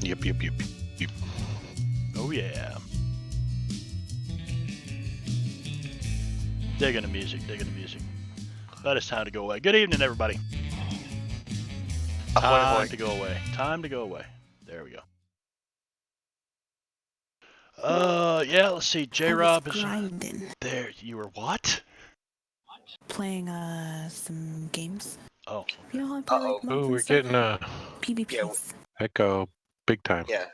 Yep. Oh yeah. Digging the music. But it's time to go away. Good evening, everybody. Time to go away. There we go. Yeah, let's see. J-Rob is grinding. there. You were what? Playing some games. Oh. You know how I play like mobs Ooh, and we're stuff? getting a PvPs. echo big time. Yeah,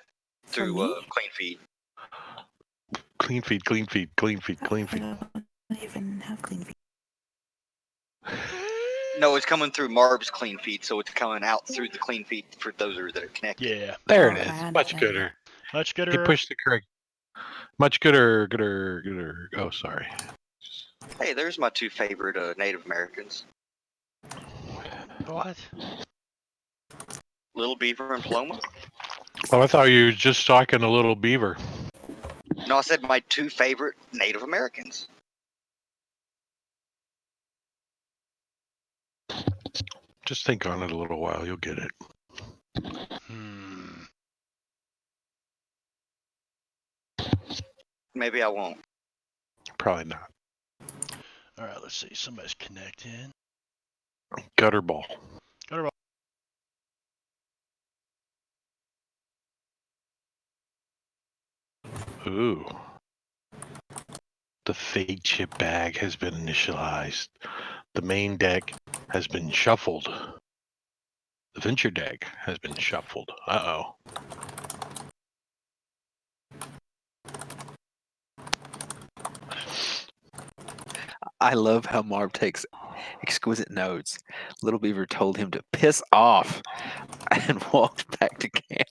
through clean feed. Clean feed. I don't even have clean feed. No, it's coming through Marb's clean feed, so it's coming out through the clean feed for those that are connected. Yeah. There Oh, it is. I Much understand. gooder. Much gooder. He pushed the correct. Much gooder. Oh, sorry. Hey, there's my two favorite Native Americans. What? Little Beaver and Paloma. Oh, I thought you were just talking a little beaver. No, I said my two favorite Native Americans. Just think on it a little while. You'll get it. Maybe I won't. Probably not. All right, let's see. Somebody's connecting. Gutterball. Ooh. The fate chip bag has been initialized. The main deck has been shuffled. The venture deck has been shuffled. Uh-oh. I love how Marv takes exquisite notes. Little Beaver told him to piss off and walked back to camp.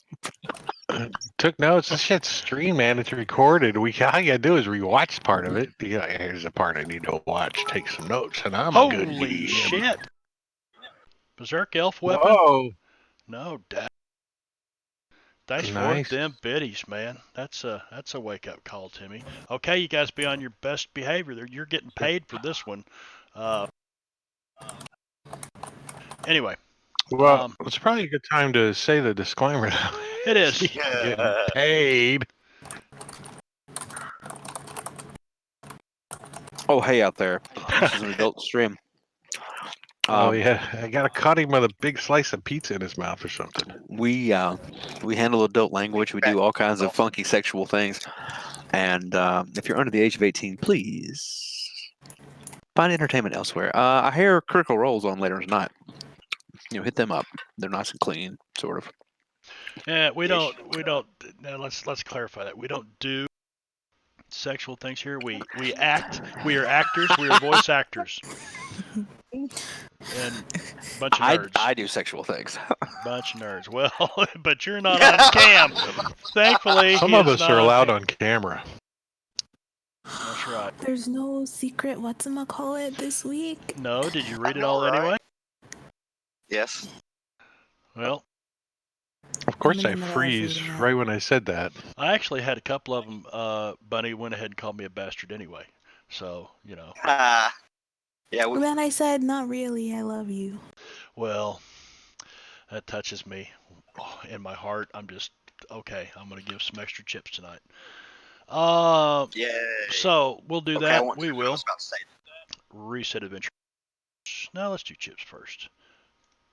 Took notes. This shit's streamed, man. It's recorded. All you gotta do is rewatch part of it. Here's the part I need to watch. Take some notes, and I'm a good Holy DM. shit! Berserk elf weapon? Whoa! No doubt. Dice Nice. for them biddies, man. That's a wake up call, Timmy. Okay, you guys be on your best behavior. You're getting paid for this one. Anyway. Well, it's probably a good time to say the disclaimer now. It is. Getting paid. Oh, hey out there. This is an adult stream. Oh yeah, I got caught him with a big slice of pizza in his mouth or something. We handle adult language. We do all kinds of funky sexual things. And if you're under the age of 18, please find entertainment elsewhere. I hear Critical Role's on later tonight. Hit them up. They're nice and clean, sort of. Yeah, we don't. Now let's clarify that. We don't do sexual things here. We act. We are actors. We are voice actors. And a bunch of nerds. I do sexual things. Bunch of nerds. Well, but you're not on cam. Thankfully, some of us are allowed on camera. That's right. There's no secret whatchamacallit this week. No, did you read it all anyway? Yes. Well, of course I freeze right when I said that. I actually had a couple of them. Bunny went ahead and called me a bastard anyway. So, Yeah. Then I said, not really. I love you. Well, that touches me in my heart. I'm just, okay, I'm going to give some extra chips tonight. Yeah. So, we'll do that. We will. I was about to say Reset adventure. Now let's do chips first.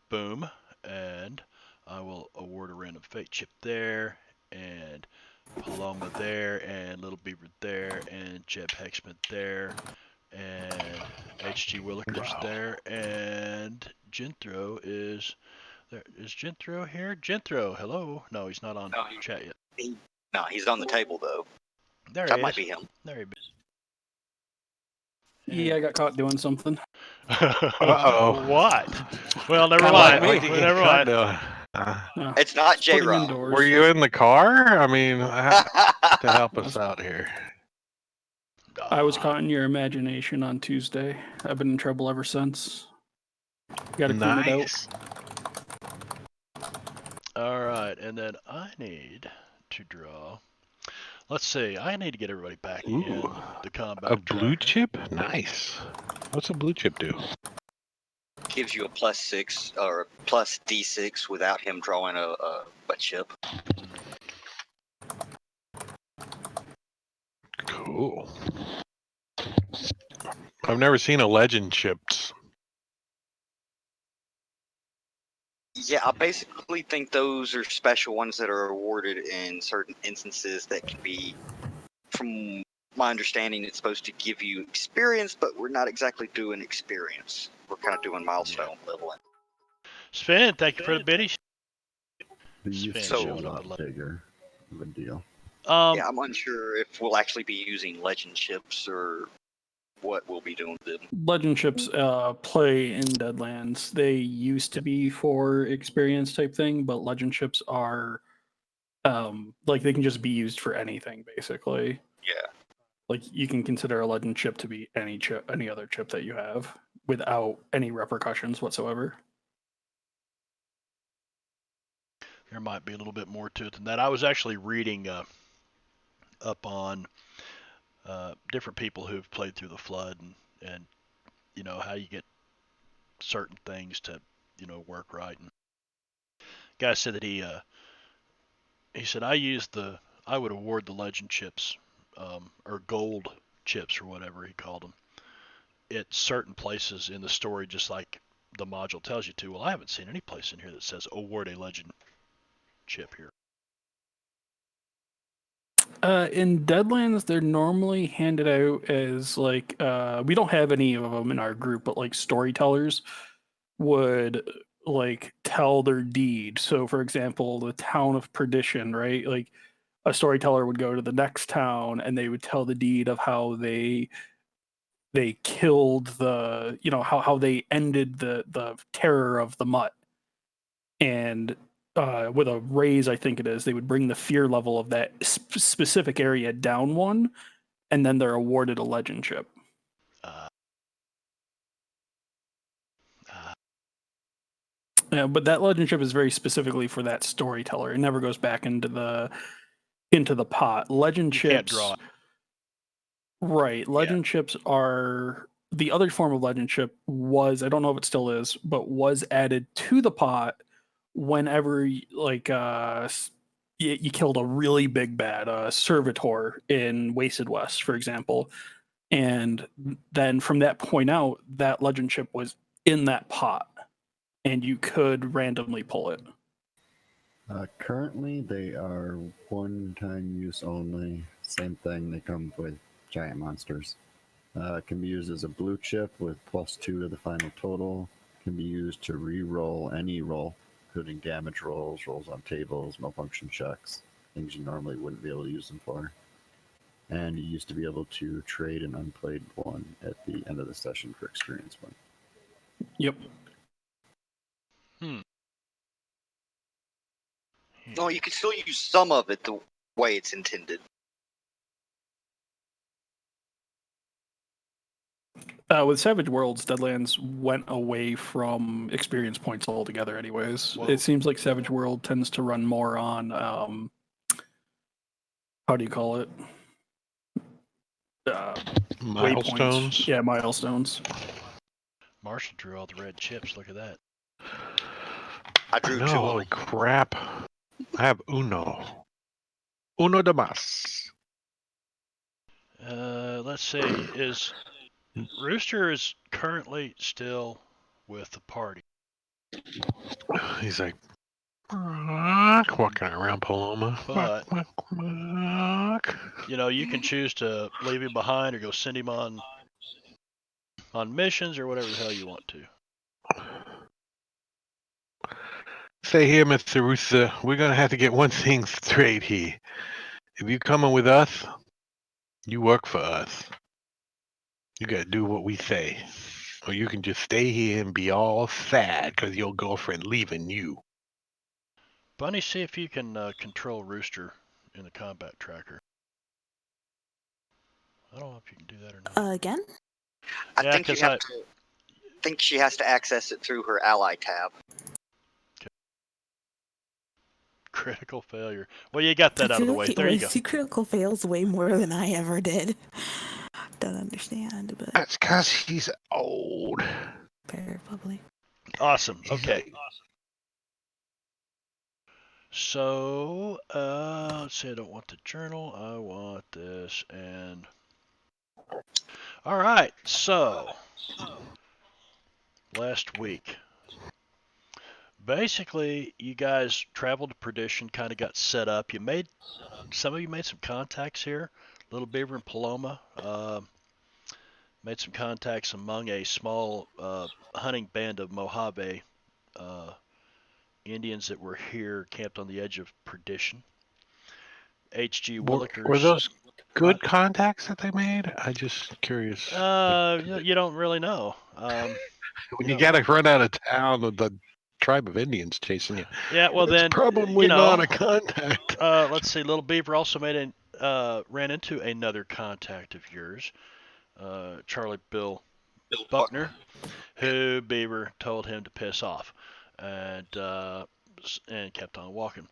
Boom. And I will award a random fate chip there. And Paloma there. And Little Beaver there. And Jeb Hexman there. And H.G. Willikers there. And Jinthro is there. Is Jinthro here? Jinthro, hello. No, he's not on chat yet. No, he's on the table, though. There that he might is. be him. There he is. Yeah, I got caught doing something. Uh-oh. What? Well, never mind. Never mind. It's not J-Rob. Were you in the car? I mean, to help us out here. I was caught in your imagination on Tuesday. I've been in trouble ever since. Got to clean it out. All right, and then I need to draw. Let's see. I need to get everybody back in the combat. A blue chip? Nice. What's a blue chip do? Gives you a +6 or a +D6 without him drawing a chip. Ooh. I've never seen a legend shipped. Yeah, I basically think those are special ones that are awarded in certain instances that can be, from my understanding, it's supposed to give you experience, but we're not exactly doing experience. We're kind of doing milestone leveling. Sven, thank you for the biddies. The use Sven So- is showing a up lot with bigger of a deal. Yeah, I'm unsure if we'll actually be using legend ships or what we'll be doing with them. Legend ships play in Deadlands. They used to be for experience type thing, but legend ships are like they can just be used for anything basically. Yeah. Like you can consider a legend chip to be any chip, any other chip that you have without any repercussions whatsoever. There might be a little bit more to it than that. I was actually reading up on different people who've played through the flood and you know how you get certain things to work right. And guy said that he said I would award the legend chips or gold chips or whatever he called them at certain places in the story, just like the module tells you to. Well, I haven't seen any place in here that says award a legend chip here. In Deadlands, they're normally handed out as like we don't have any of them in our group, but like storytellers would like tell their deed. So, for example, the town of Perdition, right? Like a storyteller would go to the next town and they would tell the deed of how they killed the how they ended the terror of the mutt, and with a raise, I think it is, they would bring the fear level of that specific area down one, and then they're awarded a legend chip. But that legend chip is very specifically for that storyteller. It never goes back into the pot. Legend You chips can't draw it. Right. Legend chips are the other form of legend chip was, I don't know if it still is, but was added to the pot whenever you killed a really big bad servitor in Wasted West, for example. And then from that point out, that legend chip was in that pot and you could randomly pull it. Currently, they are one-time use only. Same thing, they come with giant monsters. Can be used as a blue chip with +2 to the final total. Can be used to re-roll any roll, including damage rolls, rolls on tables, malfunction checks, things you normally wouldn't be able to use them for. And you used to be able to trade an unplayed one at the end of the session for experience point. Yep. No, you can still use some of it the way it's intended. With Savage Worlds, Deadlands went away from experience points altogether anyways. Whoa. It seems like Savage World tends to run more on, how do you call it? Milestones. Waypoints. Yeah, milestones. Marshall drew all the red chips. Look at that. I drew No, 2 of holy them. crap. I have uno. Uno de mas. Let's see. Is Rooster is currently still with the party? He's like, walking around Paloma. But you can choose to leave him behind or go send him on missions or whatever the hell you want to. Say here, Mr. Rooster, we're going to have to get one thing straight here. If you coming with us, you work for us. You got to do what we say. Or you can just stay here and be all sad because your girlfriend leaving you. Bunny, see if you can control Rooster in the combat tracker. I don't know if you can do that or not. Again? I Yeah, think you 'cause have to. Think she has to access it through her ally tab. Critical failure. Well, you got that I out of feel the way. like There you go. OSC critical fails way more than I ever did. Don't understand, but That's because he's old. probably. Awesome. Okay. So, let's see. I don't want the journal. I want this. And All right, so last week, basically, you guys traveled to Perdition, kind of got set up. Some of you made some contacts here. Little Beaver and Paloma made some contacts among a small hunting band of Mojave Indians that were here, camped on the edge of Perdition. H.G. Were Willikers. those good contacts that they made? I just curious. You don't really know. When you got to run out of town with the tribe of Indians chasing you, Yeah, well it's then, probably not a contact. let's see. Little Beaver also ran into another contact of yours, Charlie Bill Buckner, who Beaver told him to piss off, and kept on walking.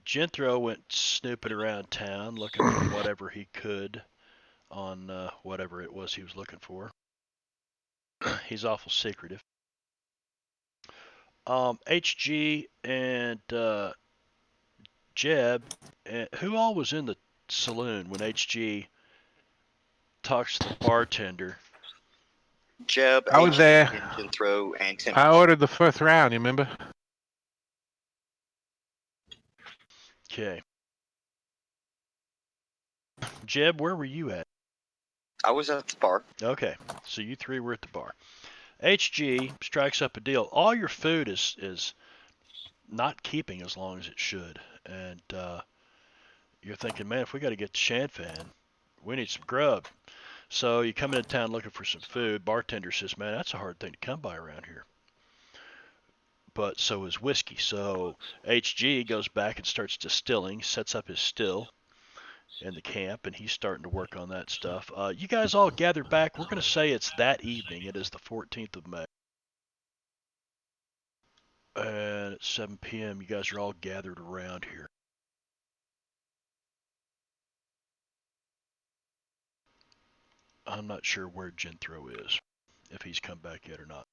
Jethro went snooping around town looking for whatever he could on whatever it was he was looking for. He's awful secretive. HG and Jeb, who all was in the saloon when HG talks to the bartender? Jeb, I was there. and Jethro, and Tim. I ordered the first round, you remember? Okay. Jeb, where were you at? I was at the bar. Okay, so you three were at the bar. HG strikes up a deal. All your food is not keeping as long as it should, and you're thinking, man, if we got to get to Shanfan, we need some grub. So you come into town looking for some food. Bartender says, man, that's a hard thing to come by around here. But so is whiskey. So HG goes back and starts distilling, sets up his still in the camp, and he's starting to work on that stuff. You guys all gather back. We're going to say it's that evening. It is the 14th of May. And at 7 p.m., you guys are all gathered around here. I'm not sure where Jethro is, if he's come back yet or not.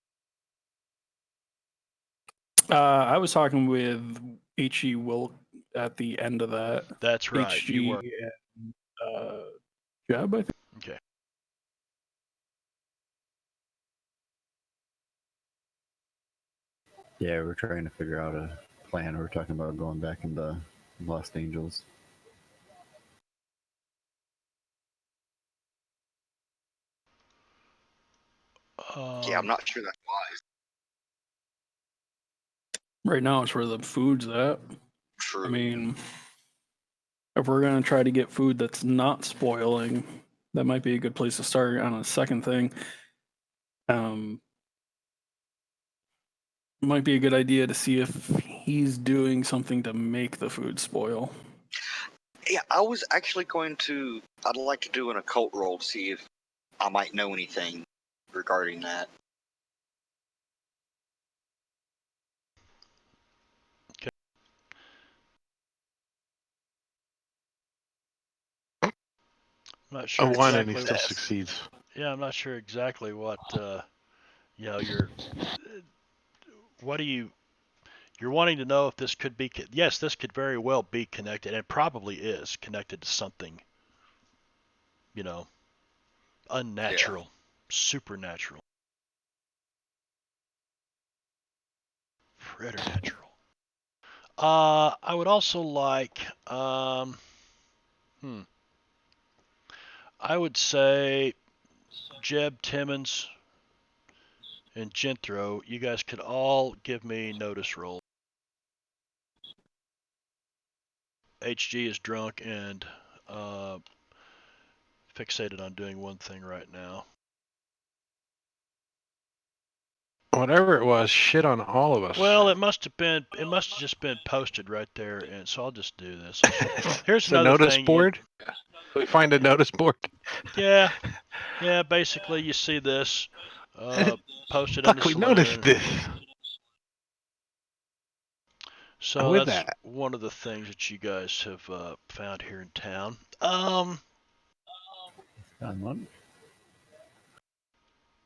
I was talking with H.E. Wilk at the end of that. That's right. HG You were. and Jeb, I think. Okay. Yeah, we're trying to figure out a plan. We're talking about going back into Los Angeles. Yeah, I'm not sure that's wise. Right now, it's where the food's at. True. I mean, if we're gonna try to get food that's not spoiling, that might be a good place to start. On a second thing, might be a good idea to see if he's doing something to make the food spoil. Yeah, I was actually going to. I'd like to do an occult roll to see if I might know anything regarding that. I'm not A sure one and he exactly. still succeeds. Yeah, I'm not sure exactly what what do you're wanting to know if this could be. Yes, this could very well be connected, and probably is connected to something, unnatural, supernatural, preternatural. I would also like, I would say, Jeb, Timmons, and Jethro, you guys could all give me notice rolls. HG is drunk and fixated on doing one thing right now. Whatever it was, shit on all of us. Well, it must have just been posted right there, and so I'll just do this. Here's It's a another notice thing. board. We find a notice board. Yeah. Basically, you see this posted on Look, the we saloon. noticed this. So With that's that. one of the things that you guys have found here in town.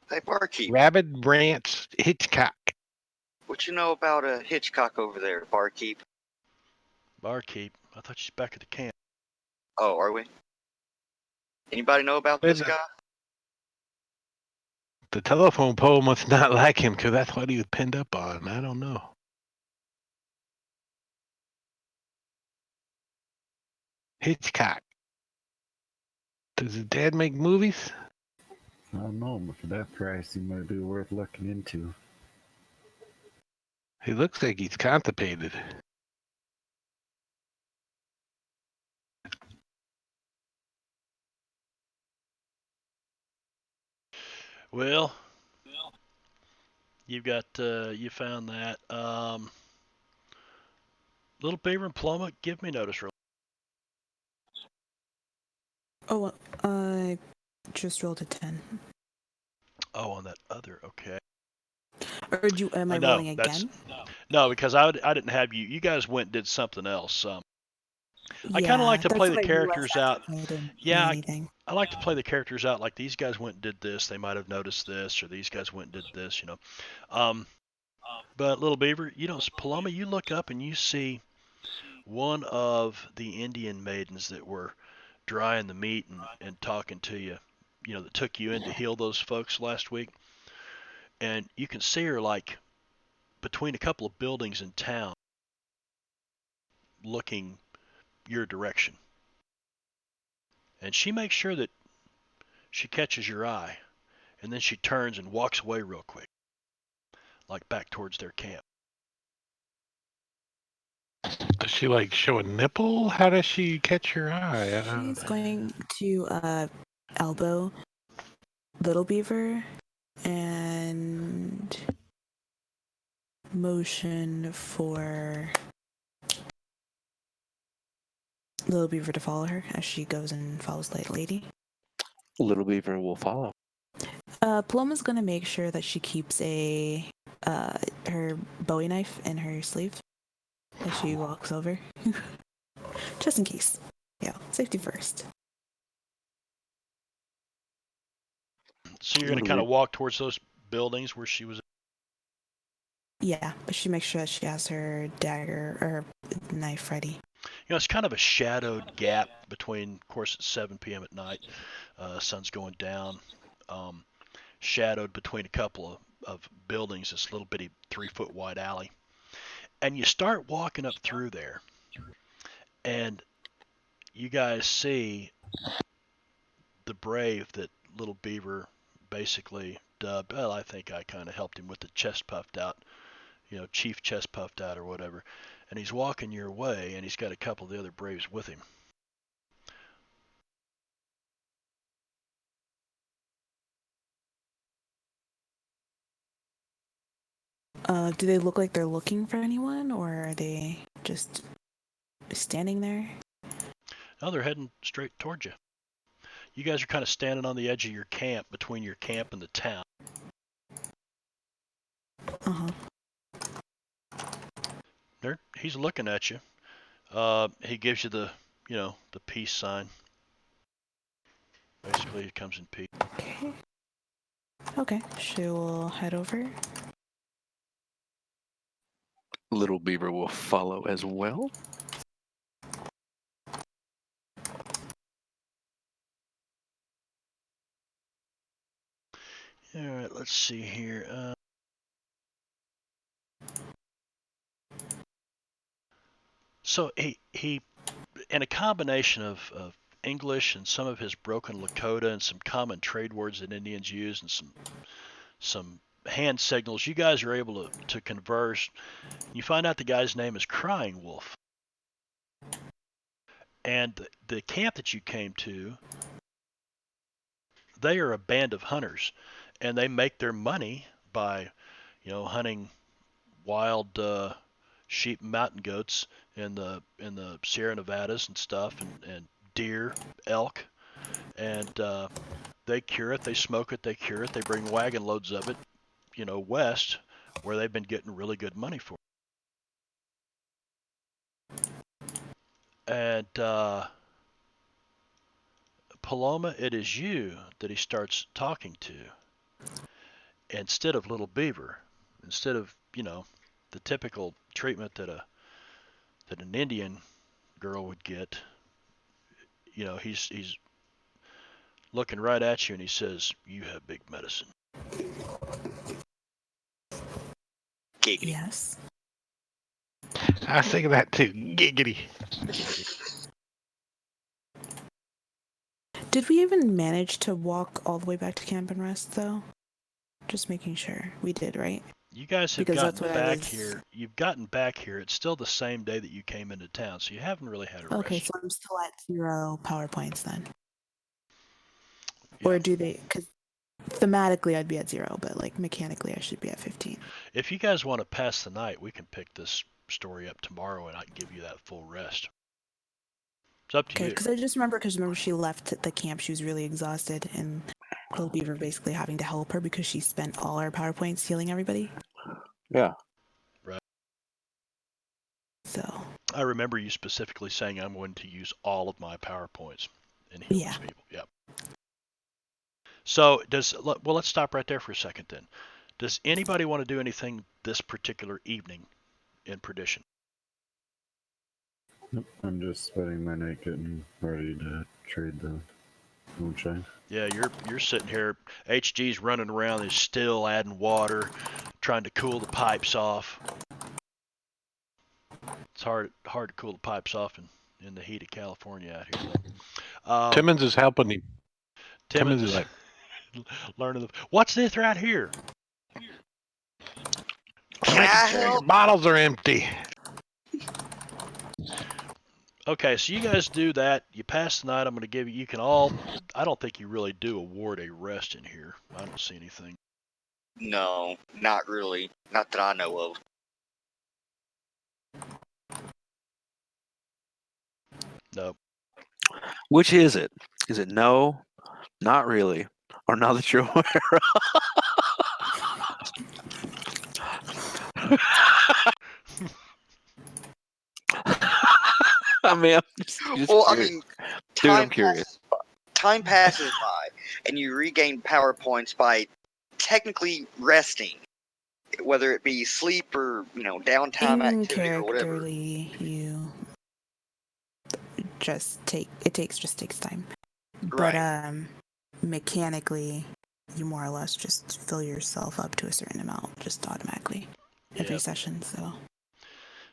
Hey, barkeep, Rabid Ranch Hitchcock. what you know about a Hitchcock over there, barkeep? Barkeep. I thought she's back at the camp. Oh, are we? Anybody know about Where's this the- guy? The telephone pole must not like him because that's what he was pinned up on. I don't know. Hitchcock. Does his dad make movies? I don't know, but for that price, he might be worth looking into. He looks like he's constipated. Well, you've got you found that. Little Beaver and Plummet, give me notice roll. Oh, I just rolled a 10. Oh, on that other. Okay. Or am I No, rolling that's again? no, because I didn't have you. You guys went and did something else. I kind of like Yeah, to play that's the what I realized characters out. after I didn't see Yeah, anything. I like to play the characters out like these guys went and did this. They might have noticed this, or these guys went and did this. But Little Beaver, Paloma, you look up and you see one of the Indian maidens that were drying the meat and talking to you, that took you in to heal those folks last week. And you can see her like between a couple of buildings in town looking your direction. And she makes sure that she catches your eye, and then she turns and walks away real quick, like back towards their camp. Does she like show a nipple? How does she catch your eye? I don't- She's going to elbow Little Beaver and motion for Little Beaver to follow her as she goes and follows the lady. Little Beaver will follow. Paloma's gonna make sure that she keeps her Bowie knife in her sleeve as she walks over, just in case. Yeah, safety first. So you're going to kind of walk towards those buildings where she was. Yeah, but she makes sure that she has her dagger or knife ready. It's kind of a shadowed gap between, of course, it's 7 p.m. at night. Sun's going down. Shadowed between a couple of buildings, this little bitty 3-foot wide alley. And you start walking up through there, and you guys see the brave that Little Beaver basically dubbed. Well, I think I kind of helped him with the chest puffed out, chief chest puffed out or whatever. And he's walking your way, and he's got a couple of the other braves with him. Do they look like they're looking for anyone, or are they just standing there? No, they're heading straight towards you. You guys are kind of standing on the edge of your camp, between your camp and the town. Uh-huh. He's looking at you. He gives you the peace sign. Basically, it comes in peace. Okay. Okay, she will head over. Little Beaver will follow as well. All right, let's see here. So he, in a combination of English and some of his broken Lakota and some common trade words that Indians use and some hand signals, you guys are able to converse. You find out the guy's name is Crying Wolf. And the camp that you came to, they are a band of hunters, and they make their money by, hunting wild sheep and mountain goats in the Sierra Nevadas and stuff, and deer, elk, and they cure it, they smoke it, they cure it, they bring wagon loads of it, west, where they've been getting really good money for it. And Paloma, it is you that he starts talking to. Instead of Little Beaver, instead of the typical treatment that an Indian girl would get, he's looking right at you, and he says, "You have big medicine." Giggity. Yes. I was thinking that too. Giggity. Did we even manage to walk all the way back to camp and rest, though? Just making sure. We did, right? You guys have Because that's gotten what I back was- here. You've gotten back here. It's still the same day that you came into town, so you haven't really had a Okay, rest. so I'm still at 0 PowerPoints then. Yeah. Or do they? Because thematically I'd be at 0, but like mechanically I should be at 15. If you guys want to pass the night, we can pick this story up tomorrow, and I can give you that full rest. It's up to Okay, you. because I just remember she left the camp. She was really exhausted, and Quill Beaver basically having to help her because she spent all her PowerPoints healing everybody. Yeah. Right. So I remember you specifically saying, "I'm going to use all of my PowerPoints and heal Yeah. these people." Yep. So let's stop right there for a second then. Does anybody want to do anything this particular evening in Perdition? Nope, I'm just spending my night getting ready to trade the moonshine. Yeah, you're sitting here. HG's running around. He's still adding water, trying to cool the pipes off. It's hard to cool the pipes off in the heat of California out here, though. Timmons is helping him. Timmons is is like, learning. What's this right here? Can I help? bottles are empty. Okay, so you guys do that. You pass the night. I'm going to give you. You can all. I don't think you really do award a rest in here. I don't see anything. No, not really. Not that I know of. No. Which is it? Is it no, not really, or not that you're aware of? I mean, I'm just Well, I curious. mean, Dude, I'm time curious. time passes by, and you regain power points by technically resting, whether it be sleep or downtime in activity or whatever. characterly, you just takes time. But Right. mechanically, you more or less just fill yourself up to a certain amount just automatically every Yep. session. So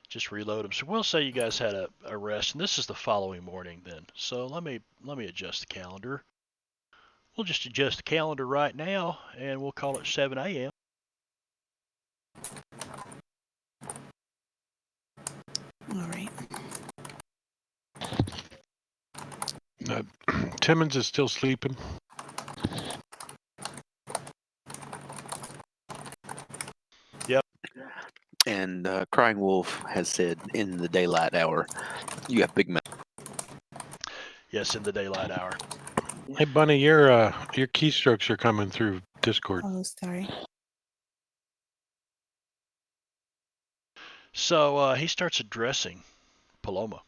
Just reload them. So we'll say you guys had a rest, and this is the following morning then. So let me adjust the calendar. We'll just adjust the calendar right now, and we'll call it 7 a.m. all right. Timmons is still sleeping. And Crying Wolf has said in the daylight hour, you have big mouth. Yes, in the daylight hour. Hey, Bunny, your keystrokes are coming through Discord. Oh, sorry. So he starts addressing Paloma.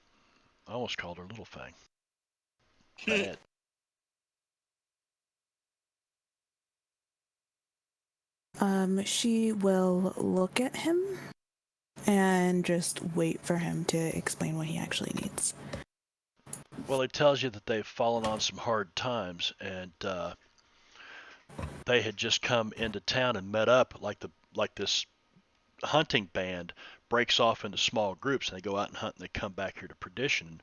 I almost called her Little Fang. Bad. She will look at him and just wait for him to explain what he actually needs. Well, it tells you that they've fallen on some hard times, and they had just come into town and met up like this hunting band breaks off into small groups, and they go out and hunt, and they come back here to Perdition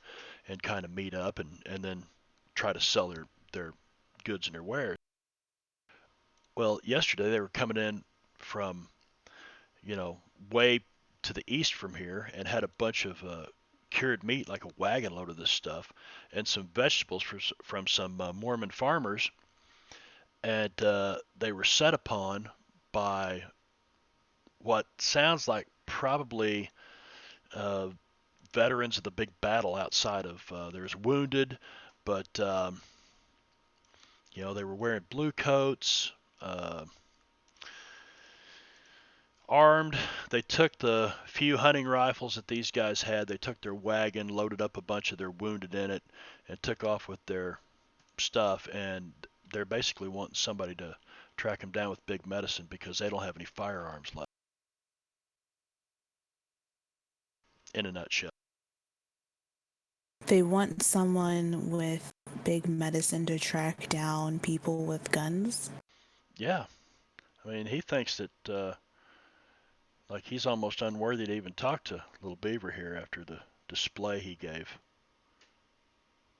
and kind of meet up and then try to sell their goods and their wares. Well, yesterday they were coming in from, way to the east from here and had a bunch of cured meat, like a wagon load of this stuff, and some vegetables from some Mormon farmers. And they were set upon by what sounds like probably veterans of the big battle outside of. There's wounded, but they were wearing blue coats, armed. They took the few hunting rifles that these guys had. They took their wagon, loaded up a bunch of their wounded in it, and took off with their stuff. And they're basically wanting somebody to track them down with big medicine because they don't have any firearms left. In a nutshell. They want someone with big medicine to track down people with guns? Yeah. I mean, he thinks that, like, he's almost unworthy to even talk to Little Beaver here after the display he gave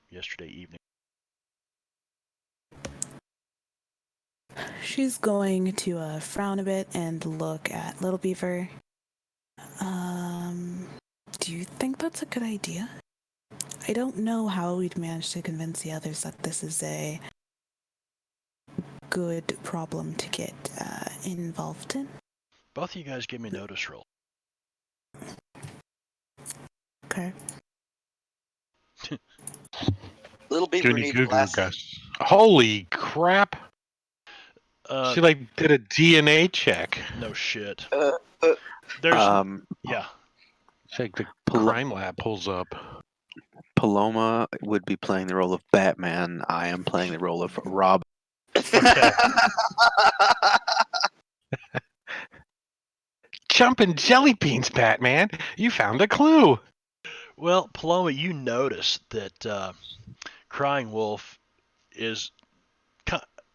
yesterday evening. She's going to frown a bit and look at Little Beaver. Do you think that's a good idea? I don't know how we'd manage to convince the others that this is a good problem to get involved in. Both of you guys give me notice roll. Okay. Little Beaver Goody needs goo goo, glasses. Gus. Holy crap! She like did a DNA check. No shit. Uh, There's yeah. It's like the Pal- crime lab pulls up. Paloma would be playing the role of Batman. I am playing the role of Rob. Okay. Jumping jelly beans, Batman! You found a clue. Well, Paloma, you notice that Crying Wolf is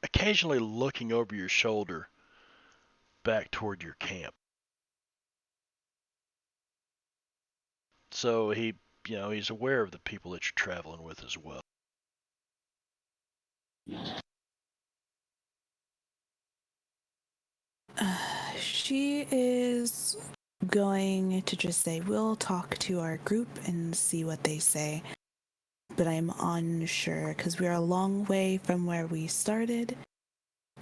occasionally looking over your shoulder back toward your camp. So he's aware of the people that you're traveling with as well. She is going to just say, we'll talk to our group and see what they say. But I'm unsure because we're a long way from where we started,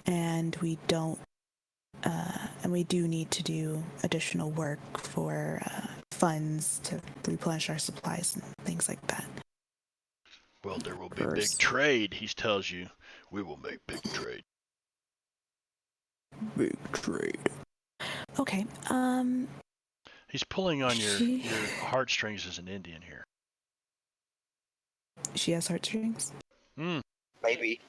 and we don't, and we do need to do additional work for funds to replenish our supplies and things like that. Well, there will be big First. trade, he tells you. We will make big trade. Big trade. Okay. He's pulling on your She- heartstrings as an Indian here. She has heartstrings. Maybe.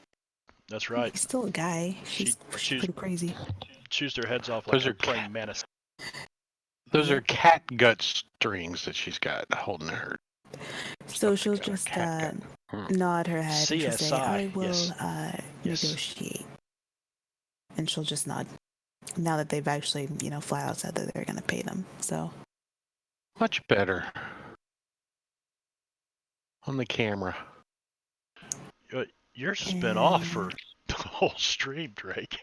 That's right. He's still a guy. She's She's pretty crazy. Chews their heads off like Those they're are playing menace. Those are cat gut strings that she's got holding her. So stuff she'll together. just Cat gut. nod her head and she'll say, CSI, I will yes. Yes. negotiate. And she'll just nod. Now that they've actually, flat out said that they're going to pay them. So, Much better. On the camera. Yours has been off for the whole stream, Drake.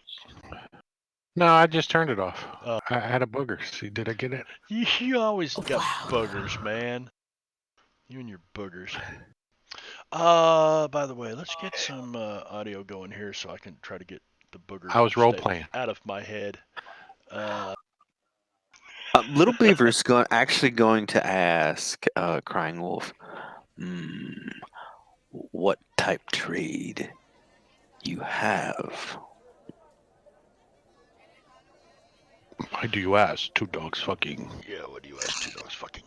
No, I just turned it off. Oh. I had a booger. See, did I get it? You always Oh, got wow. boogers, man. You and your boogers. By the way, let's get some audio going here so I can try to get the booger I was role state playing. out of my head. Little Beaver's actually going to ask Crying Wolf, what type trade you have. Why do you ask? Two dogs fucking. Yeah, what do you ask? Two dogs fucking.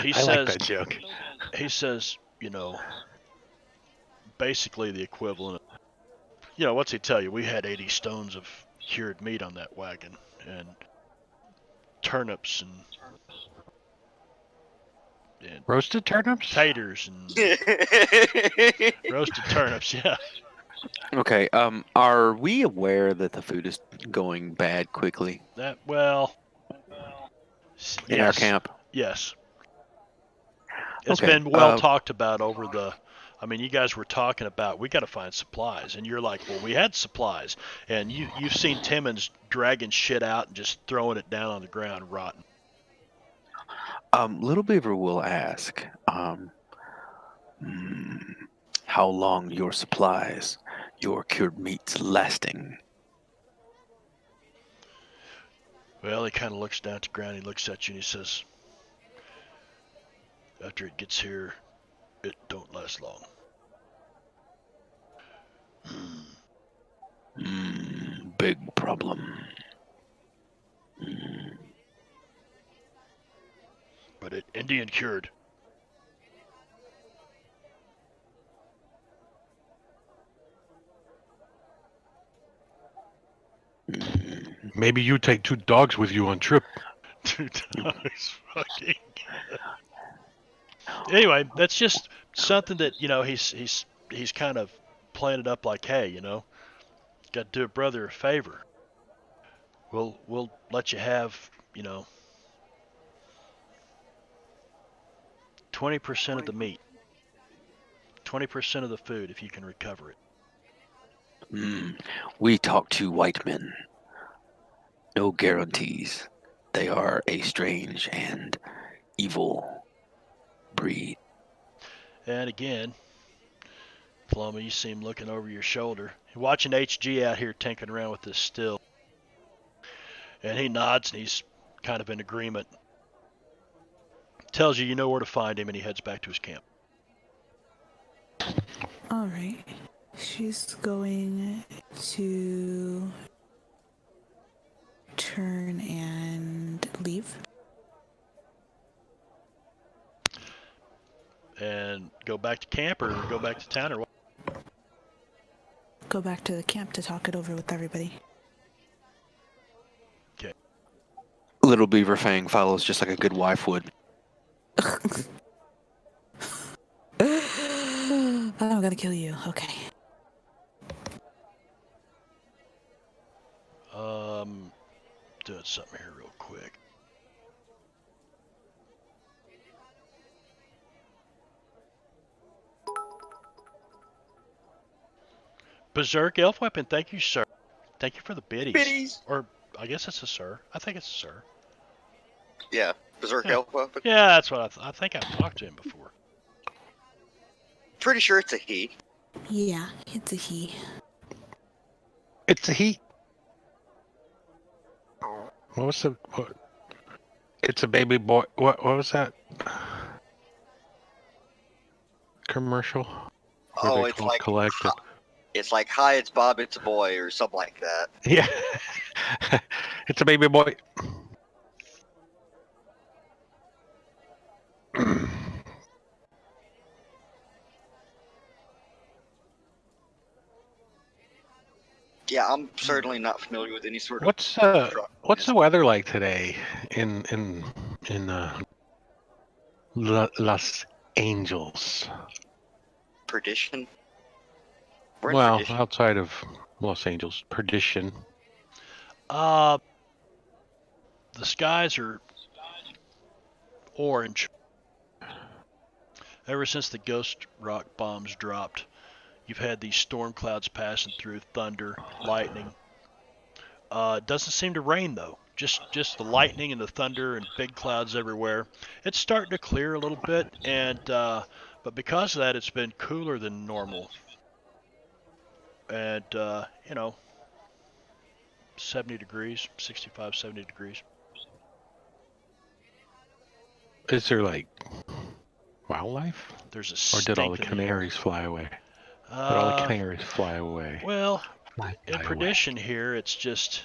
He I says, like that joke. he says, basically the equivalent of, what's he tell you? We had 80 stones of cured meat on that wagon, and turnips and Roasted turnips? taters and roasted turnips. Yeah. Okay, are we aware that the food is going bad quickly In in our camp? Yes. It's Okay, been well talked about over the. I mean, you guys were talking about we got to find supplies, and you're like, well, we had supplies, and you've seen Timmons dragging shit out and just throwing it down on the ground, rotten. Little Beaver will ask, how long your supplies, your cured meats lasting? Well, he kind of looks down at the ground. He looks at you and he says, after it gets here, it don't last long. Big problem. But it Indian cured. Maybe you take two dogs with you on trip. Two dogs fucking. Anyway, that's just something that he's kind of playing it up like, hey, got to do a brother a favor. We'll let you have 20% of the meat, 20% of the food if you can recover it. We talk to white men. No guarantees. They are a strange and evil breed. And again, Plumber, you see him looking over your shoulder, watching HG out here tinkering around with this still. And he nods and he's kind of in agreement. Tells you know where to find him, and he heads back to his camp. All right. She's going to turn and leave. And go back to camp or go back to town or what? Go back to the camp to talk it over with everybody. Okay. Little Beaver Fang follows just like a good wife would. I'm gonna kill you. Okay. Doing something here real quick. Berserk Elf Weapon, thank you, sir. Thank you for the biddies. Biddies. Or, I guess it's a sir. I think it's a sir. Yeah, Berserk Yeah. Elf Weapon. Yeah, that's what I think I've talked to him before. Pretty sure it's a he. Yeah, it's a he. It's a he. What was the? What? It's a baby boy. What was that commercial? Where Oh, they it's call like collected. It's like, hi, it's Bob, it's a boy, or something like that. Yeah, it's a baby boy. Yeah, I'm certainly not familiar with any sort of What's truck. the weather like today in Los Angeles? Perdition? We're in Well, Perdition. outside of Los Angeles, Perdition. The skies are orange. Ever since the Ghost Rock bombs dropped, you've had these storm clouds passing through, thunder, lightning. It doesn't seem to rain though. Just the lightning and the thunder and big clouds everywhere. It's starting to clear a little bit, and but because of that, it's been cooler than normal. And 70 degrees, 65, 70 degrees. Is there like wildlife, There's a or did all the stink in the air. canaries fly away? Did all the canaries fly away? Well, Fly in away. Perdition here, it's just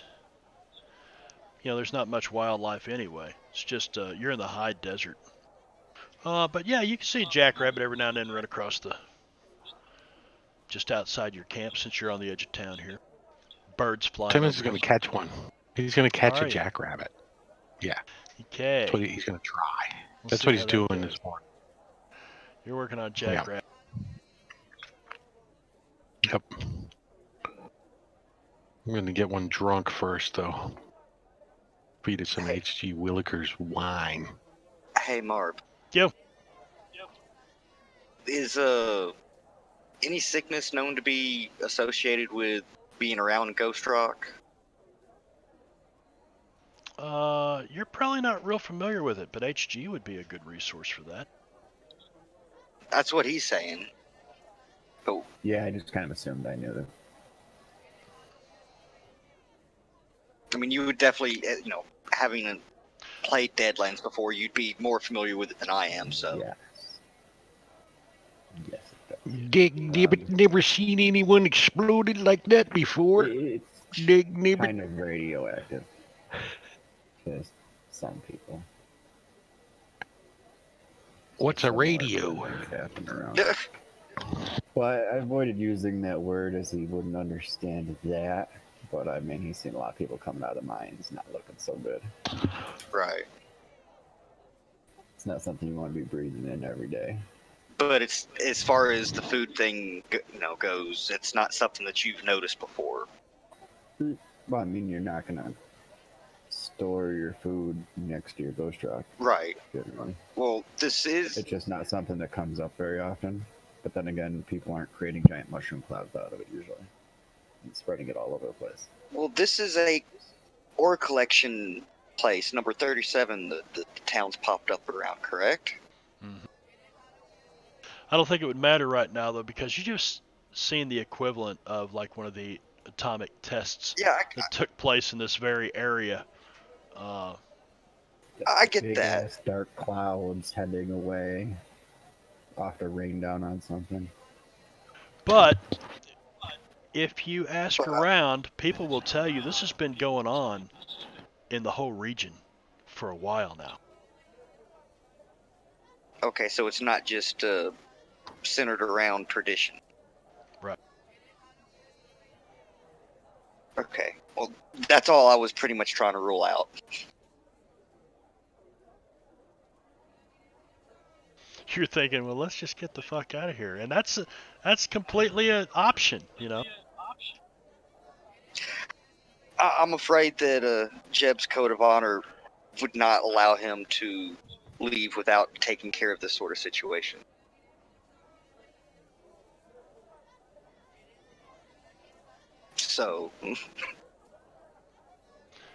there's not much wildlife anyway. It's just you're in the high desert. But yeah, you can see a jackrabbit every now and then run across just outside your camp since you're on the edge of town here. Birds flying. Timmons is over going to you. catch one. He's going to catch Are a you? jackrabbit. Okay. That's what he's going to try. We'll That's see what he's how that doing goes. this morning. You're working on Yeah. jackrabbit. Yep. I'm going to get one drunk first, though. Feed it some H.G. Willikers wine. Hey, Marb. Yo. Is any sickness known to be associated with being around Ghost Rock? You're probably not real familiar with it, but HG would be a good resource for that. That's what he's saying. Yeah, I just kind of assumed I knew that. I mean, you would definitely, having played Deadlands before, you'd be more familiar with it than I am. So Yeah. Yes. Never seen anyone exploded like that before. It's Never. kind of radioactive to some people. What's a Similar radio? things happen around. Well, I avoided using that word as he wouldn't understand that. But I mean, he's seen a lot of people coming out of the mines not looking so good. right. It's not something you want to be breathing in every day. But it's as far as the food thing, goes. It's not something that you've noticed before. Well, I mean, you're not gonna store your food next to your ghost rock. Right. Generally. Well, this is. It's just not something that comes up very often. But then again, people aren't creating giant mushroom clouds out of it usually, and spreading it all over the place. Well, this is a ore collection place, number 37. The town's popped up around, correct? Mhm. I don't think it would matter right now though, because you just seen the equivalent of like one of the atomic tests Yeah, that took place in this very area. I get Big that. ass dark clouds heading away, off to rain down on something. But if you ask around, people will tell you this has been going on in the whole region for a while now. Okay, so it's not just centered around tradition. Right. Okay. Well, that's all I was pretty much trying to rule out. You're thinking, well, let's just get the fuck out of here, and that's completely an option, you know. I'm afraid that Jeb's code of honor would not allow him to leave without taking care of this sort of situation. So,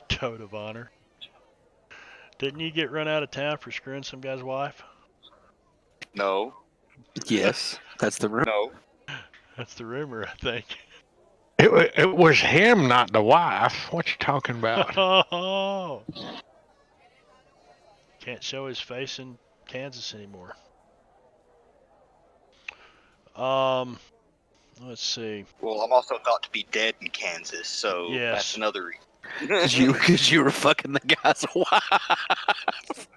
Code of honor. Didn't you get run out of town for screwing some guy's wife? no, Yes, that's the room. no. That's the rumor, I think. It was him, not the wife. What you talking about? Oh, can't show his face in Kansas anymore. Let's see. Well, I'm also thought to be dead in Kansas, so Yes. that's another reason. Because you were fucking the guy's wife.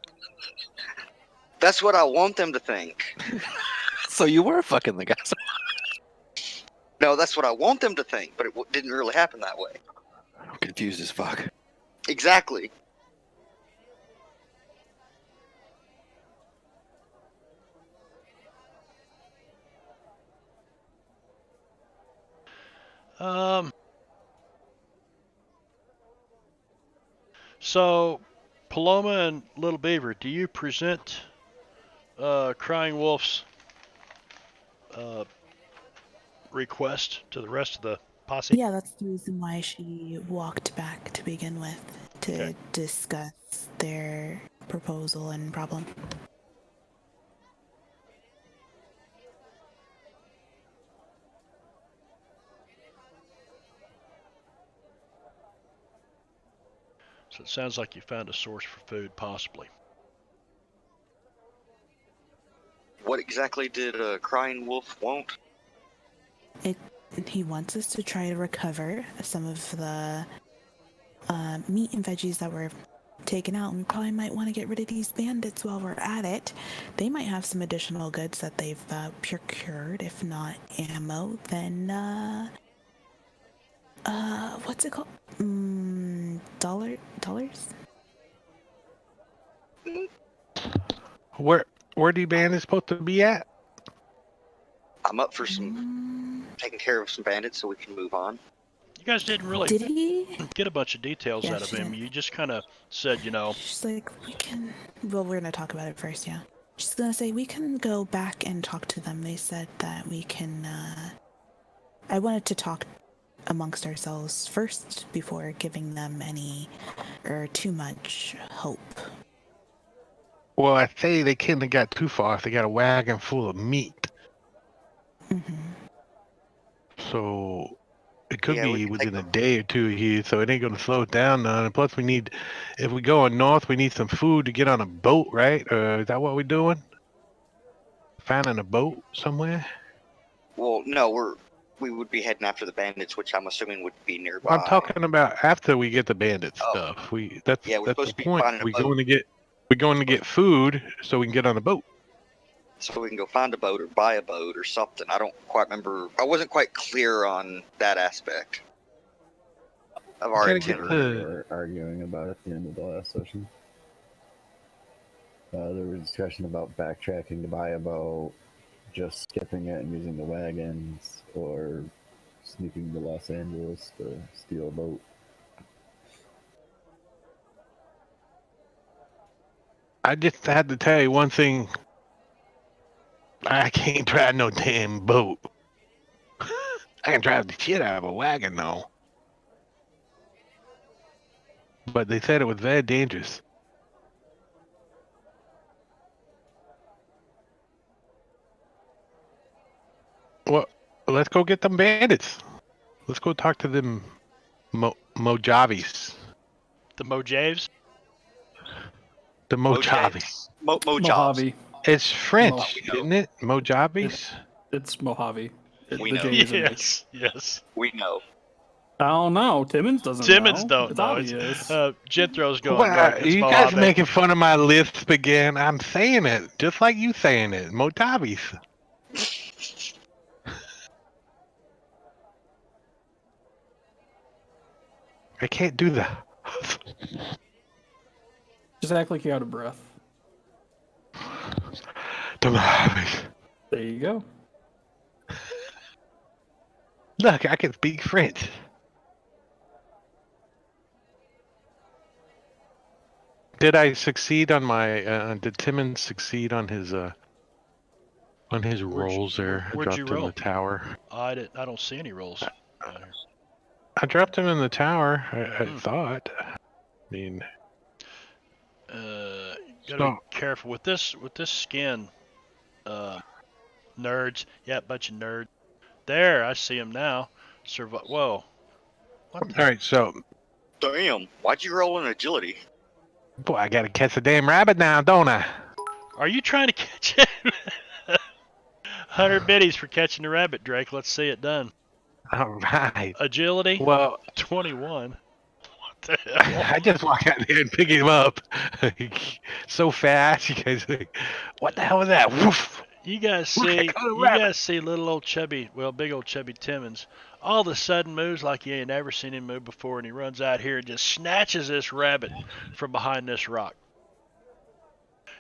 That's what I want them to think. So you were fucking the guy's wife. No, that's what I want them to think, but it didn't really happen that way. I'm confused as fuck. Exactly. So, Paloma and Little Beaver, do you present Crying Wolf's request to the rest of the posse? Yeah, that's the reason why she walked back to begin with, to Okay. discuss their proposal and problem. So it sounds like you found a source for food, possibly. What exactly did Crying Wolf want? He wants us to try to recover some of the meat and veggies that were taken out, and we probably might want to get rid of these bandits while we're at it. They might have some additional goods that they've procured. If not ammo, then what's it called? Dollars? Where the band is supposed to be at? I'm up for some taking care of some bandits so we can move on. You guys didn't really Did he? get a bunch of details Yeah, out of she him. didn't. You just kind of said, you know, She's like, we can. Well, we're gonna talk about it first, yeah. She's gonna say we can go back and talk to them. They said that we can. I wanted to talk amongst ourselves first before giving them any or too much hope. Well, I say they couldn't have got too far if they got a wagon full of meat. Mm-hmm. So it could Yeah, we be can within take a them. day or two here, so it ain't gonna slow it down none. And plus, if we go north, we need some food to get on a boat, right? Is that what we're doing? Finding a boat somewhere? Well, no, we would be heading after the bandits, which I'm assuming would be nearby. I'm talking about after we get the bandit Oh. stuff. Yeah, we're That's supposed the to be point. finding a We're boat. going to get food so we can get on a boat. So we can go find a boat or buy a boat or something. I don't quite remember. I wasn't quite clear on that aspect of our Gotta get itinerary. We were arguing about at the end of the last session. There was discussion about backtracking to buy a boat, just skipping it and using the wagons, or sneaking to Los Angeles to steal a boat. I just had to tell you one thing. I can't drive no damn boat. I can drive the shit out of a wagon, though. But they said it was very dangerous. Well, let's go get them bandits. Let's go talk to them Mojaves. The Mojaves? The Mojaves. Mojavs. Mojave. It's French, isn't it? Mojaves? It's Mojave. We The know. J is an H. Yes. We know. I don't know. Timmons doesn't Timmons know. don't It's know. obvious. Jethro's going, Well, no, it's you guys Mojave. making fun of my lisp again. I'm saying it just like you saying it. Mojaves. I can't do that. Just act like you're out of breath. The Mojaves. There you go. Look, I can speak French. Did I succeed on my? Did Timmons succeed on his rolls there? I where'd dropped you him in roll? the tower. I don't see any rolls. I dropped him in the tower. I Hmm. thought. I mean, Gotta So- be careful with this skin. Nerds. Yeah, bunch of nerds. There, I see them now. Whoa. What all the? right. So, Damn. Why'd you roll in agility? boy, I gotta catch a damn rabbit now, don't I? Are you trying to catch it? 100 biddies for catching the rabbit, Drake. Let's see it done. All right. Agility, Well, 21. What the hell? I just walk out there and pick him up so fast. You guys, are like, what the hell was that? Woof. You guys Look, I see, caught a you rabbit. guys see little old chubby, big old chubby Timmons. All of a sudden moves like you ain't never seen him move before, and he runs out here and just snatches this rabbit from behind this rock.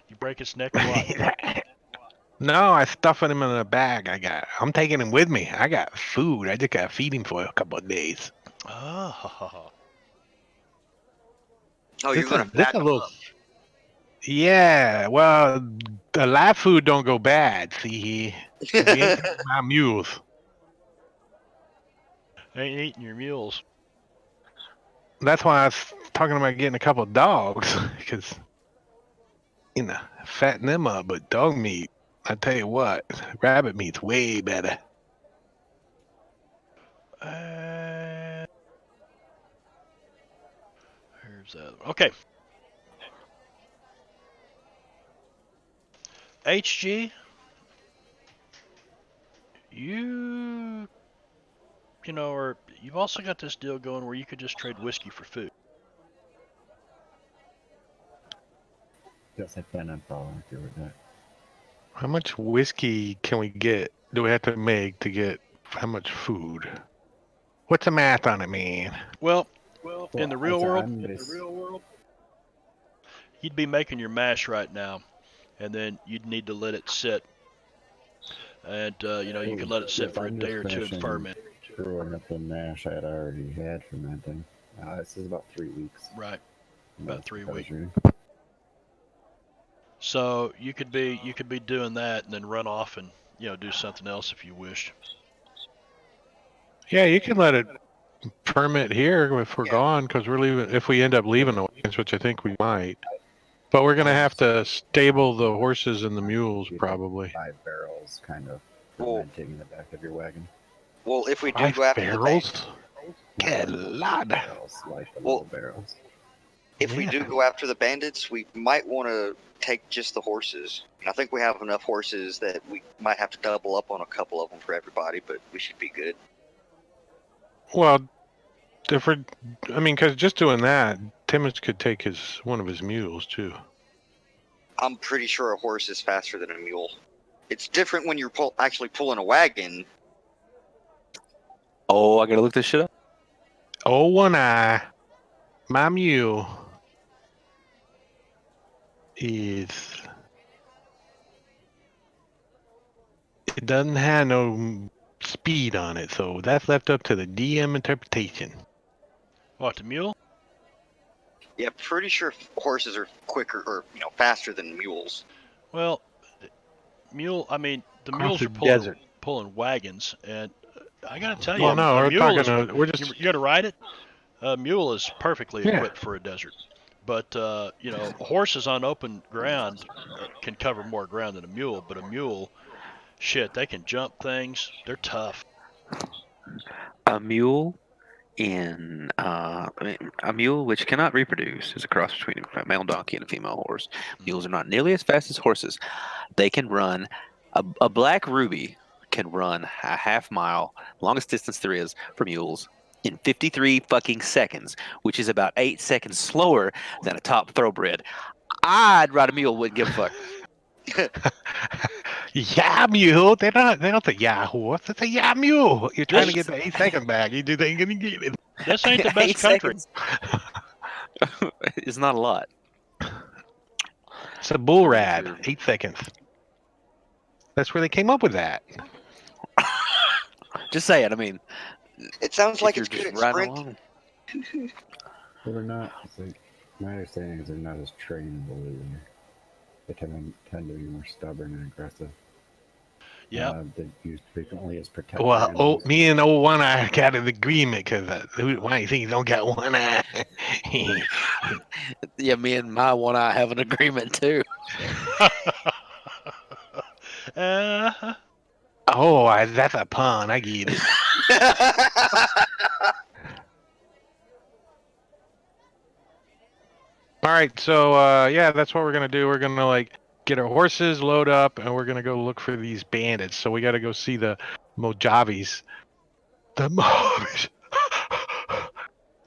You break its neck or what? No, I stuffing him in a bag. I'm taking him with me. I got food. I just gotta feed him for a couple of days. Oh, Oh, you're gonna This pack a them little. up. Yeah, well, the live food don't go bad. See, we ain't got my mules. ain't eating your mules. That's why I was talking about getting a couple of dogs, because fatten them up. But dog meat, I tell you what, rabbit meat's way better. Here's that. Okay. HG, you know, or you've also got this deal going where you could just trade whiskey for food. Yes, I plan on following through with that. How much whiskey can we get? Do we have to make to get how much food? What's the math on it, man? Well, Well, in the real world, world, you'd be making your mash right now, and then you'd need to let it sit. And, you could let it sit for a day or two and ferment. Brewing up the mash I had already had fermenting. This is about 3 weeks. Right. About 3 weeks. Reading. So you could be doing that and then run off and, do something else if you wished. Yeah, you can let it ferment here if we're Yeah. gone, because we're leaving. If we end up leaving the wagons, which I think we might, but we're gonna have to stable the horses and the mules probably. 5 barrels kind of Well- fermenting in the back of your wagon. Well, if we do 5 go after the barrels. Not Good the little lord. barrels, like the Well- little barrels. if we do Yeah. go after the bandits, we might want to take just the horses. I think we have enough horses that we might have to double up on a couple of them for everybody, but we should be good. Well, because just doing that, Timmons could take one of his mules too. I'm pretty sure a horse is faster than a mule. It's different when you're actually pulling a wagon. Oh, I gotta look this shit up. Oh, one eye, my mule. is it doesn't have no speed on it, so that's left up to the DM interpretation. What, the mule? Yeah, pretty sure horses are quicker or faster than mules. Well, the Across mules the are desert. pulling wagons, and I gotta tell you, Well, no, a we're mule talking. is. We're You just. gotta ride it. A mule is perfectly Yeah. equipped for a desert, but horses on open ground can cover more ground than a mule. But a mule, shit, they can jump things. They're tough. A mule a mule which cannot reproduce is a cross between a male donkey and a female horse. Mules are not nearly as fast as horses. They can run. A black ruby can run a half mile, longest distance there is for mules, in 53 fucking seconds, which is about 8 seconds slower than a top thoroughbred. I'd ride a mule, wouldn't give a fuck. Yeah, mule. They don't say yeah horse. They say yeah mule. You're trying to This- get the 8 second back. You do think you can get it. This ain't the best 8 country. seconds is not a lot. It's a bull I mean, if rad. you're- 8 seconds. That's where they came up with that. Just saying. I mean, It sounds if like you're it's good just at riding sprint. along. Well, they're not. My understanding is they're not as trainable either. They tend to be more stubborn and aggressive. Yeah. They're used frequently as protector Well, animals. me and old One Eye got an agreement because why do you think you don't got one eye? Yeah, me and my one eye have an agreement too. uh, That's a pun. I get it. All right, so yeah, that's what we're gonna do. We're gonna get our horses, load up, and we're gonna go look for these bandits. So we got to go see the Mojaves. The Mojaves.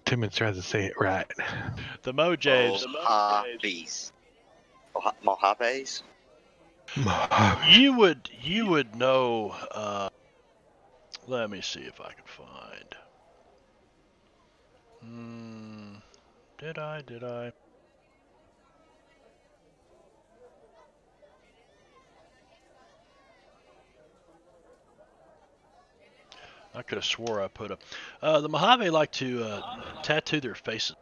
Timmons tries to say it right. the Mojaves. Mojaves. Mojaves? Mojaves. You would know. Let me see if I can find. Did I? I could have swore I put up. The Mojave like to tattoo their faces.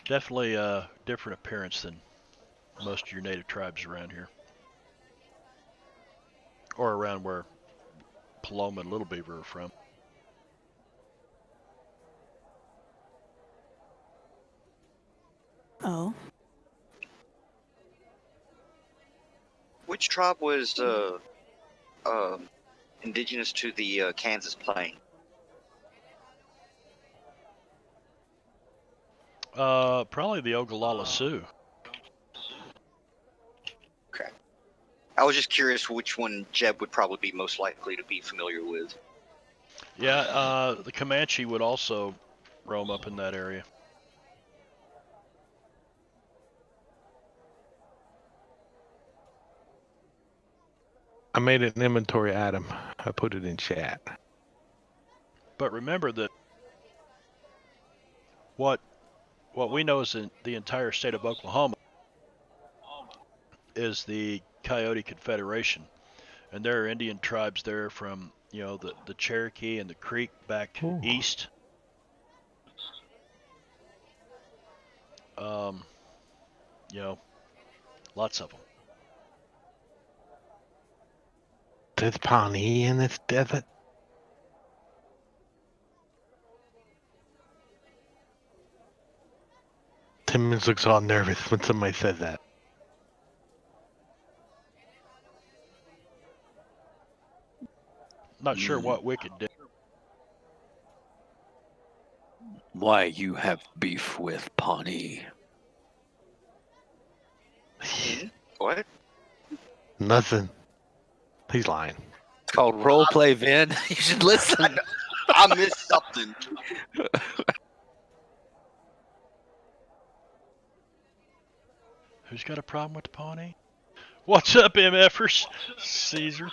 Definitely a different appearance than most of your native tribes around here. Or around where Paloma and Little Beaver are from. Oh, Which tribe was indigenous to the Kansas Plain? Probably the Ogallala Sioux. Okay. I was just curious which one Jeb would probably be most likely to be familiar with. Yeah, the Comanche would also roam up in that area. I made an inventory item. I put it in chat. But remember that what we know is in the entire state of Oklahoma is the Coyote Confederation, and there are Indian tribes there from the Cherokee and the Creek back Ooh. east. Lots of them. There's Pawnee in this desert. Timmons looks all nervous when somebody says that. Not sure what Wicked did. Why you have beef with Pawnee? What? Nothing. He's lying. It's called roleplay, Vin. You should listen. I missed something. Who's got a problem with the Pawnee? What's up, MFers? Caesar.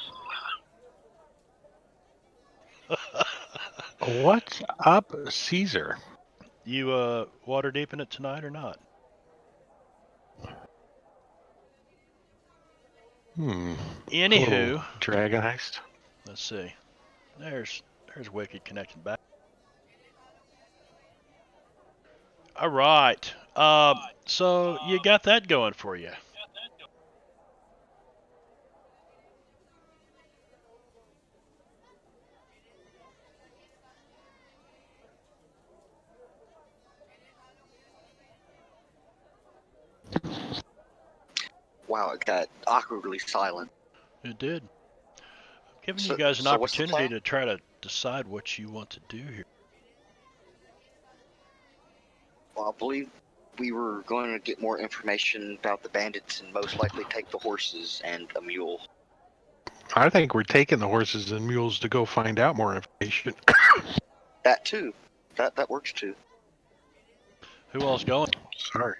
What's up, Caesar? You water deep in it tonight or not? Anywho, Little dragon heist. let's see. There's Wicked connecting back. All right. So you got that going for you. Wow, it got awkwardly silent. It did. I'm giving So- you guys an so what's the opportunity plan? to try to decide what you want to do here. Well, I believe we were going to get more information about the bandits and most likely take the horses and a mule. I think we're taking the horses and mules to go find out more information. That too. That works too. Who all's going? Sorry.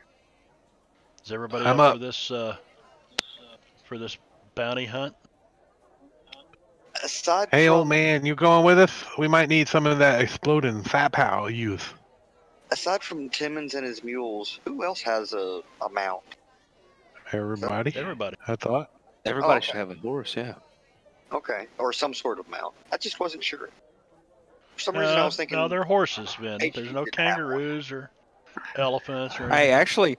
Is everybody I'm up up. for this bounty hunt? Aside Hey, from old man, you going with us? We might need some of that exploding fat pow youth. aside from Timmons and his mules, who else has a mount? Everybody. Everybody. I thought. Everybody okay. should have a horse, yeah. Okay, or some sort of mount. I just wasn't sure. For some reason, I was thinking. No, they're horses, Vin. HG There's no didn't have one. kangaroos or elephants or Hey, anything. actually,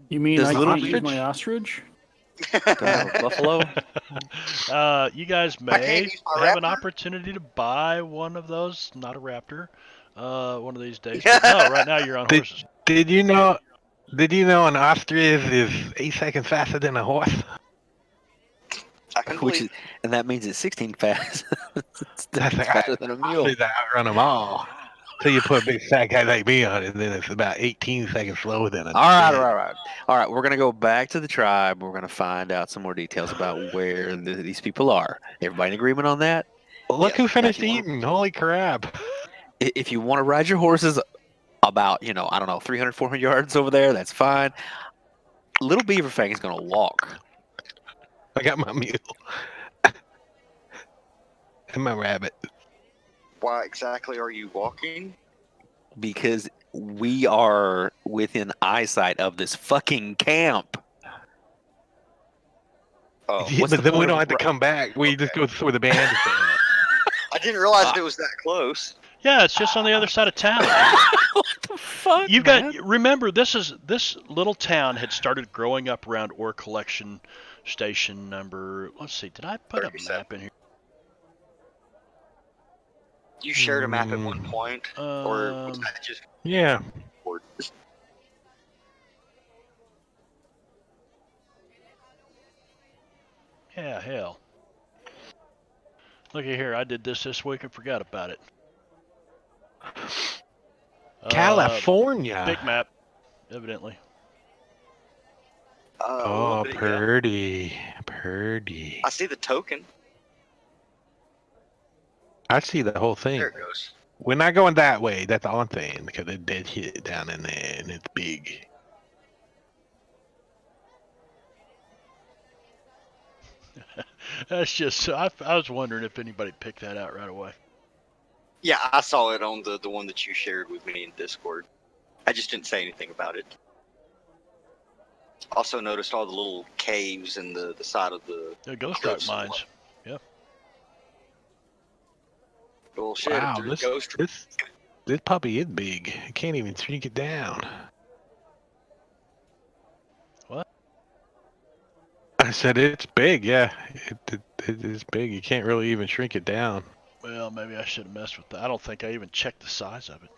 You mean Does I Little can't use Ostrich- my ostrich? do I have a buffalo? You guys I can't may use my have an raptor? opportunity to buy one of those, not a raptor, one of these days. But no, right now you're on Did- horses. Did you know an ostrich is 8 seconds faster than a horse? I can Which believe. is, and that means it's 16 fast. It's That's faster than a mule. Ostriches outrun them all. So you put a big fat guy like me on it, and then it's about 18 seconds slower than a All right. We're gonna go back to the tribe. We're gonna find out some more details about where these people are. Everybody in agreement on that? Look Yes. who finished Now, if you want- eating. Holy crap. If you want to ride your horses about, I don't know, 300, 400 yards over there, that's fine. Little Beaver Fang is gonna walk. I got my mule. And my rabbit. Why exactly are you walking? Because we are within eyesight of this fucking camp. Oh, Yeah, what's but the then we point don't of have to come back. We just go through the bandits. I didn't realize it was that close. Yeah, it's just on the other side of town. What the fuck, You've man? got remember this little town had started growing up around ore collection station number. Let's see, did I put a 37. map in here? You shared a map at one point, or was Um, that just Yeah. or- Yeah, hell. Look at here, I did this week and forgot about it. California. Big map, evidently. Oh, look at it, yeah. purdy. I see the token. I see the whole thing. There it goes. We're not going that way. That's all I'm saying, because it did hit down in there, and it's big. That's just, I was wondering if anybody picked that out right away. Yeah, I saw it on the one that you shared with me in Discord. I just didn't say anything about it. Also noticed all the little caves in the side of the Yeah, ghost Ghost rock mines. bullshit. Wow, If there's a ghost. this puppy is big. I can't even shrink it down. What? I said it's big. Yeah, it is big. You can't really even shrink it down. Well, maybe I should have messed with that. I don't think I even checked the size of it.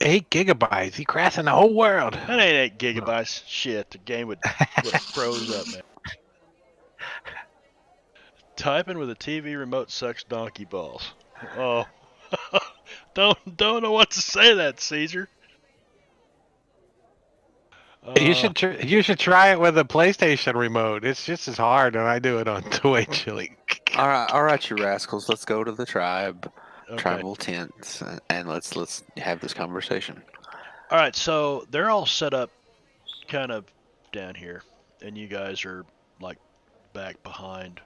8 gigabytes. He crashing the whole world. That ain't 8 gigabytes. Shit, the game would have froze up, man. Typing with a TV remote sucks donkey balls. Oh, don't know what to say to that, Caesar. You should try it with a PlayStation remote. It's just as hard, and I do it on Toy Chili. All right, you rascals. Let's go to the tribe, Okay. tribal tents, and let's have this conversation. All right, so they're all set up kind of down here, and you guys are like back behind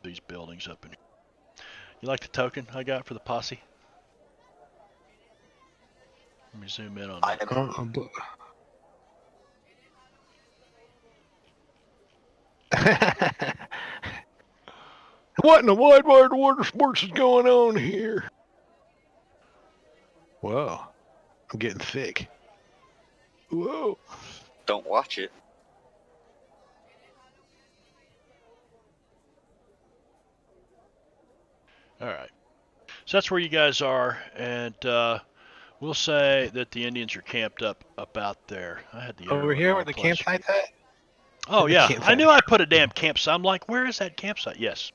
these buildings up in here. You like the token I got for the posse? Let me zoom in on I that. What in the wide water sports is going on here? Whoa, I'm getting sick. Whoa. don't watch it. All right. So that's where you guys are, and we'll say that the Indians are camped up about there. I had the arrow Over in here the where wrong the place. campsite's at? Oh the yeah, I campsite. knew I put a damn campsite. I'm like, where is that campsite? Yes.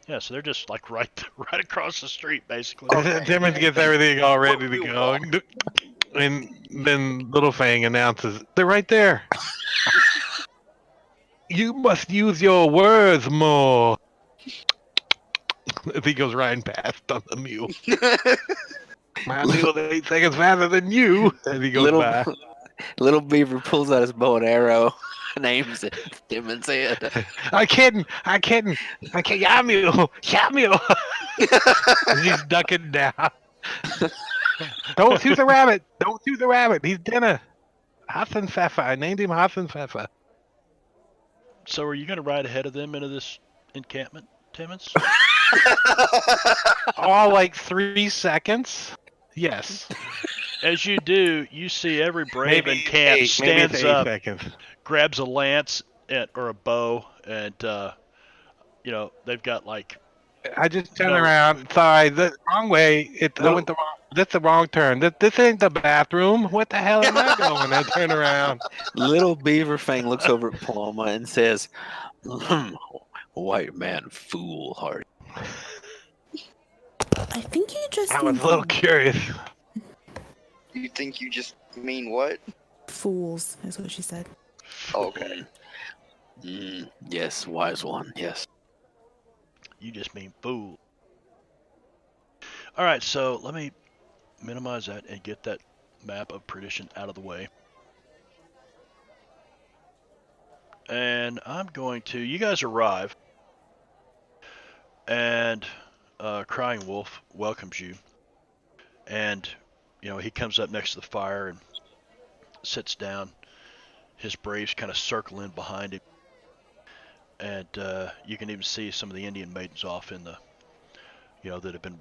Yeah, so they're just like right across the street, basically. Timmons gets everything all ready to We'll go. walk. And then Little Fang announces, they're right there. You must use your words more. As he goes riding past on the mule. My mule's 8 seconds faster than you. As he goes by. Little Beaver pulls out his bow and arrow and aims at Timmons' head. I kidding. Yeah, mule. As he's ducking down. Don't shoot the rabbit. He's dinner. Hassan Pfeffer. I named him Hassan Pfeffer. So are you going to ride ahead of them into this encampment, Timmons? All like 3 seconds? Yes. As you do, you see every brave in camp maybe stands it's 8 up, seconds. grabs a lance or a bow, and they've got like. I just turned No. around. Sorry, the wrong way. I went the wrong. That's the wrong turn. This ain't the bathroom. What the hell am I going? I turn around. Little Beaver Fang looks over at Paloma and says, "White man, foolhardy." I think you just I was a little curious. You think you just mean what? fools, is what she said. Okay. Yes, wise one. Yes. You just mean fool. All right, so let me minimize that and get that map of perdition out of the way. And I'm going to. You guys arrive, and Crying Wolf welcomes you, and he comes up next to the fire and sits down. His braves kind of circle in behind him, and you can even see some of the Indian maidens off in the, that have been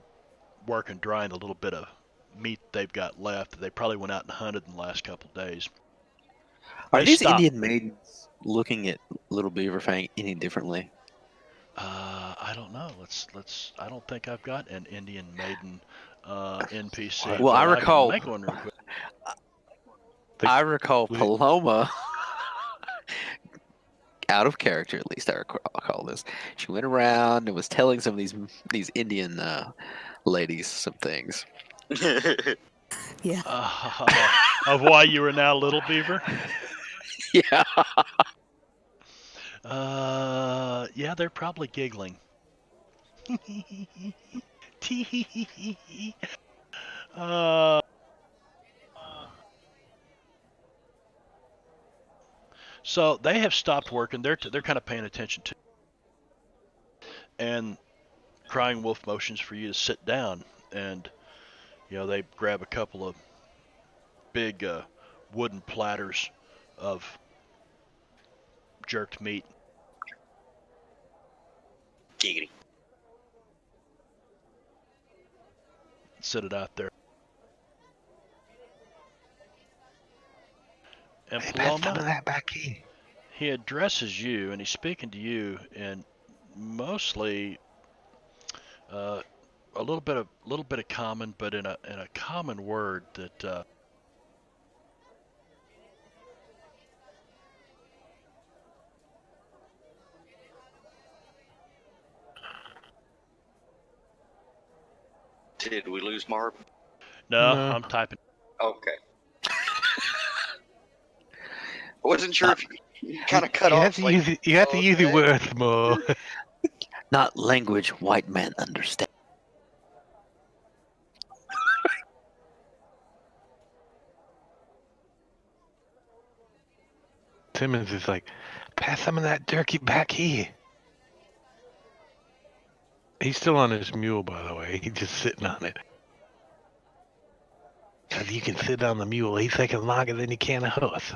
working drying a little bit of meat they've got left. They probably went out and hunted in the last couple of days. Are They these stop. Indian maidens looking at Little Beaver Fang any differently? I don't know. Let's. I don't think I've got an Indian maiden NPC. Well, but I can recall- make one real quick. I recall Paloma, out of character at least, I recall this. She went around and was telling some of these Indian ladies some things. Yeah. Of why you are now Little Beaver? Yeah. Yeah, they're probably giggling. So they have stopped working. They're kind of paying attention to. And Crying Wolf motions for you to sit down, and they grab a couple of big wooden platters of jerked meat. Giggity. Sit it out there. And Hey, pass some of Paloma, that back here. he addresses you, and he's speaking to you in mostly a little bit of common, but in a common word that Did we lose Marb? no, No. I'm typing. Okay. I wasn't sure if you kind of cut You off. have to use your okay. words more. Not language white men understand. Timmons is like, pass some of that jerky back here. He's still on his mule, by the way. He's just sitting on it. Because you can sit on the mule 8 seconds longer than you can a horse.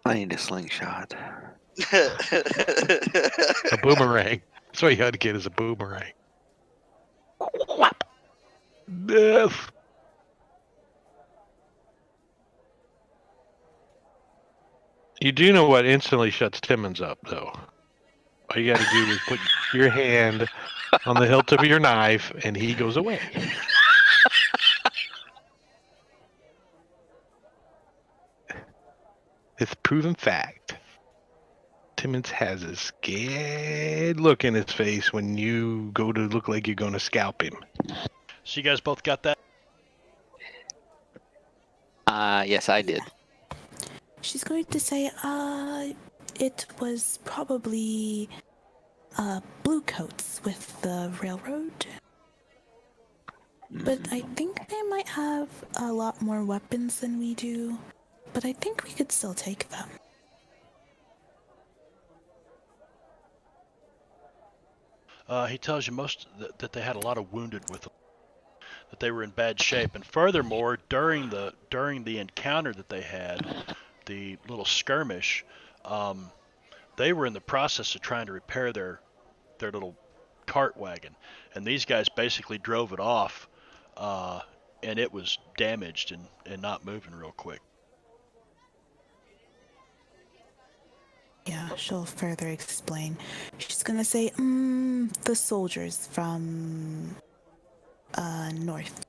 I need a slingshot. A boomerang. That's what you had to get is a boomerang. Whap! Death. You do know what instantly shuts Timmons up, though. All you got to do is put your hand on the hilt of your knife, and he goes away. It's proven fact. Timmons has a scared look in his face when you go to look like you're going to scalp him. So you guys both got that? Yes, I did. She's going to say, it was probably, blue coats with the railroad. But I think they might have a lot more weapons than we do. But I think we could still take them. He tells you that they had a lot of wounded with them, that they were in bad shape, and furthermore, during the encounter that they had, the little skirmish, they were in the process of trying to repair their little cart wagon, and these guys basically drove it off, and it was damaged and not moving real quick. Yeah, she'll further explain. She's gonna say, the soldiers from, north.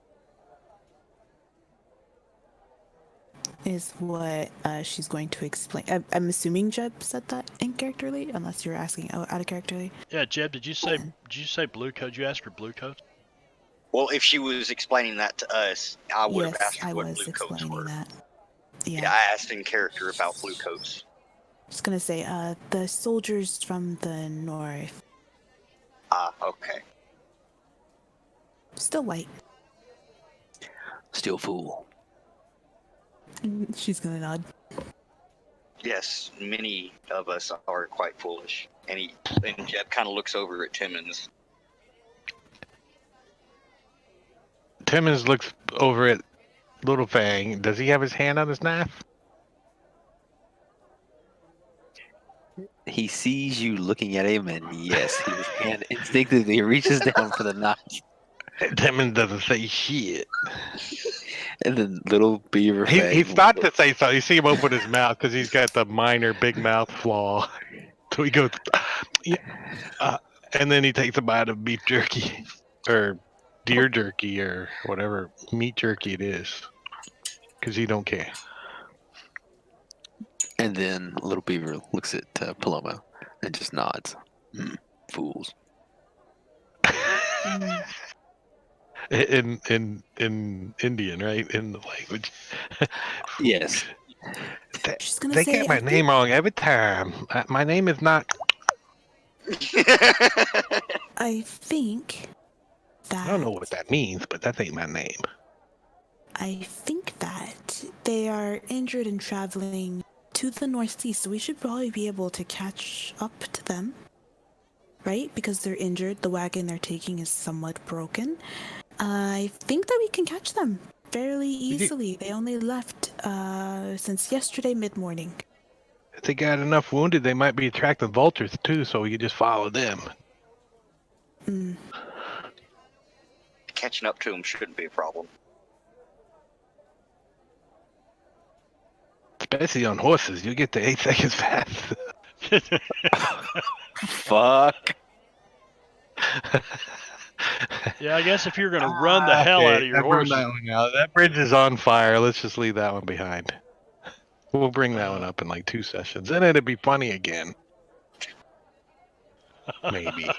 Is what she's going to explain. I'm assuming Jeb said that in characterly, unless you're asking out of characterly. Yeah, Jeb, did you say blue coat? You asked for blue coats? Well, if she was explaining that to us, I would have asked Yes, her I what was blue coats explaining were. that. Yeah, Yeah. I asked in character about blue coats. Just gonna say, the soldiers from the north. Ah, okay. Still white. Still fool. She's gonna nod. Yes, many of us are quite foolish. And Jeb kind of looks over at Timmons. Timmons looks over at Little Fang. Does he have his hand on his knife? He sees you looking at him, and yes, his hand instinctively reaches down for the knife. Timmons doesn't say shit. And then little beaver He Fang. thought to say something. You see him open his mouth because he's got the minor big mouth flaw. So he goes, yeah, and then he takes a bite of beef jerky or deer jerky or whatever meat jerky it is because he don't care. And then little beaver looks at Paloma and just nods. Fools. In Indian, right? In the language. Yes. She's gonna They say, get my name wrong every time. My name is not. I think that. I don't know what that means, but that ain't my name. I think that they are injured and traveling to the northeast, so we should probably be able to catch up to them. Right? Because they're injured, the wagon they're taking is somewhat broken. I think that we can catch them fairly easily. They only left since yesterday mid-morning. If they got enough wounded, they might be attracting vultures too, so we could just follow them. Catching up to him shouldn't be a problem. Especially on horses, you get to 8 seconds fast. Fuck. Yeah, I guess if you're going to run the hell out of your horse. That bridge is on fire. Let's just leave that one behind. We'll bring that one up in like 2 sessions. Then it'd be funny again. Maybe.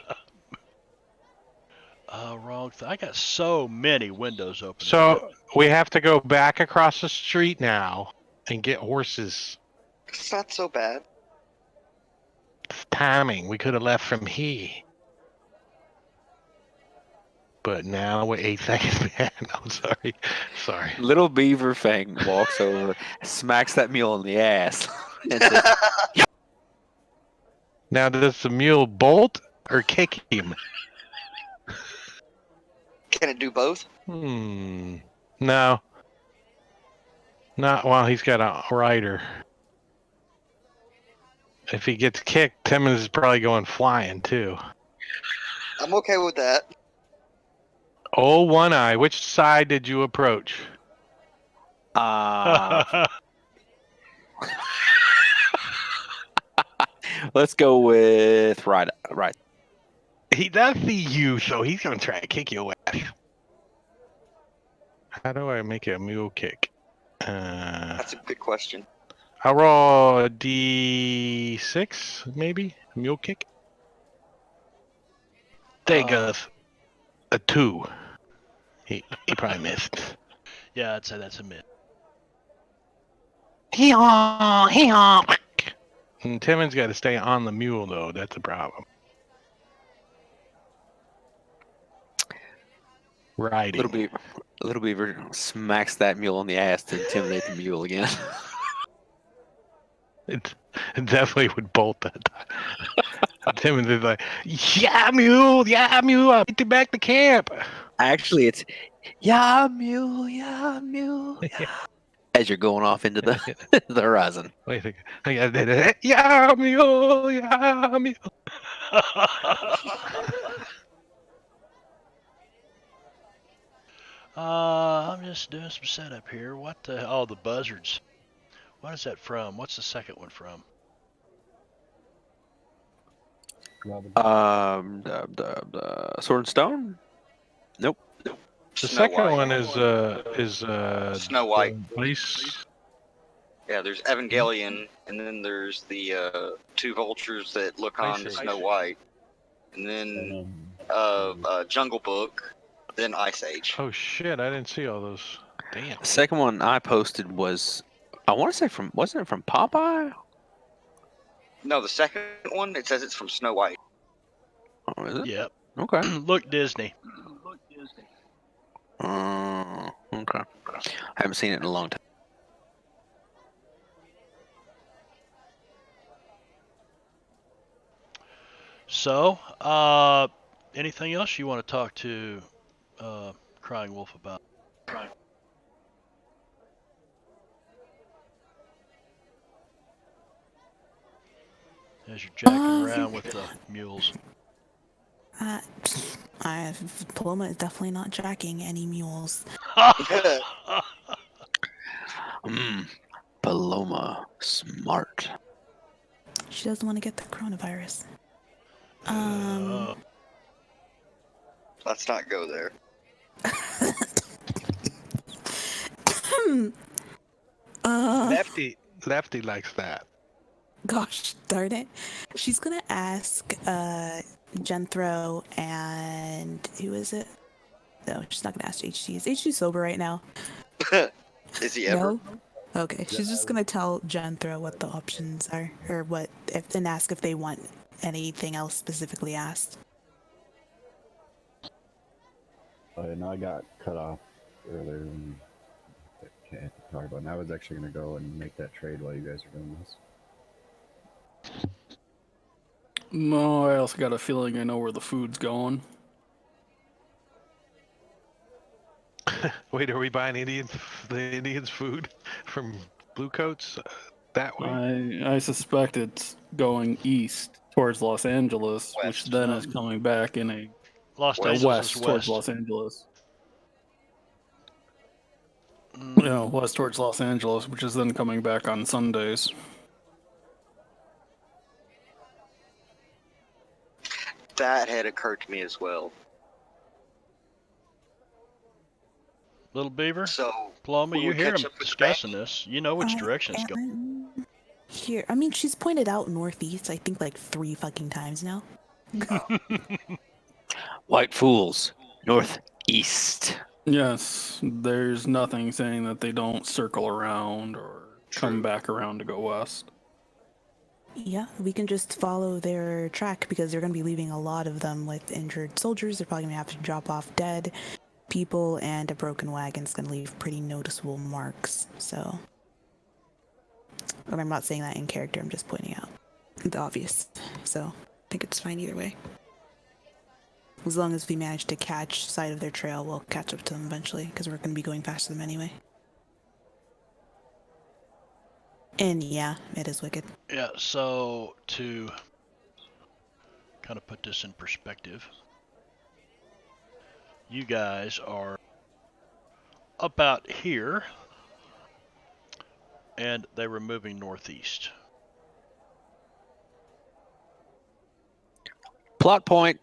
Wrong. I got so many windows open. So we have to go back across the street now and get horses. It's not so bad. It's timing. We could have left from here. But now we're 8 seconds behind. I'm sorry. Sorry. Little beaver Fang walks over, smacks that mule in the ass, and says, Now does the mule bolt or kick him? Can it do both? No. Not while he's got a rider. If he gets kicked, Timmons is probably going flying too. I'm okay with that. Oh, One Eye, which side did you approach? Let's go with right. He does see you, so he's gonna try to kick your ass. How do I make it a mule kick? That's a good question. I'll roll a D6, maybe? A mule kick? There goes a 2. He probably missed. Yeah, I'd say that's a miss. Hee-haw! Hee-haw! And Timmons got to stay on the mule, though. That's a problem. Riding. Little Beaver smacks that mule on the ass to intimidate the mule again. It definitely would bolt that time. Timmons is like, yeah, mule, I'll get you back to camp. Actually, it's yeah, mule, yeah. As you're going off into the the horizon. Wait a second. Yeah, mule, yeah, mule. I'm just doing some setup here. What the? Oh, the buzzards. What is that from? What's the second one from? The Sword and Stone. Nope. The Snow second White. one is Snow White. Place. Yeah, there's Evangelion, and then there's the two vultures that look I on see. Snow White, and then Jungle Book, then Ice Age. Oh shit! I didn't see all those. Damn. The second one I posted was, I want to say wasn't it from Popeye? No, the second one, it says it's from Snow White. Oh, is it? Yep. Okay. Look, Disney. Okay. I haven't seen it in a long time. So, anything else you want to talk to Crying Wolf about? As you're jacking around with the mules. Paloma is definitely not jacking any mules. Paloma, smart. She doesn't want to get the coronavirus. Let's not go there. Lefty likes that. Gosh darn it. She's gonna ask Genthro and who is it? No, she's not gonna ask HG. Is HG sober right now? Is he ever? No? Okay, she's just gonna tell Genthro what the options are, or and ask if they want anything else specifically asked. And I got cut off earlier and can't talk about it. And I was actually going to go and make that trade while you guys are doing this. No, I also got a feeling I know where the food's going. Wait, are we buying the Indians food from Bluecoats that way? I suspect it's going east towards Los Angeles, which West. then is coming back in a Los West. Angeles west is towards west. Los Angeles. Mm, No, west towards Los Angeles, which is then coming back on Sundays. That had occurred to me as well. Little Beaver, So, Paloma, will you we hear catch him up with the discussing bank? this. You know which direction it's going. Here, I mean, she's pointed out northeast, I think like 3 fucking times now. White fools, northeast. Yes, there's nothing saying that they don't circle around or come True. back around to go west. Yeah, we can just follow their track because they're going to be leaving a lot of them with injured soldiers. They're probably going to have to drop off dead people, and a broken wagon's going to leave pretty noticeable marks. So, and I'm not saying that in character, I'm just pointing out the obvious. So, I think it's fine either way. As long as we manage to catch sight of their trail, we'll catch up to them eventually, because we're going to be going faster than them anyway. And yeah, it is wicked. Yeah, so to kind of put this in perspective, you guys are about here, and they were moving northeast. Plot point.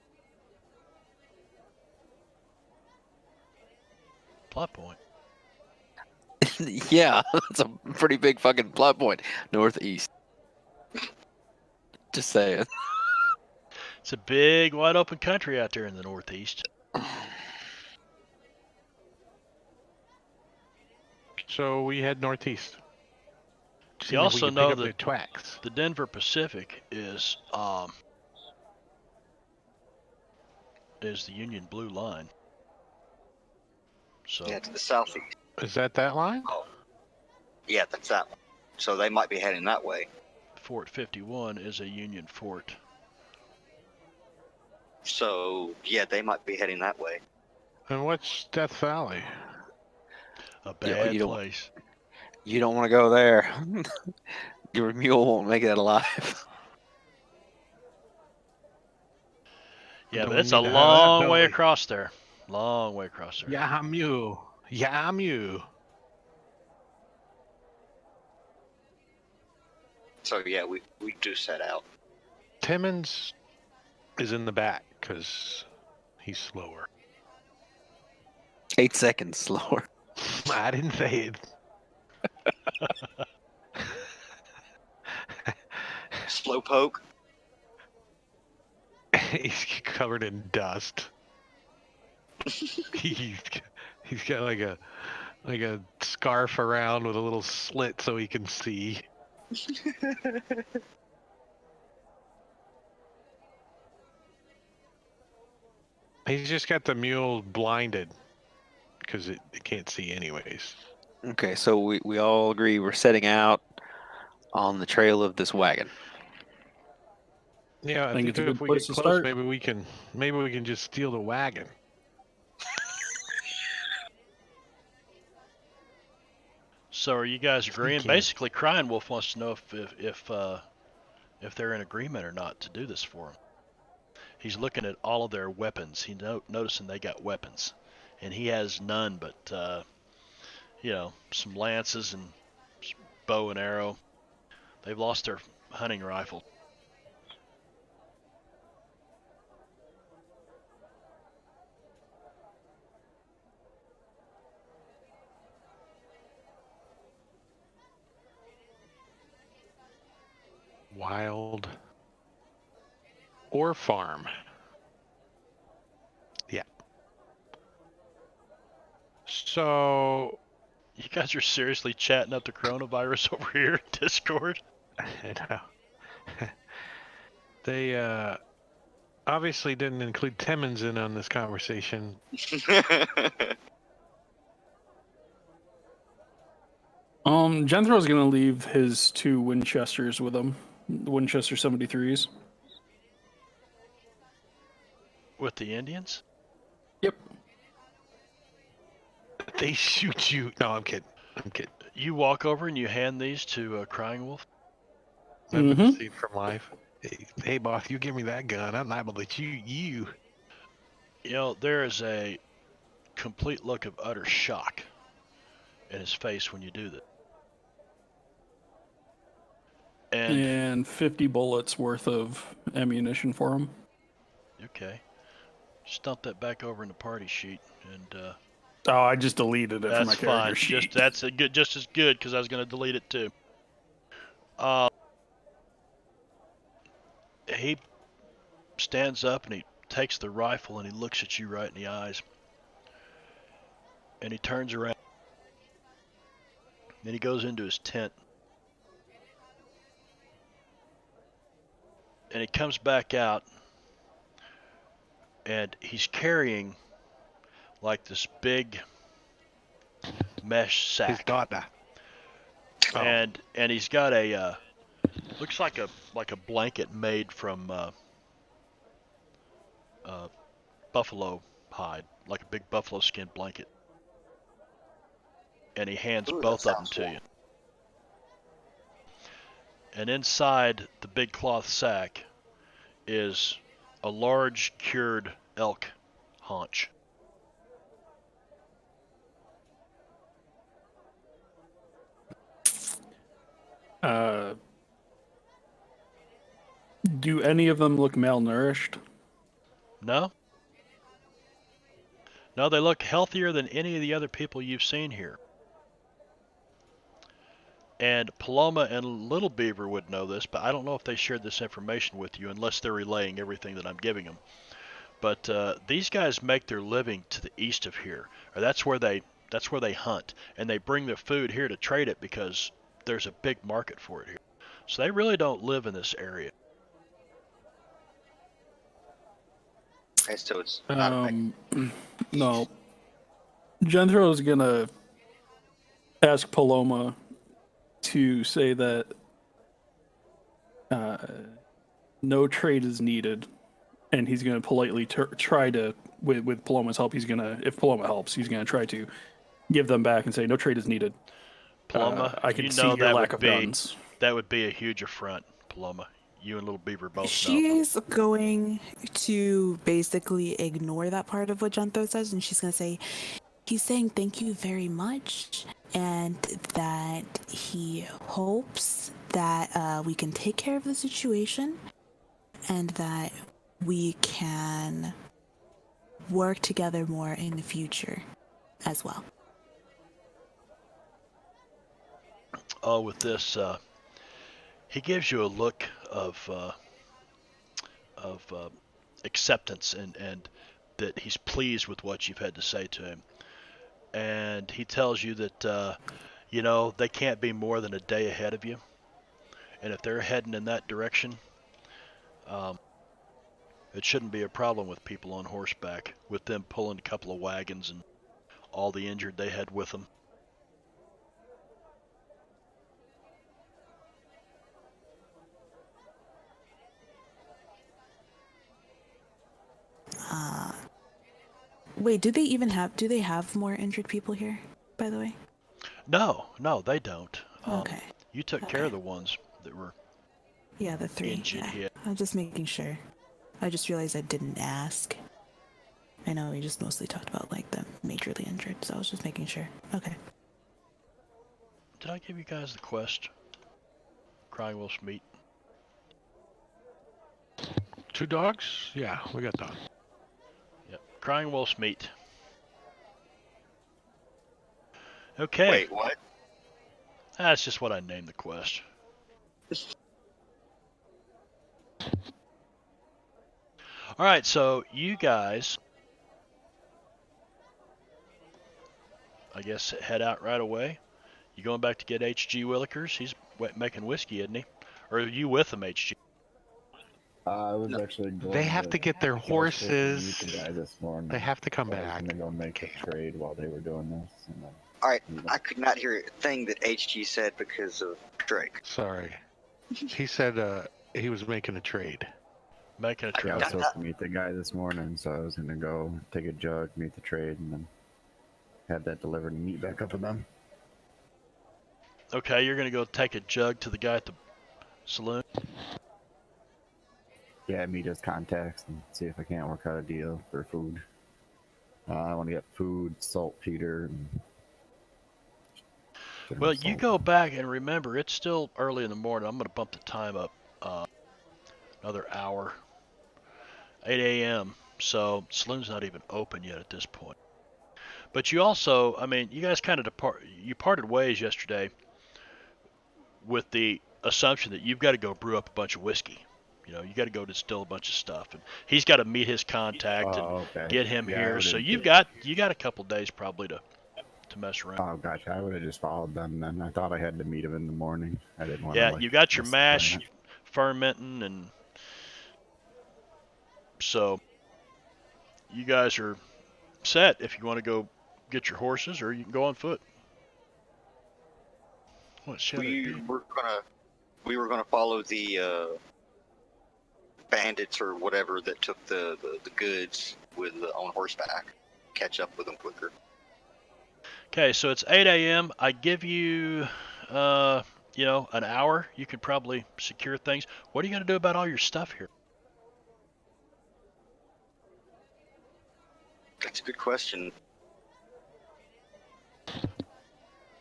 Plot point. Yeah, that's a pretty big fucking plot point. Northeast. Just saying. It's a big, wide open country out there in the northeast. So we head northeast. See You if we also can know pick up that their tracks. the Denver Pacific is the Union Blue Line. So Yeah, to the southeast. Is that line? Oh, yeah, that's that one. So they might be heading that way. Fort 51 is a Union fort. So yeah, they might be heading that way. And what's Death Valley? A You- bad you don't- place. You don't want to go there. Your mule won't make it alive. Yeah, Do but we it's a need to have that, long don't way we? across there. Long way across there. Yamu. Yamu. So yeah, we do set out. Timmons is in the back because he's slower. 8 seconds slower. I didn't say it. Slowpoke. He's covered in dust. he's got like a scarf around with a little slit so he can see. He's just got the mule blinded because it can't see anyways. Okay, so we all agree we're setting out on the trail of this wagon. Yeah, I Think think it's a good if we place get to close, start. maybe we can just steal the wagon. So are you guys agreeing? Sneak in. Basically, Crying Wolf wants to know if they're in agreement or not to do this for him. He's looking at all of their weapons. He's noticing they got weapons, and he has none but some lances and bow and arrow. They've lost their hunting rifle. Wild or farm. Yeah. So You guys are seriously chatting up the coronavirus over here in Discord? you know, they obviously didn't include Timmons in on this conversation. Jenthro's gonna leave his 2 Winchesters with him, Winchester 73s. With the Indians? Yep. They shoot you. No, I'm kidding. You walk over and you hand these to Crying Wolf? I've been Mhm. seen from life. Hey, boss, you give me that gun. I'm liable to shoot you. You know, there is a complete look of utter shock in his face when you do that. And 50 bullets worth of ammunition for him. Okay. Just dump that back over in the party sheet, and Oh, I just deleted it from my that's character fine. sheet. That's just as good because I was going to delete it too. He stands up and he takes the rifle and he looks at you right in the eyes, and he turns around. Then he goes into his tent. And he comes back out, and he's carrying like this big mesh His sack, daughter. Oh. and he's got a looks like a blanket made from buffalo hide, like a big buffalo skin blanket. And he hands Ooh, that both of them sounds to warm. you. And inside the big cloth sack is a large cured elk haunch. Do any of them look malnourished? No? No, they look healthier than any of the other people you've seen here. And Paloma and Little Beaver would know this, but I don't know if they shared this information with you unless they're relaying everything that I'm giving them. But these guys make their living to the east of here, or that's where they hunt, and they bring their food here to trade it because there's a big market for it here. So they really don't live in this area. Okay, so it's not a big. No. Gentro's gonna ask Paloma to say that no trade is needed, and he's gonna politely try to, with Paloma's help, if Paloma helps, he's gonna try to give them back and say no trade is needed. Paloma, I can you see know your that lack would of be guns. that would be a huge affront, Paloma. You and Little Beaver both know. She's going to basically ignore that part of what Jantho says, and she's going to say, he's saying thank you very much, and that he hopes that we can take care of the situation, and that we can work together more in the future as well. Oh, with this, he gives you a look of acceptance and that he's pleased with what you've had to say to him. And he tells you that, they can't be more than a day ahead of you. And if they're heading in that direction, it shouldn't be a problem with people on horseback, with them pulling a couple of wagons and all the injured they had with them. Wait, do they have more injured people here, by the way? No, they don't. Okay. You took care of the ones that were Yeah, the 3. injured Yeah. here. I'm just making sure. I just realized I didn't ask. I know we just mostly talked about like the majorly injured, so I was just making sure. Okay. Did I give you guys the quest? Crying Wolf's Meat. 2 dogs? Yeah, we got dogs. Yep. Crying Wolf's Meat. Okay. Wait, what? That's just what I named the quest. Alright, so you guys, I guess, head out right away. You going back to get H.G. Willikers? He's making whiskey, isn't he? Or are you with him, H.G.? I was actually going They have to get their I was supposed to meet horses. the guy this morning. They have to come so I was back. gonna go make a trade while they were doing this. And then, Alright, I could not hear a thing that HG said because of Drake. Sorry. He said he was making a trade. Making a yeah, I trade. was supposed to meet the guy this morning, so I was gonna go take a jug, meet the trade, and then have that delivered and meet back up with them. Okay, you're going to go take a jug to the guy at the saloon? Yeah, meet his contacts and see if I can't work out a deal for food. I want to get food, saltpeter, and Well, you go back and remember, it's still early in the morning. I'm going to bump the time up another hour. 8 a.m. So saloon's not even open yet at this point. But you also, you guys kind of parted ways yesterday with the assumption that you've got to go brew up a bunch of whiskey. You got to go distill a bunch of stuff, and he's got to meet his contact and get him here. So you got a couple days probably to mess around. Oh gosh, I would have just followed them then. I thought I had to meet him in the morning. I didn't want to. Yeah, you got your mash fermenting, and so you guys are set if you want to go get your horses, or you can go on foot. What shall it be? We were gonna follow the bandits or whatever that took the goods on horseback, catch up with them quicker. Okay, so it's 8 a.m. I give you, an hour. You could probably secure things. What are you going to do about all your stuff here? That's a good question.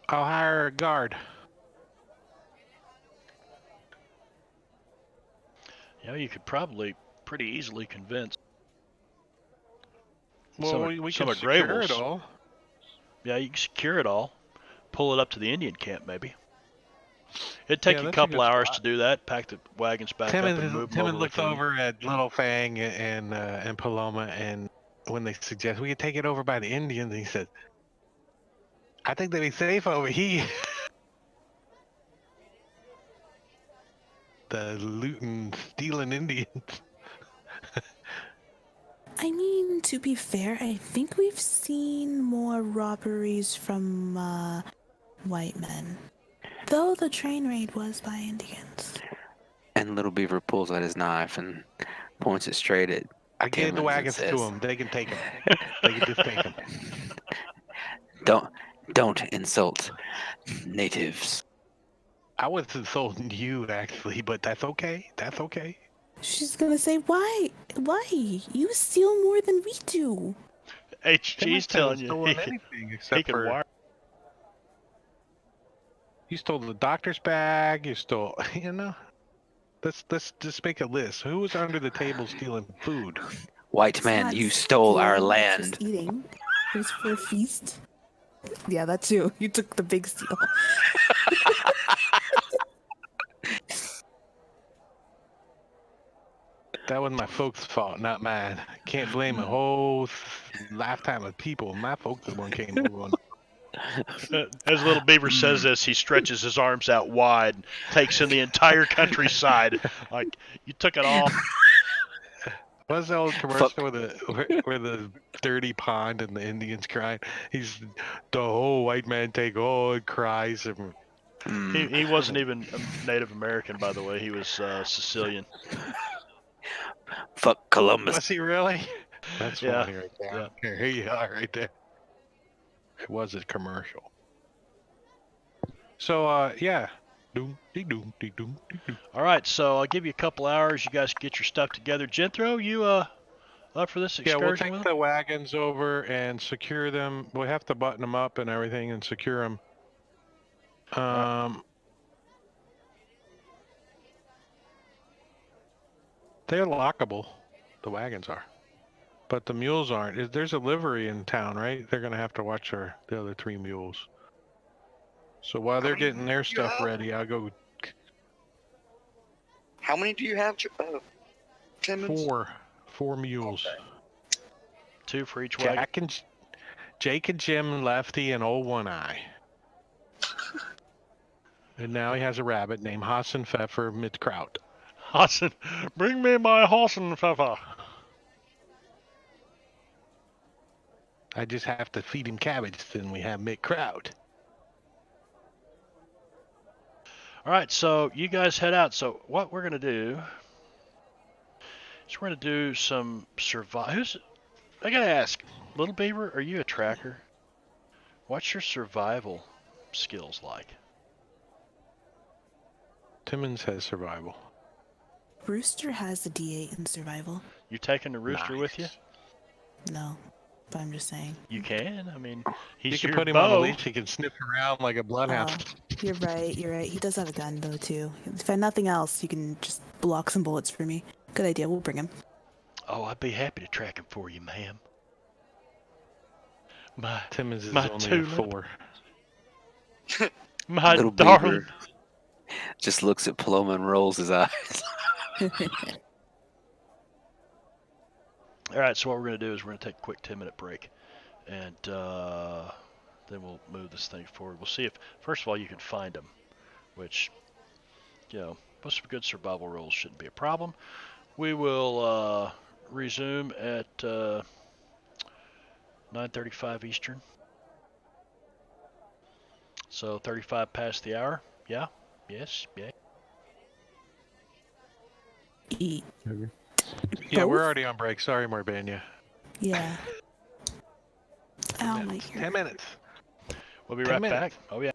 I'll hire a guard. You could probably pretty easily convince Well, some we some can of Grey secure it Wolves. all. Yeah, you can secure it all. Pull it up to the Indian camp, maybe. It'd take Yeah, you a that's a couple good hours spot. to do that. Pack the wagons back up and move them over Timon looks with them. over at Little Fang and Paloma, and when they suggest we could take it over by the Indians, he says, "I think they'd be safe over here." The looting, stealing Indians. I mean, to be fair, I think we've seen more robberies from white men. Though the train raid was by Indians. And Little Beaver pulls out his knife and points it straight at I gave the Timmons and wagons to says, them. They can take them. They can just take them. Don't insult natives. I was insulting you, actually, but that's okay. That's okay. She's gonna say, why? Why? You steal more than we do. HG's telling you stolen he anything except can for wire. you stole the doctor's bag. You stole, Let's just make a list. Who was under the table stealing food? White It's man, not you stole our stealing, it's land. just eating. It was for a feast. Yeah, that too. You took the big steal. That was my folks' fault, not mine. Can't blame a whole lifetime of people. My folks the one came over on. As Little Beaver says this, he stretches his arms out wide and takes in the entire countryside. Like, you took it all. What's the old commercial where the dirty pond and the Indians crying? He's the whole white man take all and cries and He wasn't even a Native American, by the way. He was Sicilian. Fuck Columbus. was he really? That's Yeah, funny right there. yeah. Here you are right there. It was a commercial. So yeah. Doom, dee doom, dee doom, dee doom. All right, so I'll give you a couple hours. You guys get your stuff together. Jethro, you up for this Yeah, excursion we'll with take him? the wagons over and secure them. We'll have to button them up and everything and secure them. They're lockable. The wagons are, but the mules aren't. There's a livery in town, right? They're gonna have to watch the other 3 mules. So while they're getting their stuff ready, I'll go. How many do you have, Timmons? 4 mules. Okay. 2 for each wagon. Jake and Jim, Lefty, and Old One Eye. And now he has a rabbit named Hassan Pfeffer Mitkraut. Hassan, bring me my Hassan Pfeffer. I just have to feed him cabbage, then we have Mitkraut. All right, so you guys head out. So what we're gonna do is we're gonna do some survival. I gotta ask, Little Beaver, are you a tracker? What's your survival skills like? Timmons has survival. Rooster has a D8 in survival. You taking the rooster with you? No, but I'm just saying. You can. I mean, You he's can your put him on a beau. leash. He can sniff around like a bloodhound. You're right. He does have a gun, though, too. If nothing else, you can just block some bullets for me. Good idea. We'll bring him. Oh, I'd be happy to track him for you, ma'am. Timmons is my only a tulip. 4. My Little darling. Beaver just looks at Paloma and rolls his eyes. All right, so what we're going to do is we're going to take a quick 10-minute break, and then we'll move this thing forward. We'll see if, first of all, you can find them, which, most of good survival rolls shouldn't be a problem. We will resume at 9:35 Eastern. So 35 past the hour. Yeah? Yes? Yeah? Eat. Okay. Yeah, we're Both? already on break. Sorry, Marbanya. Yeah. 10 Oh my minutes. god. 10 minutes. We'll be 10 right minutes. back. Oh, yeah.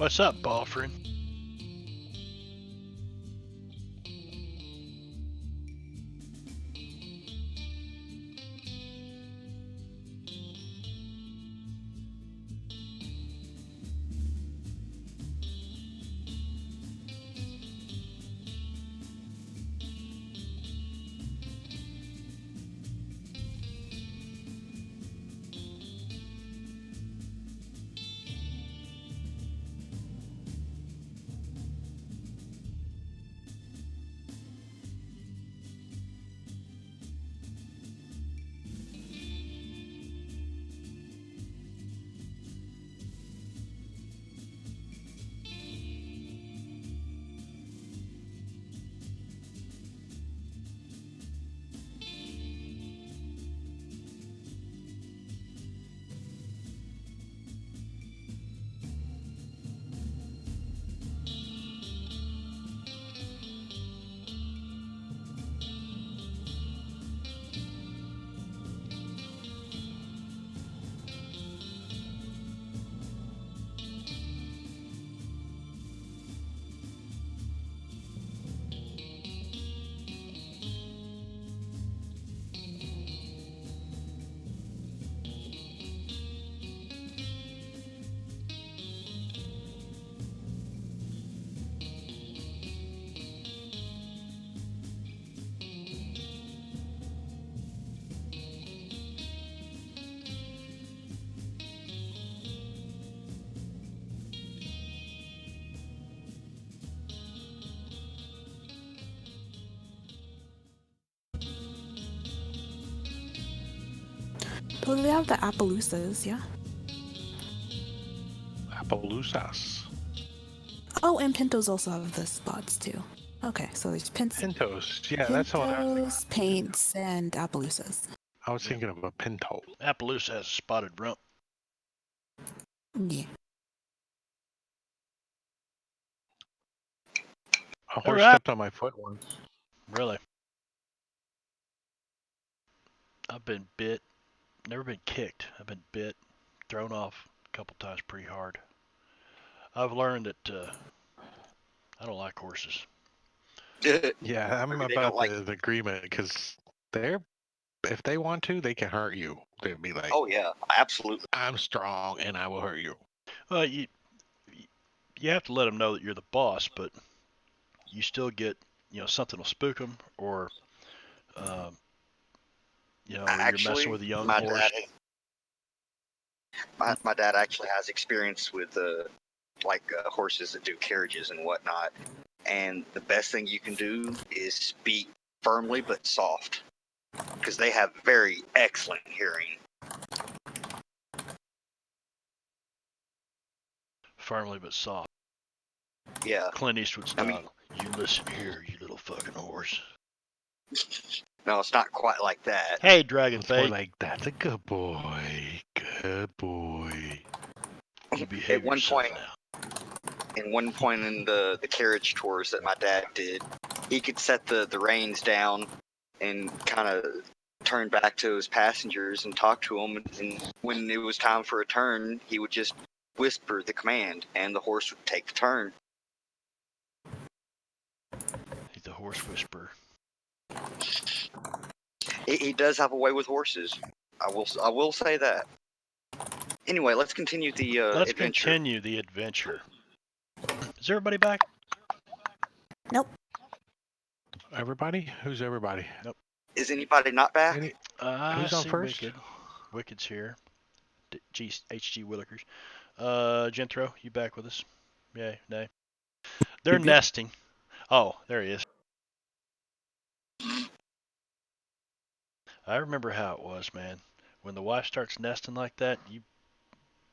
What's up, Balfrin? So they have the Appaloosas, yeah. Appaloosas. Oh, and Pintos also have the spots too. Okay, so there's Pintos. Yeah, that's what I was Pintos, Paints, and Appaloosas. I was thinking of a pinto. Appaloosa has a spotted rump. Yeah. A horse right. stepped on my foot once. Really? I've been bit. Never been kicked. I've been bit, thrown off a couple times pretty hard. I've learned that I don't like horses. Yeah, I'm Maybe they about don't like- the agreement because if they want to, they can hurt you. They'd be like, Oh yeah, absolutely. I'm strong and I will hurt you. Well, you have to let them know that you're the boss, but you still get, something will spook them, or you're Actually, messing with a young my horse. My dad actually has experience with horses that do carriages and whatnot. And the best thing you can do is speak firmly but soft, because they have very excellent hearing. Firmly but soft. Yeah. Clint Eastwood style. I mean- You listen here, you little fucking horse. No, it's not quite like that. Hey, Dragon It's more Bait. like, that's a good boy. Good boy. You behave At one yourself point, now. in one point in the carriage tours that my dad did, he could set the reins down and kind of turn back to his passengers and talk to them. And when it was time for a turn, he would just whisper the command, and the horse would take the turn. He's the horse whisperer. He does have a way with horses. I will say that. Anyway, let's continue the Let's adventure. continue the adventure. Is everybody back? Nope. Everybody? Who's everybody? Is anybody not back? Any, I Who's on see first? Wicked. Wicked's here. H.G. Willikers. Genthro, you back with us? Yay, nay. They're Yep. nesting. Oh, there he is. I remember how it was, man. When the wife starts nesting like that, you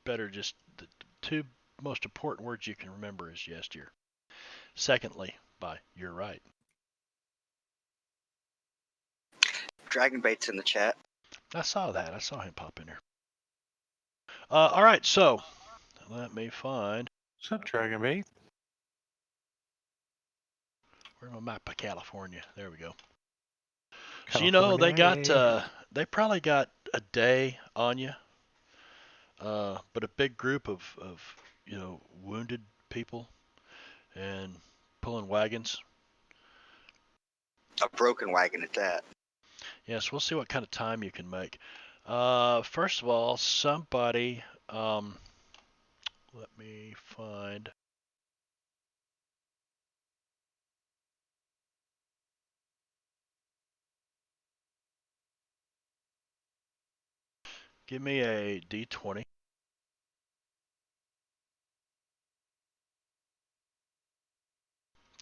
better just... The two most important words you can remember is yes, dear. Secondly, you're right. Dragon Bait's in the chat. I saw that. I saw him pop in there. All right, so let me find... What's up, Dragon Bait? Where's my map of California? There we go. So they got they probably got a day on you, but a big group of wounded people and pulling wagons. A broken wagon at that. Yes, we'll see what kind of time you can make. First of all, somebody, let me find. Give me a D20.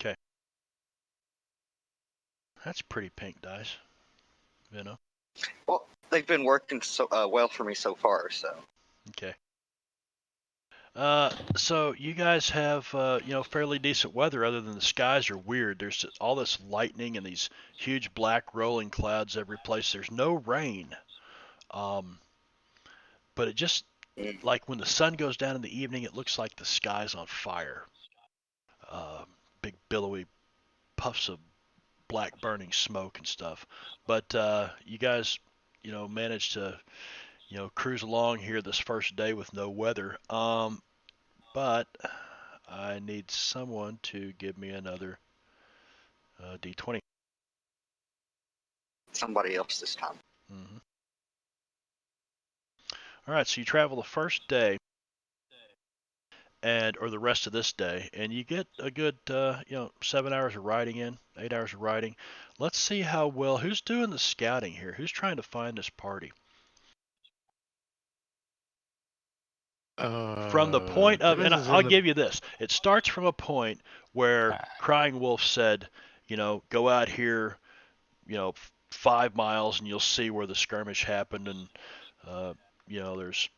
Okay. That's pretty pink dice. You know? Well, they've been working so well for me so far, so. Okay. So you guys have, fairly decent weather other than the skies are weird. There's all this lightning and these huge black rolling clouds every place. There's no rain. But it just, like when the sun goes down in the evening, it looks like the sky's on fire. Big billowy puffs of black burning smoke and stuff. But you guys, managed to, cruise along here this first day with no weather. But I need someone to give me another D20. Somebody else this time. Mm-hmm. All right, so you travel the first day, or the rest of this day, and you get a good, 7 hours of riding in, 8 hours of riding. Let's see how well. Who's doing the scouting here? Who's trying to find this party? From the point of, and I'll give you this. It starts from a point where Crying Wolf said, go out here, 5 miles, and you'll see where the skirmish happened, and there's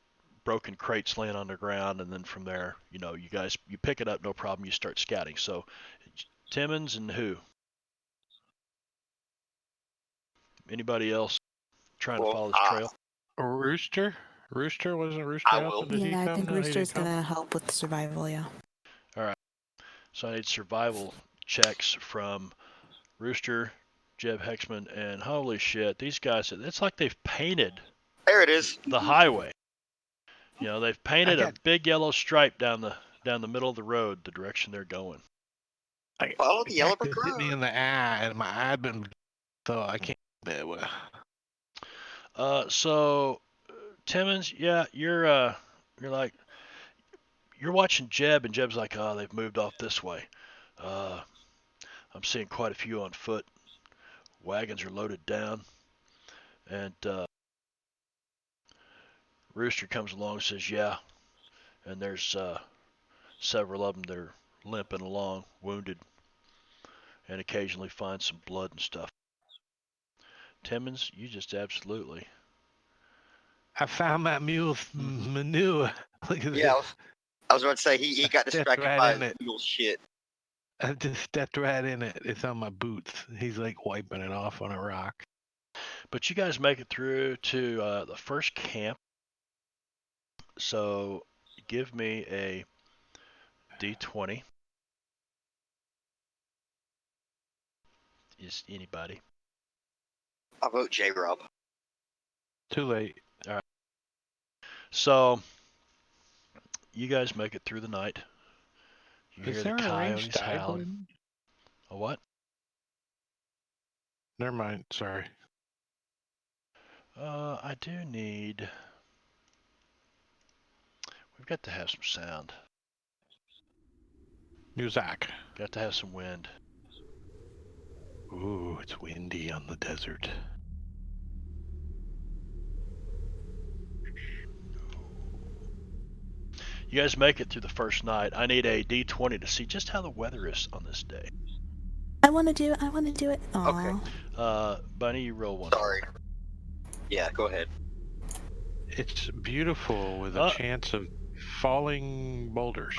broken crates laying on the ground, and then from there, you pick it up, no problem. You start scouting. So, Timmons and who? Anybody else trying to follow this trail? Rooster? Wasn't Rooster I out? will. Did he Yeah, I come? think No, he Rooster's didn't come? gonna help with survival. Yeah. All right. So I need survival checks from Rooster, Jeb Hexman, and holy shit, these guys, it's like they've painted There it is. the highway. They've painted a big yellow stripe down the middle of the road, the direction they're going. Follow the yellow brick Cactus hit me road. in the eye, and my eye been so I can't. That well. So Timmons, yeah, you're watching Jeb, and Jeb's like, oh, they've moved off this way. I'm seeing quite a few on foot. Wagons are loaded down, and Rooster comes along and says, yeah, and there's several of them that are limping along, wounded, and occasionally find some blood and stuff. Timmons, you just absolutely. I found that mule's manure. Look at Yeah, this. I was about to say he got Stepped distracted right by in his it. mule shit. I just stepped right in it. It's on my boots. He's like wiping it off on a rock. But you guys make it through to the first camp. So give me a D20. Is anybody? I vote J-Rob. Too late. All right. So you guys make it through the night. You hear Is the there a ranged coyotes howling. dive? A what? Never mind. Sorry. I do need. We've got to have some sound. Muzak. Got to have some wind. Ooh, it's windy on the desert. You guys make it through the first night. I need a D20 to see just how the weather is on this day. I want to do it. Aww. Okay. Bunny, you roll one. Sorry. Yeah, go ahead. It's beautiful with a chance of falling boulders.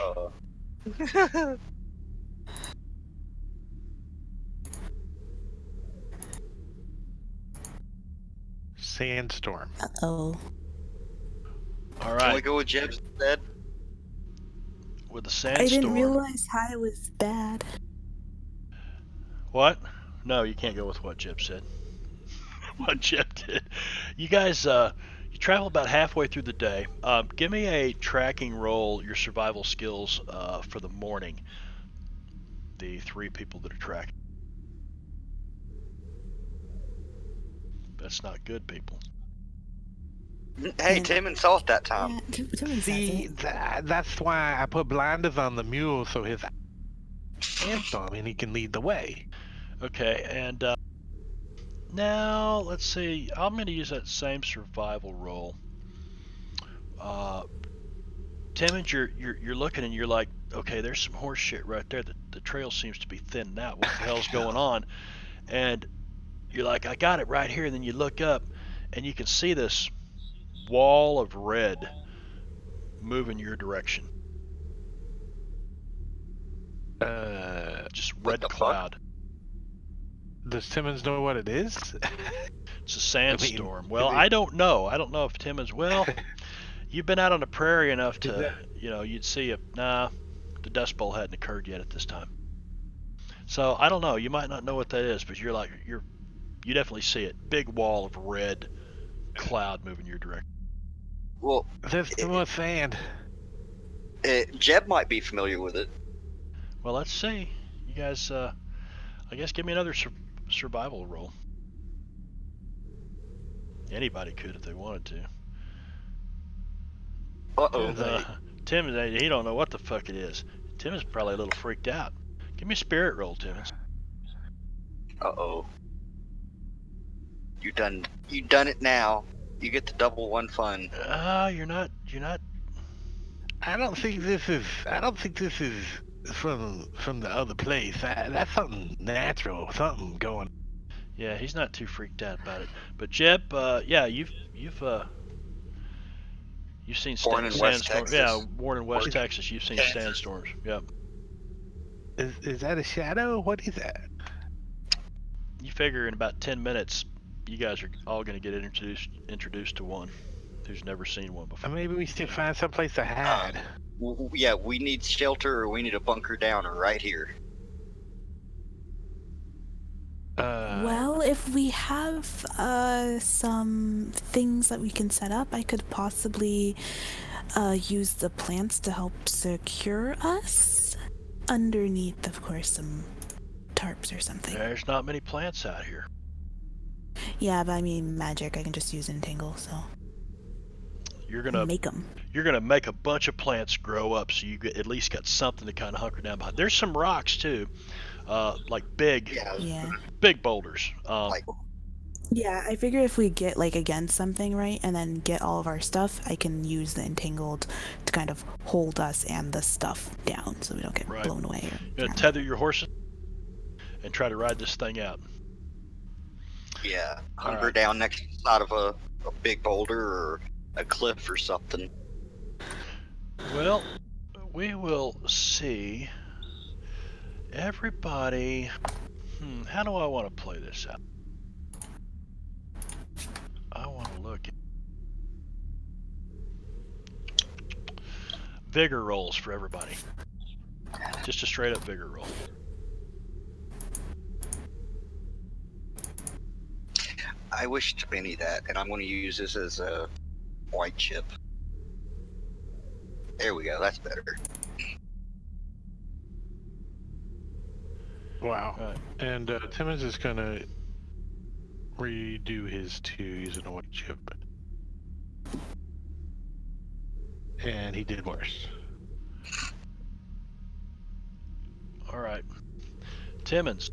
Sandstorm. Oh. All Can we right. go with Jeb's instead? With the I sandstorm. didn't realize high was bad. What? No, you can't go with what Jeb said. What Jeb did. You guys You travel about halfway through the day. Give me a tracking roll, your survival skills for the morning. The 3 people that are tracking. That's not good, people. Hey, And- Tim and saw it that time. Yeah, Timmons has See, it. that's why I put blinders on the mule so his sandstorm and he can lead the way. Okay, and now let's see. I'm going to use that same survival roll. Timmons, you're looking and you're like, okay, there's some horse shit right there. The trail seems to be thinning out. What the hell's going on? And you're like, I got it right here. And then you look up and you can see this wall of red moving your direction. Just red the fuck? cloud. Does Timmons know what it is? It's a sandstorm. Well, is it- I don't know. I don't know if Timmons. Well, you've been out on the prairie enough Is to, that- you'd see it. Nah, the Dust Bowl hadn't occurred yet at this time. So I don't know. You might not know what that is, but you definitely see it. Big wall of red cloud moving your direction. Well, There's some more sand. Jeb might be familiar with it. Well, let's see. You guys, I guess, give me another survival roll. Anybody could if they wanted to. Uh-oh. Tim, he don't know what the fuck it is. Tim is probably a little freaked out. Give me a spirit roll, Timmons. Uh-oh. You done it now. You get the double one fun. You're not. I don't think this is from the other place. That's something natural, something going. Yeah, he's not too freaked out about it. But Jeb, yeah, you've seen Born in West sandstorms. Texas. Yeah, born in West Born- Texas. You've seen Texas. sandstorms. Yep. Is that a shadow? What is that? You figure in about 10 minutes, you guys are all going to get introduced to one who's never seen one before. Maybe we should find someplace to hide. Yeah, we need shelter or we need a bunker downer right here. Well, if we have some things that we can set up, I could possibly use the plants to help secure us. Underneath, of course, some tarps or something. There's not many plants out here. Yeah, but I mean magic. I can just use entangle, so You're gonna make them. make a bunch of plants grow up, so you at least got something to kind of hunker down behind. There's some rocks too, like big Yeah. boulders. Like- Yeah, I figure if we get like against something, right, and then get all of our stuff, I can use the entangled to kind of hold us and the stuff down so we don't get Right. blown away. You're gonna tether your horses and try to ride this thing out. Yeah, All hunker right. down next to the side of a big boulder or a cliff or something. Well, we will see. Everybody. How do I want to play this out? I want to look at vigor rolls for everybody. Just a straight up vigor roll. I wish to many that, and I'm going to use this as a white chip. There we go, that's better. Wow. Right. And Timmons is gonna redo his 2 using a white chip. And he did worse. All right. Timmons.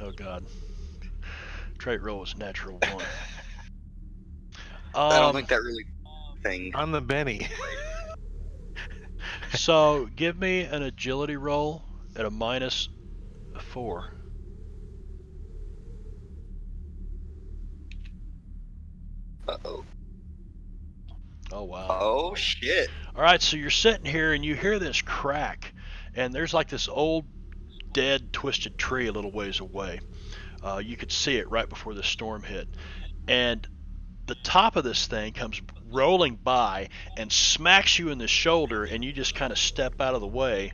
Oh God. Trait roll was natural 1. I don't think that really thing. On the Benny. So give me an agility roll at a -4. Uh-oh. Oh wow. Oh, shit. All right, so you're sitting here and you hear this crack, and there's like this old, dead, twisted tree a little ways away. You could see it right before the storm hit, and the top of this thing comes rolling by and smacks you in the shoulder, and you just kind of step out of the way,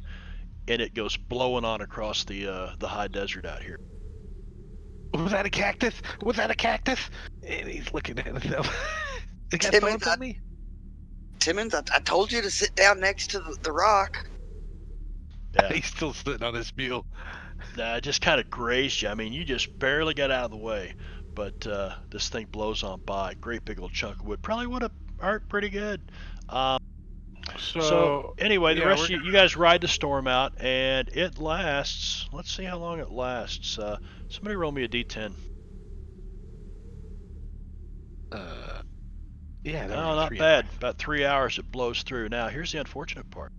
and it goes blowing on across the high desert out here. Was that a cactus? Was that a cactus? And he's looking at himself. It got Timmons, thrown at me? Timmons, I told you to sit down next to the rock. Yeah. He's still sitting on his mule. Nah, it just kind of grazed you. I mean, you just barely got out of the way, but this thing blows on by. Great big old chunk of wood. Probably would have hurt pretty good. So anyway, the yeah, rest of you guys ride the storm out, and it lasts. Let's see how long it lasts. Somebody roll me a d10. Yeah, that No, was not 3 bad. hours. About 3 hours it blows through. Now, here's the unfortunate part.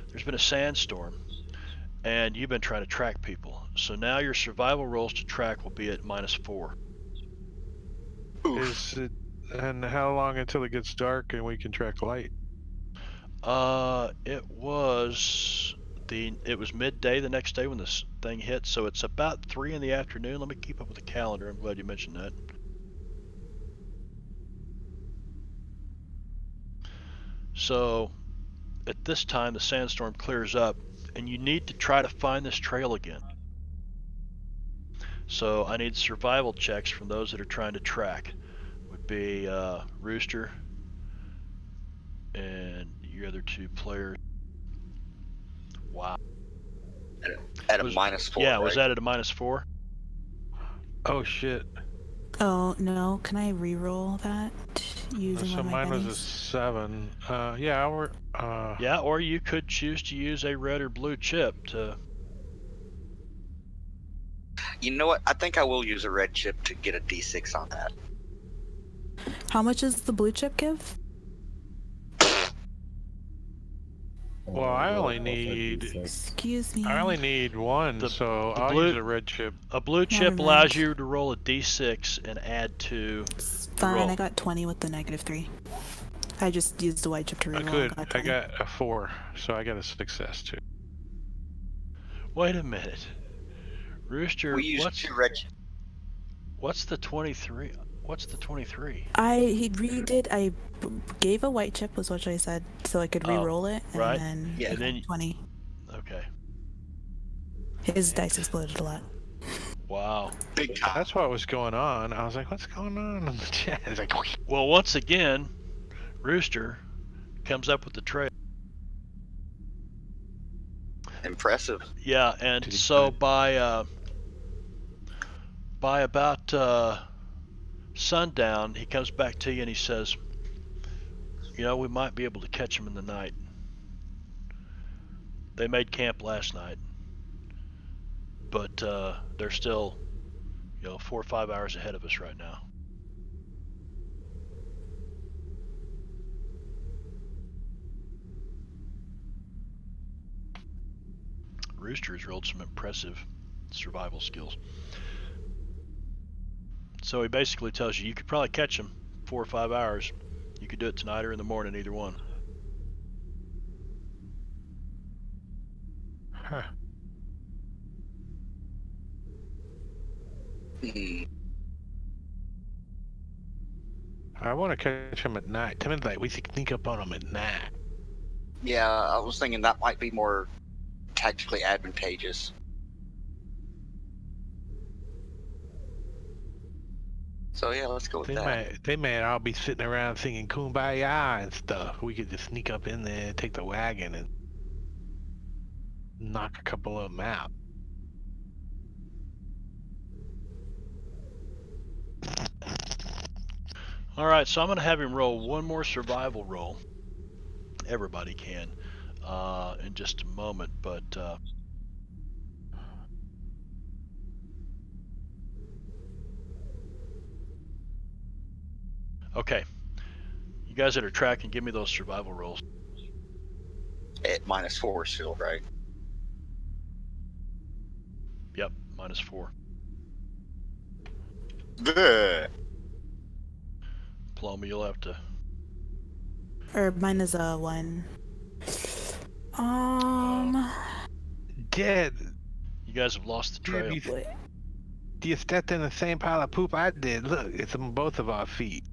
There's been a sandstorm, and you've been trying to track people. So now your survival rolls to track will be at -4. Is it, and how long until it gets dark and we can track light? It was midday the next day when this thing hit, so it's about 3 in the afternoon. Let me keep up with the calendar. I'm glad you mentioned that. So at this time the sandstorm clears up, and you need to try to find this trail again. So I need survival checks from those that are trying to track. Would be Rooster and your other 2 players. Wow. At a -4. Yeah, right? was that at a -4? Oh shit! Oh no, can I re-roll that using So one of my mine was a pennies? 7. Yeah, we're. Yeah, or you could choose to use a red or blue chip to. You know what? I think I will use a red chip to get a D6 on that. How much does the blue chip give? Well, I roll only plus a need. D6. Excuse me. I only need 1, The- so the I'll blue- use a red chip. A blue chip Never allows mind. you to roll a d6 and add to. It's the fine. roll. I got 20 with the -3. I just used the white chip to I re-roll. could. and got I 20. got a 4, so I got a success too. Wait a minute, Rooster. We used What's 2 red chips. what's the 23? What's the 23? He redid. I gave a white chip, was what I said, so I could Oh, re-roll it, and right. then Yeah. I And then got 20. Okay. His dice exploded a lot. Wow. Big time. That's what was going on. I was like, "What's going on in the chat?" It's like, Well, once again, Rooster comes up with the trail. Impressive. Yeah, and Did he so find- by about sundown, he comes back to you and he says, "You know, we might be able to catch him in the night. They made camp last night, but they're still, 4 or 5 hours ahead of us right now." Rooster has rolled some impressive survival skills. So he basically tells you could probably catch him 4 or 5 hours. You could do it tonight or in the morning, either one. Huh. Hmm. I want to catch him at night. Timmons like we should sneak up on him at night. Yeah, I was thinking that might be more tactically advantageous. So yeah, let's go with that. They might all be sitting around singing "Kumbaya" and stuff. We could just sneak up in there, take the wagon, and knock a couple of them out. All right, so I'm going to have him roll one more survival roll. Everybody can in just a moment, but okay. You guys that are tracking, give me those survival rolls. At -4 still, right? Yep, -4. Bleh. Paloma, you'll have to. Or mine is a 1. Dad, You guys have lost the trail. you stepped in the same pile of poop I did. Look, it's on both of our feet.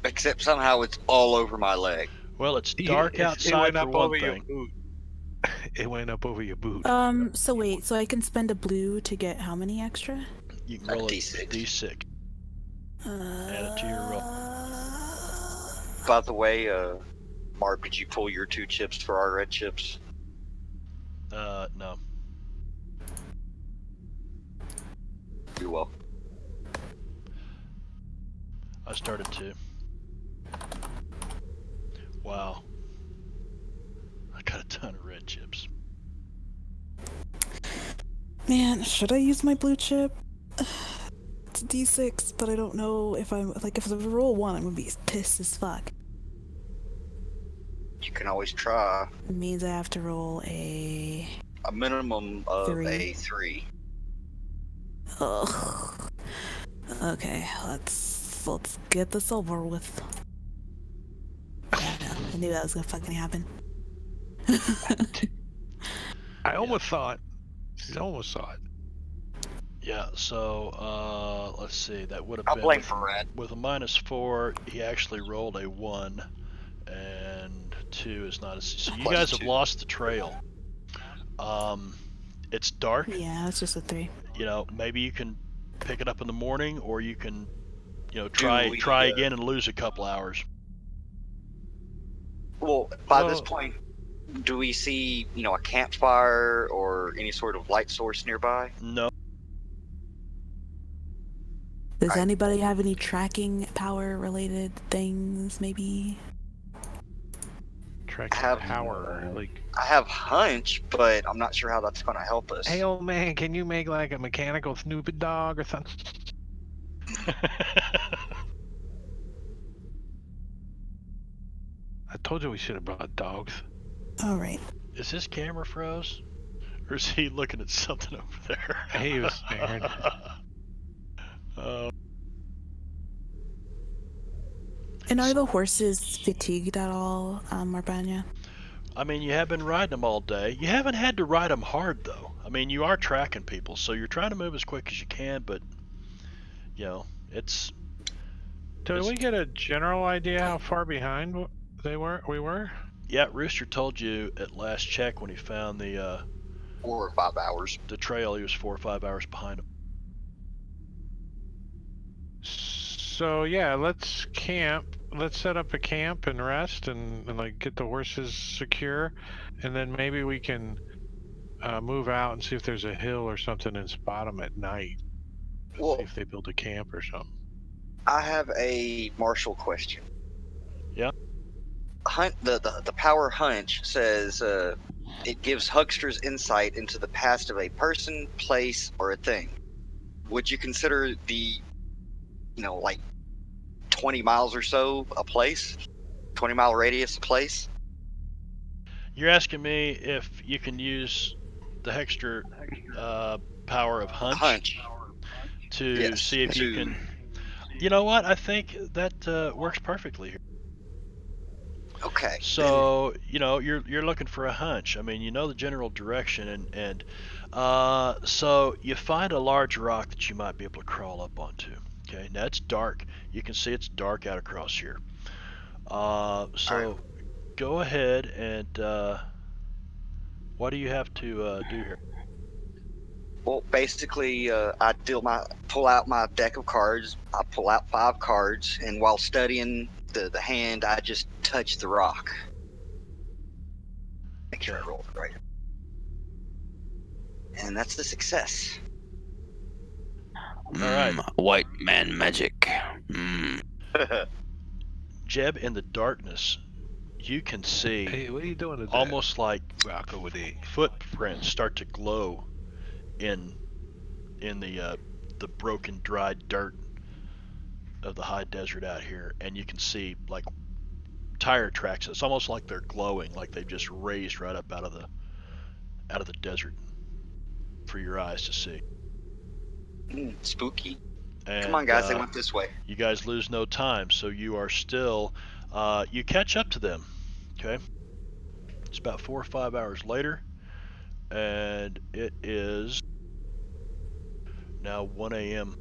Except somehow it's all over my leg. Well, it's dark outside for one thing. boot. It went up over your boot. So wait, so I can spend a blue to get how many extra? You can A roll a D6. D6. Add it to your roll. By the way, Mark, did you pull your 2 chips for our red chips? No. You're welcome. I started to. Wow. I got a ton of red chips. Man, should I use my blue chip? It's a D6, but I don't know if I'm like if I roll 1, I'm gonna be pissed as fuck. You can always try It means I have to roll a. a minimum of 3. a 3. Ugh. Okay, let's get this over with. Yeah, no, I knew that was gonna fucking happen. I almost saw it. I almost saw it. Yeah, so let's see. That would have I'll been blame Brad. with a -4. He actually rolled a 1, and 2 is not a. So you Plus guys have 2. lost the trail. It's dark. Yeah, it's just a 3. You know, maybe you can pick it up in the morning, or you can, we, try again and lose a couple hours. Well, by this Well- point, do we see, a campfire or any sort of light source nearby? No. Does I- anybody have any tracking power related things, maybe? Tracking have- power. Like, I have hunch, but I'm not sure how that's going to help us. hey, old man, can you make like a mechanical Snoopy dog or something? I told you we should have brought dogs. Alright. Is his camera froze? Or is he looking at something over there? He was staring. And are the horses fatigued at all, Marbanya? I mean, you have been riding them all day. You haven't had to ride them hard, though. I mean, you are tracking people, so you're trying to move as quick as you can, but, it's... Did It's- we get a general idea how far behind we were? Yeah, Rooster told you at last check when he found the 4 or 5 hours. trail, he was 4 or 5 hours behind him. So yeah, let's camp. Let's set up a camp and rest and like get the horses secure, and then maybe we can move out and see if there's a hill or something and spot them at night. Well- See if they build a camp or something. I have a martial question. Yeah. The power hunch says it gives hucksters insight into the past of a person, place, or a thing. Would you consider the, like 20 miles or so a place? 20-mile radius a place? You're asking me if you can use the Hexter power of hunch to Yes, see if you to- can... You know what? I think that works perfectly here. Okay. So, you're looking for a hunch. I mean, you know the general direction, and so you find a large rock that you might be able to crawl up onto. Okay, now it's dark. You can see it's dark out across here. So go ahead and what do you have to do here? Well, basically, I pull out my deck of cards. I pull out 5 cards, and while studying the hand, I just touch the rock. Make sure I roll it right. And that's the success. right. White man magic. Jeb, in the darkness, you can see Hey, what are you doing today? almost like rock over there. footprints start to glow in the broken, dried dirt of the high desert out here, and you can see like tire tracks. It's almost like they're glowing, like they've just raised right up out of the desert for your eyes to see. Spooky. And, Come on, guys, they went this way. You guys lose no time, so you are still you catch up to them. Okay, it's about 4 or 5 hours later, and it is now 1 a.m.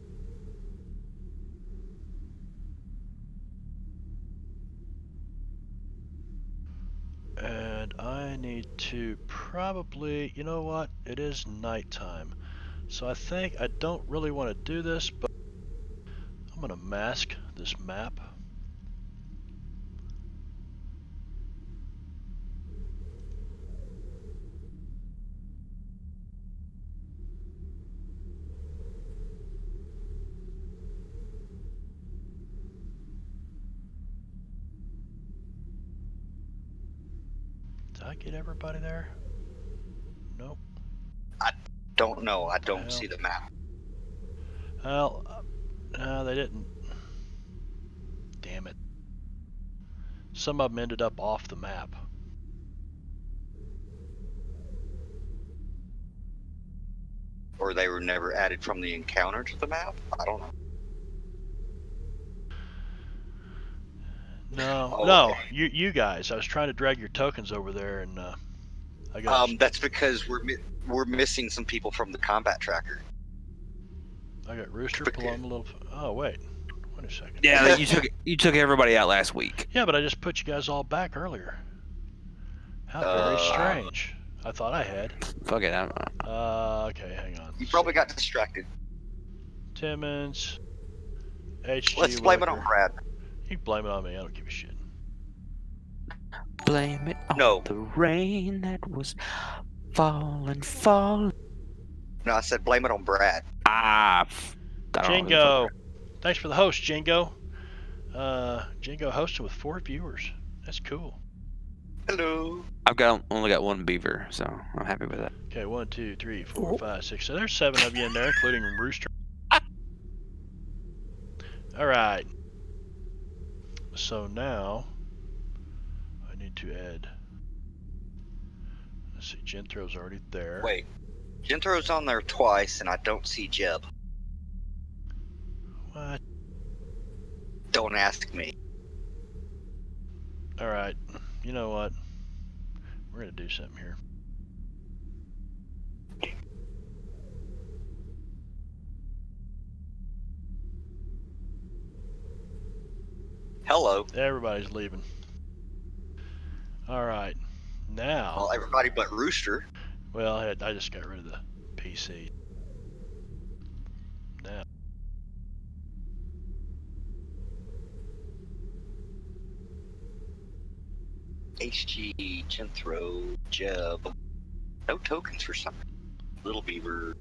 And I need to probably, you know what, it is nighttime. So I think I don't really want to do this, but I'm I'm gonna mask this map. Did I get everybody there? Nope. Don't know. I don't Hell. see the map. Well, no, they didn't. Damn it. Some of them ended up off the map. Or they were never added from the encounter to the map. I don't know. No, Oh, no, okay. you guys. I was trying to drag your tokens over there, and I got That's because we're missing some people from the combat tracker. Rooster, because- Paloma, little. Oh wait a second. Yeah, you took everybody out last week. Yeah, but I just put you guys all back earlier. How very strange. I thought I had. Fuck it. Okay, hang on. You probably got distracted. Timmons, HG. Let's blame it on Williker. Brad. You can blame it on me. I don't give a shit. Blame it on No. the rain that was falling. No, I said blame it on Brad. I don't know who the fuck- Jingo. Thanks for the host, Jingo. Jingo hosted with 4 viewers. That's cool. Hello. I've only got one beaver, so I'm happy with that. Okay, 1, 2, 3, 4, 5, 6. So there's 7 of you in there, including Rooster. All right. So now I need to add. Let's see, Genthro's already there. Wait. Gentro's on there twice, and I don't see Jeb. What? Don't ask me. All right. You know what? We're gonna do something here. Hello. Everybody's leaving. All right. Now. Well, everybody but Rooster. Well, I just got rid of the PC. Now. HG, Genthro, Jeb. No tokens for some. Little Beaver.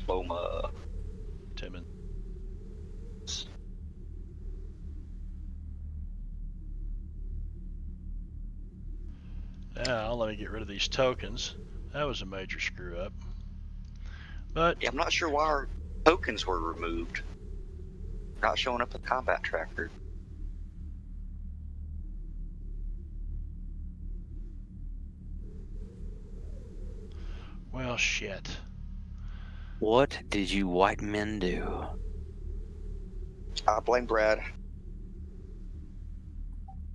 Loma. Timmons. Now, let me get rid of these tokens. That was a major screw up. But, Yeah, I'm not sure why our tokens were removed. Not showing up in the combat tracker. well, shit. What did you white men do? I blame Brad.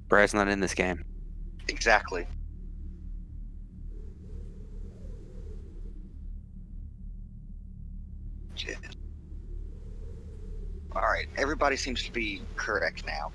Brad's not in this game. Exactly. Shit. Alright, everybody seems to be correct now.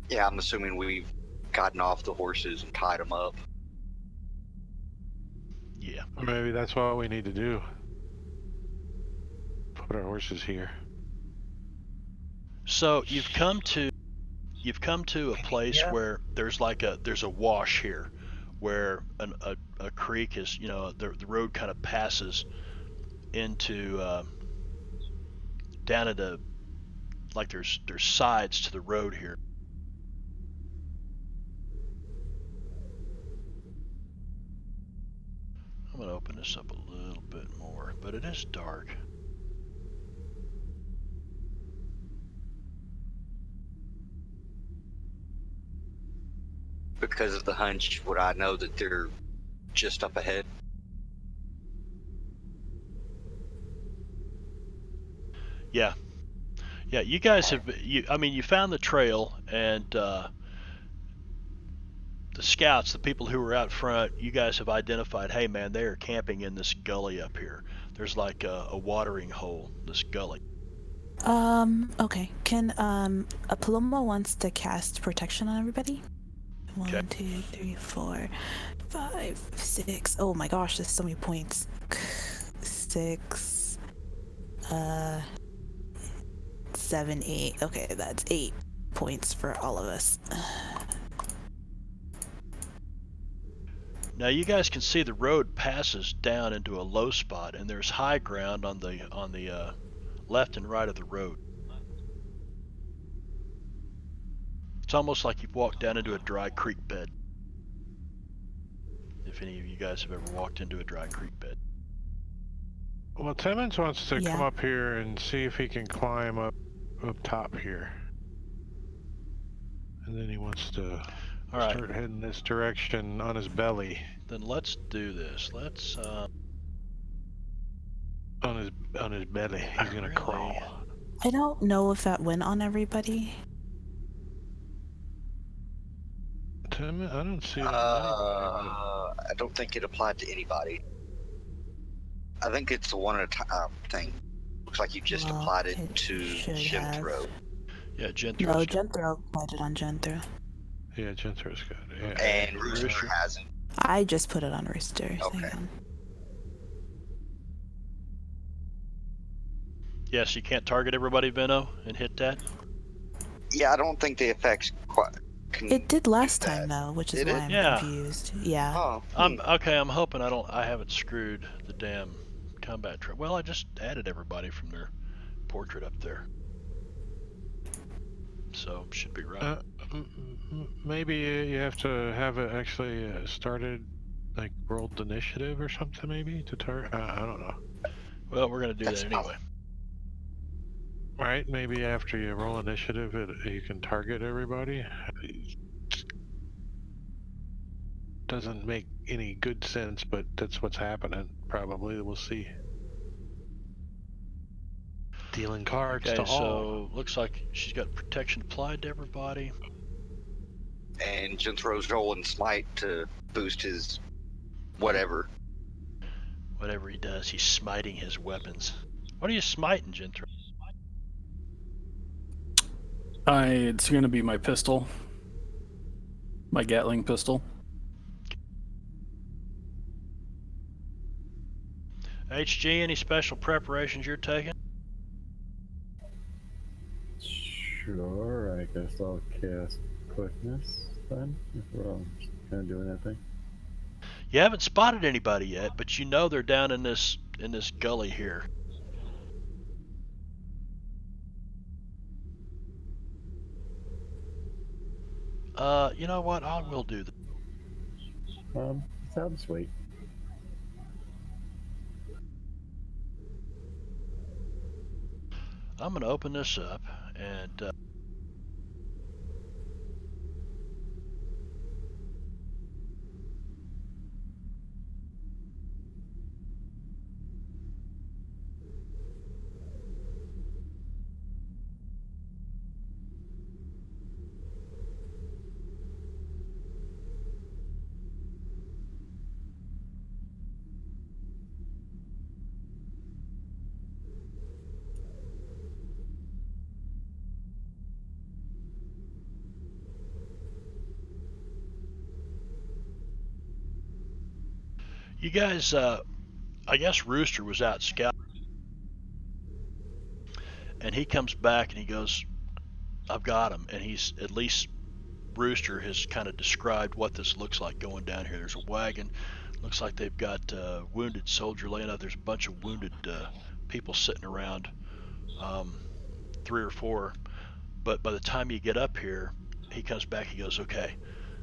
Yeah, I'm assuming we've gotten off the horses and tied them up. Yeah. Maybe that's what we need to do. Put our horses here. So you've come to a place where there's a wash here, where a creek is, the road kind of passes into down at there's sides to the road here. I'm gonna open this up a little bit more, but it is dark. Because of the hunch, would I know that they're just up ahead? Yeah, you guys have you found the trail, and the the scouts, the people who were out front, you guys have identified, hey man, they are camping in this gully up here. There's like a watering hole, this gully. Okay. Can a Paloma wants to cast protection on everybody? 1, 2, 3, 4, 5, 6. Oh my gosh, there's so many points. 6, 7, 8. Okay, that's 8 points for all of us. Now you guys can see the road passes down into a low spot, and there's high ground on the left and right of the road. It's almost like you've walked down into a dry creek bed. If any of you guys have ever walked into a dry creek bed. Well, Timmons wants to Yeah. come up here and see if he can climb up top here. And then he wants to All right, start heading this direction on his belly. then let's do this. Let's On his belly. He's gonna Really? crawl. I don't know if that went on everybody. Tim, I don't see it on anybody. I don't think it applied to anybody. I think it's a one at a time thing. Looks like you just Well, applied it it to should Jimthro. yeah, No, Genthro's Genthro put it on Genthro. Yeah, Genthro's got it. Yeah. And Rooster Rooster. hasn't. I just put it on Rooster. Okay. Hang on. Yes, you can't target everybody, Veno, and hit that. Yeah, I don't think the effects quite. It did last do that. time though, which is Did why it? I'm Yeah. confused. Yeah. Oh, I'm okay. I'm hoping I haven't screwed the damn combat trap. Well, I just added everybody from their portrait up there, so should be right. Maybe you have to have it actually started, like rolled initiative or something, maybe to target. I don't know. Well, we're gonna do That's that anyway. Right? Maybe after you roll initiative, you can target everybody. Doesn't make any good sense, but that's what's happening. Probably we'll see. Dealing cards Okay, to all. so looks like she's got protection applied to everybody. and Jimthro's rolling smite to boost his whatever. Whatever he does, he's smiting his weapons. What are you smiting, Genthro? It's gonna be my pistol. My Gatling pistol. HG, any special preparations you're taking? Sure, I guess I'll cast quickness then, if we're all kind of doing that thing. You haven't spotted anybody yet, but you know they're down in this gully here. You know what? I will do that. Sounds sweet. I'm gonna open this up and you guys, I guess Rooster was out scouting, and he comes back and he goes, I've got him. And he's, at least Rooster has kind of described what this looks like going down here. There's a wagon. Looks like they've got a wounded soldier laying out. There's a bunch of wounded people sitting around, 3 or 4. But by the time you get up here, he comes back, he goes, okay,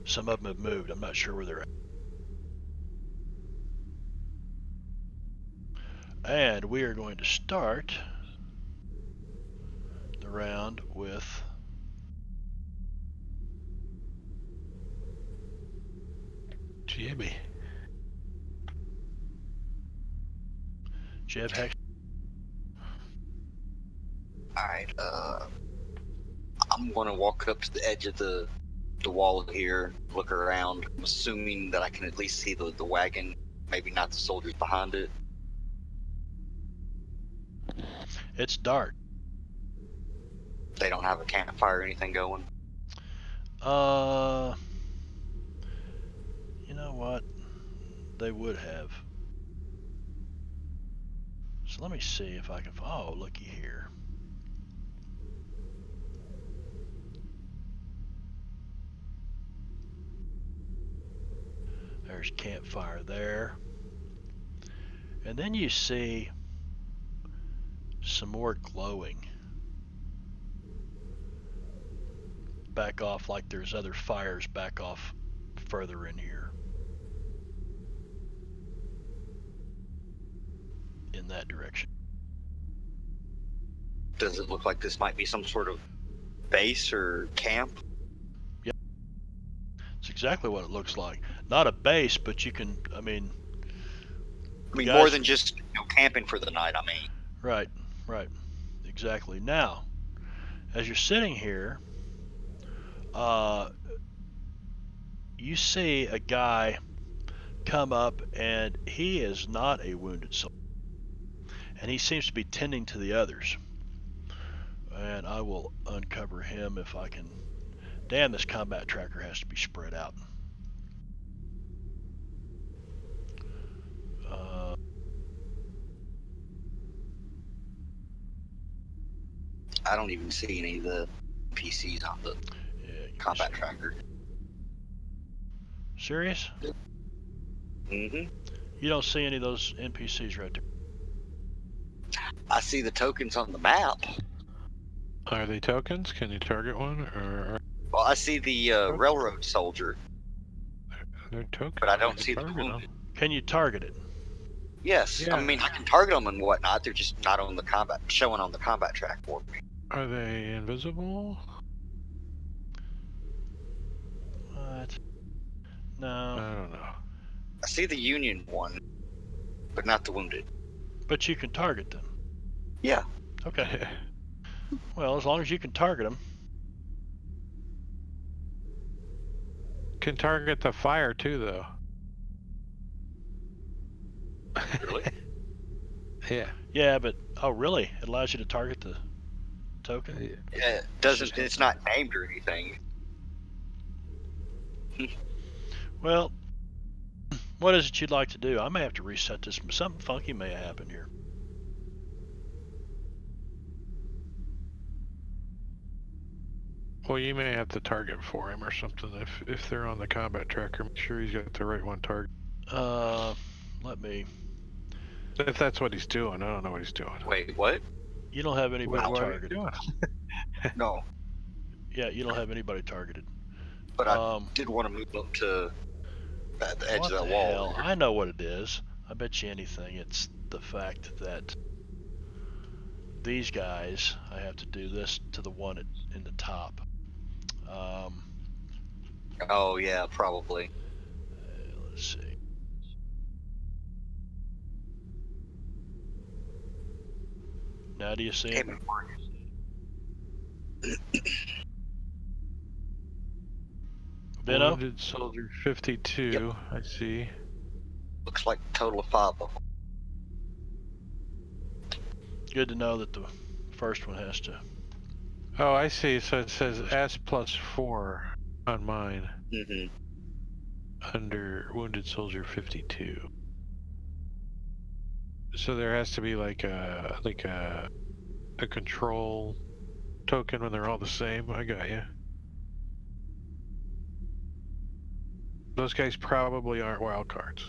some of them have moved. I'm not sure where they're at. And we are going to start the round with Jimmy. Jeb Hex. Alright, I'm gonna walk up to the edge of the the wall here, look around. I'm assuming that I can at least see the wagon, maybe not the soldiers behind it. It's dark. They don't have a campfire or anything going. You know what? They would have. So let me see if I can. Oh, looky here. There's campfire there. And then you see some more glowing. Back off like there's other fires back off further in here. In that direction. Does it look like this might be some sort of base or camp? It's exactly what it looks like. Not a base, but you can, I mean, Guys- more than just camping for the night, I mean. Right, exactly. Now, as you're sitting here, you see a guy come up, and he is not a wounded soldier, and he seems to be tending to the others. And I will uncover him if I can. Damn, this combat tracker has to be spread out. I don't even see any of the PCs on the Yeah, combat tracker. Serious? Mm-hmm. You don't see any of those NPCs right there? I see the tokens on the map. Are they tokens? Can you target one, or Well, I see the railroad soldier, they're tokens? but I don't You see the target 'em. wounded. Can you target it? Yes, Yeah. I mean I can target them and whatnot. They're just not on the combat, showing on the combat track for me. Are they invisible? What? No. I don't know. I see the Union one, but not the wounded. But you can target them. Yeah. Okay. Well, as long as you can target them. Can target the fire too, though. Really? Yeah. Yeah, but oh really? It allows you to target the token? Yeah, it doesn't. It's not named or anything. Well, what is it you'd like to do? I may have to reset this. Something funky may have happened here. Well, you may have to target for him or something if they're on the combat tracker. Make sure he's got the right one target. Let me. If that's what he's doing, I don't know what he's doing. Wait, what? You don't have anybody What are you targeted. doing? No, Yeah, you don't have anybody targeted. but I did want to move up to the edge What of that the wall. hell? I know what it is. I bet you anything. It's the fact that these guys, I have to do this to the one in the top. Oh yeah, probably. Let's see. Now do you see Came him? in Marcus. Benno? Wounded soldier 52. Yep. I see. Looks like a total of 5 of them. Good to know that the first one has to. Oh, I see. So it says S+4 on mine Mm-hmm. under wounded soldier 52. So there has to be like a control token when they're all the same. I got you. Those guys probably aren't wild cards.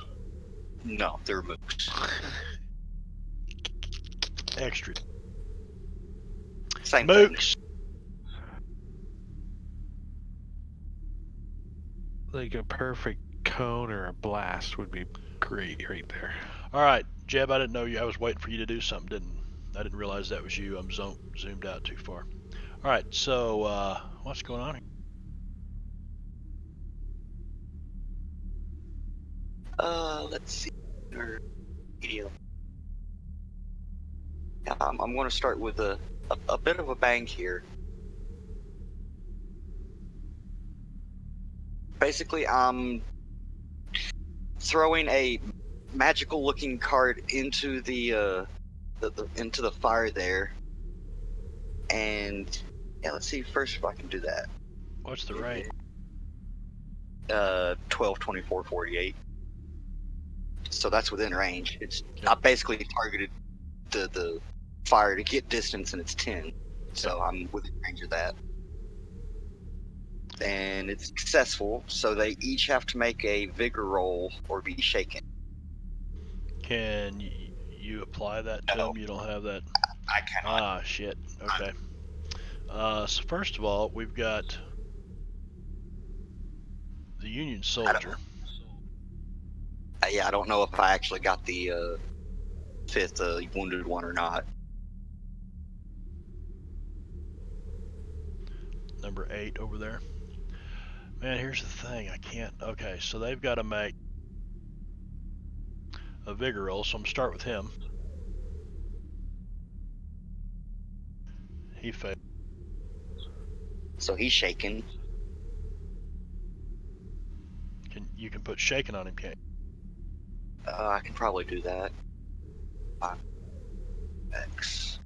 No, they're mooks. Extra. Same thing. Mooks. Like a perfect cone or a blast would be great right there. All right, Jeb. I didn't know you. I was waiting for you to do something. I didn't realize that was you. I'm zoomed out too far. All right. So what's going on here? Let's see. Medium. Yeah, I'm going to start with a bit of a bang here. Basically, I'm throwing a magical-looking card into the into the fire there, and yeah, let's see first if I can do that. What's the range? 12, 24, 48. So that's within range. It's Yep. I basically targeted the fire to get distance, and it's 10. So I'm within range of that. And it's successful, so they each have to make a vigor roll or be shaken. Can you apply that to No. them? You don't have that. I cannot. Ah, shit. Okay. So first of all, we've got the Union soldier. Yeah, I don't know if I actually got the 5th wounded one or not. Number 8 over there. Man, here's the thing. I can't. Okay, so they've got to make a vigor roll, so I'm gonna start with him. He failed. So he's shaken. You can put shaken on him, can't you? I can probably do that. X.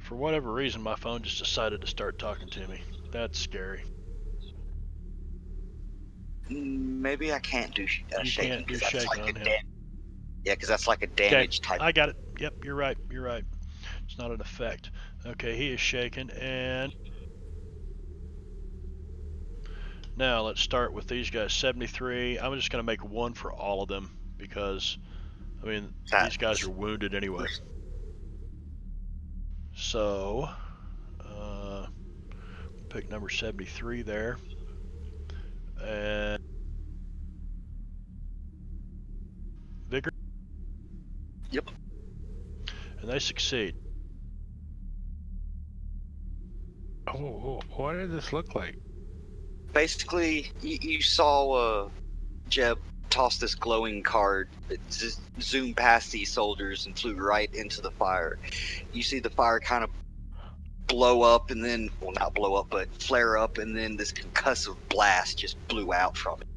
For whatever reason, my phone just decided to start talking to me. That's scary. Maybe I can't do You shaken. can't do 'Cause that's shaken like on a him. Yeah, because that's like a damage type. I got it. Yep, you're right. You're right. It's not an effect. Okay, he is shaken, and now let's start with these guys. 73. I'm just gonna make one for all of them because, I mean, these guys are wounded anyway. So, pick number 73 there, and vigor. Yep. And they succeed. Oh, what did this look like? Basically, you saw Jeb toss this glowing card that just zoomed past these soldiers and flew right into the fire. You see the fire kind of blow up and then, well, not blow up, but flare up, and then this concussive blast just blew out from it.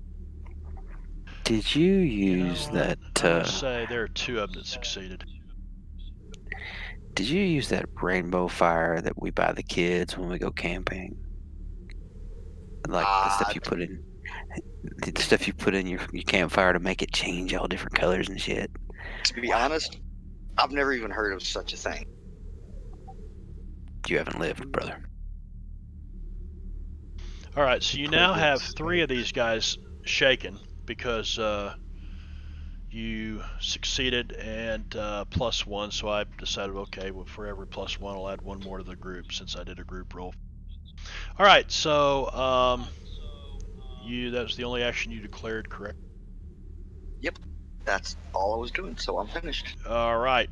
Did you You know use what? that? I'm gonna say there are 2 of them that succeeded. Did you use that rainbow fire that we buy the kids when we go camping? Like the stuff you put in, the stuff you put in your campfire to make it change all different colors and shit. To be honest, I've never even heard of such a thing. You haven't lived, brother. All right, so you now have 3 of these guys shaken because you succeeded and +1. So I decided, okay, well, for every +1, I'll add 1 more to the group since I did a group roll. All right, so that was the only action you declared, correct? Yep, that's all I was doing, so I'm finished. All right,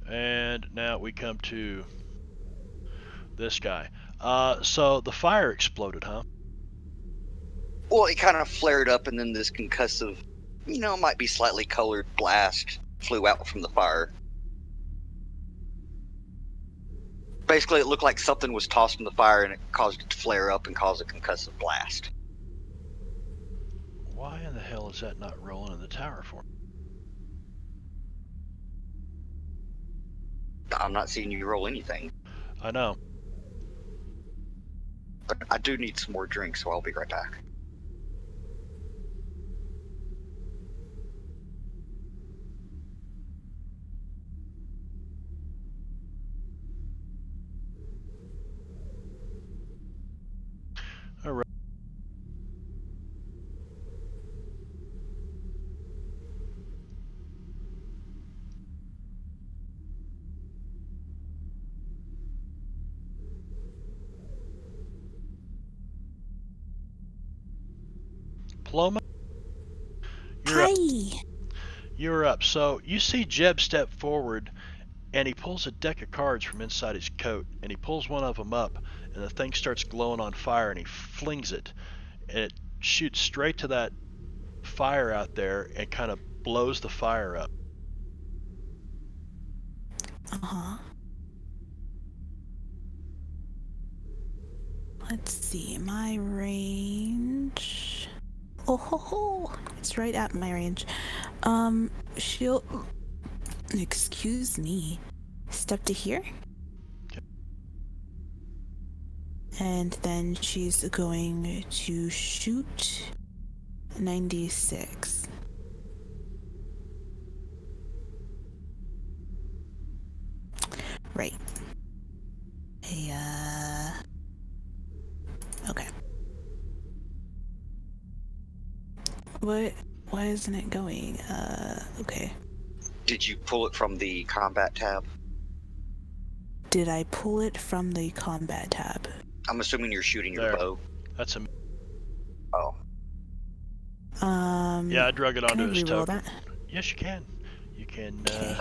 and now we come to this guy. So the fire exploded, huh? Well, it kind of flared up, and then this concussive, might be slightly colored blast flew out from the fire. Basically, it looked like something was tossed in the fire, and it caused it to flare up and cause a concussive blast. Why in the hell is that not rolling in the tower for me? I'm not seeing you roll anything, I know. but I do need some more drinks, so I'll be right back. All right. Paloma, you're up. Hi. You're up. So you see Jeb step forward, and he pulls a deck of cards from inside his coat, and he pulls one of them up, and the thing starts glowing on fire, and he flings it, and it shoots straight to that fire out there and kind of blows the fire up. Uh-huh. let's see, my range. Oh ho ho! It's right at my range. She'll. Excuse me. Step to here. And then she's going to shoot 96. Right. Okay. Why isn't it going? Okay. Did you pull it from the combat tab? Did I pull it from the combat tab? I'm assuming you're shooting your There. bow. That's a. Oh. Yeah, I drug it Can I onto his reroll token. that? Yes, you can. You can. Okay.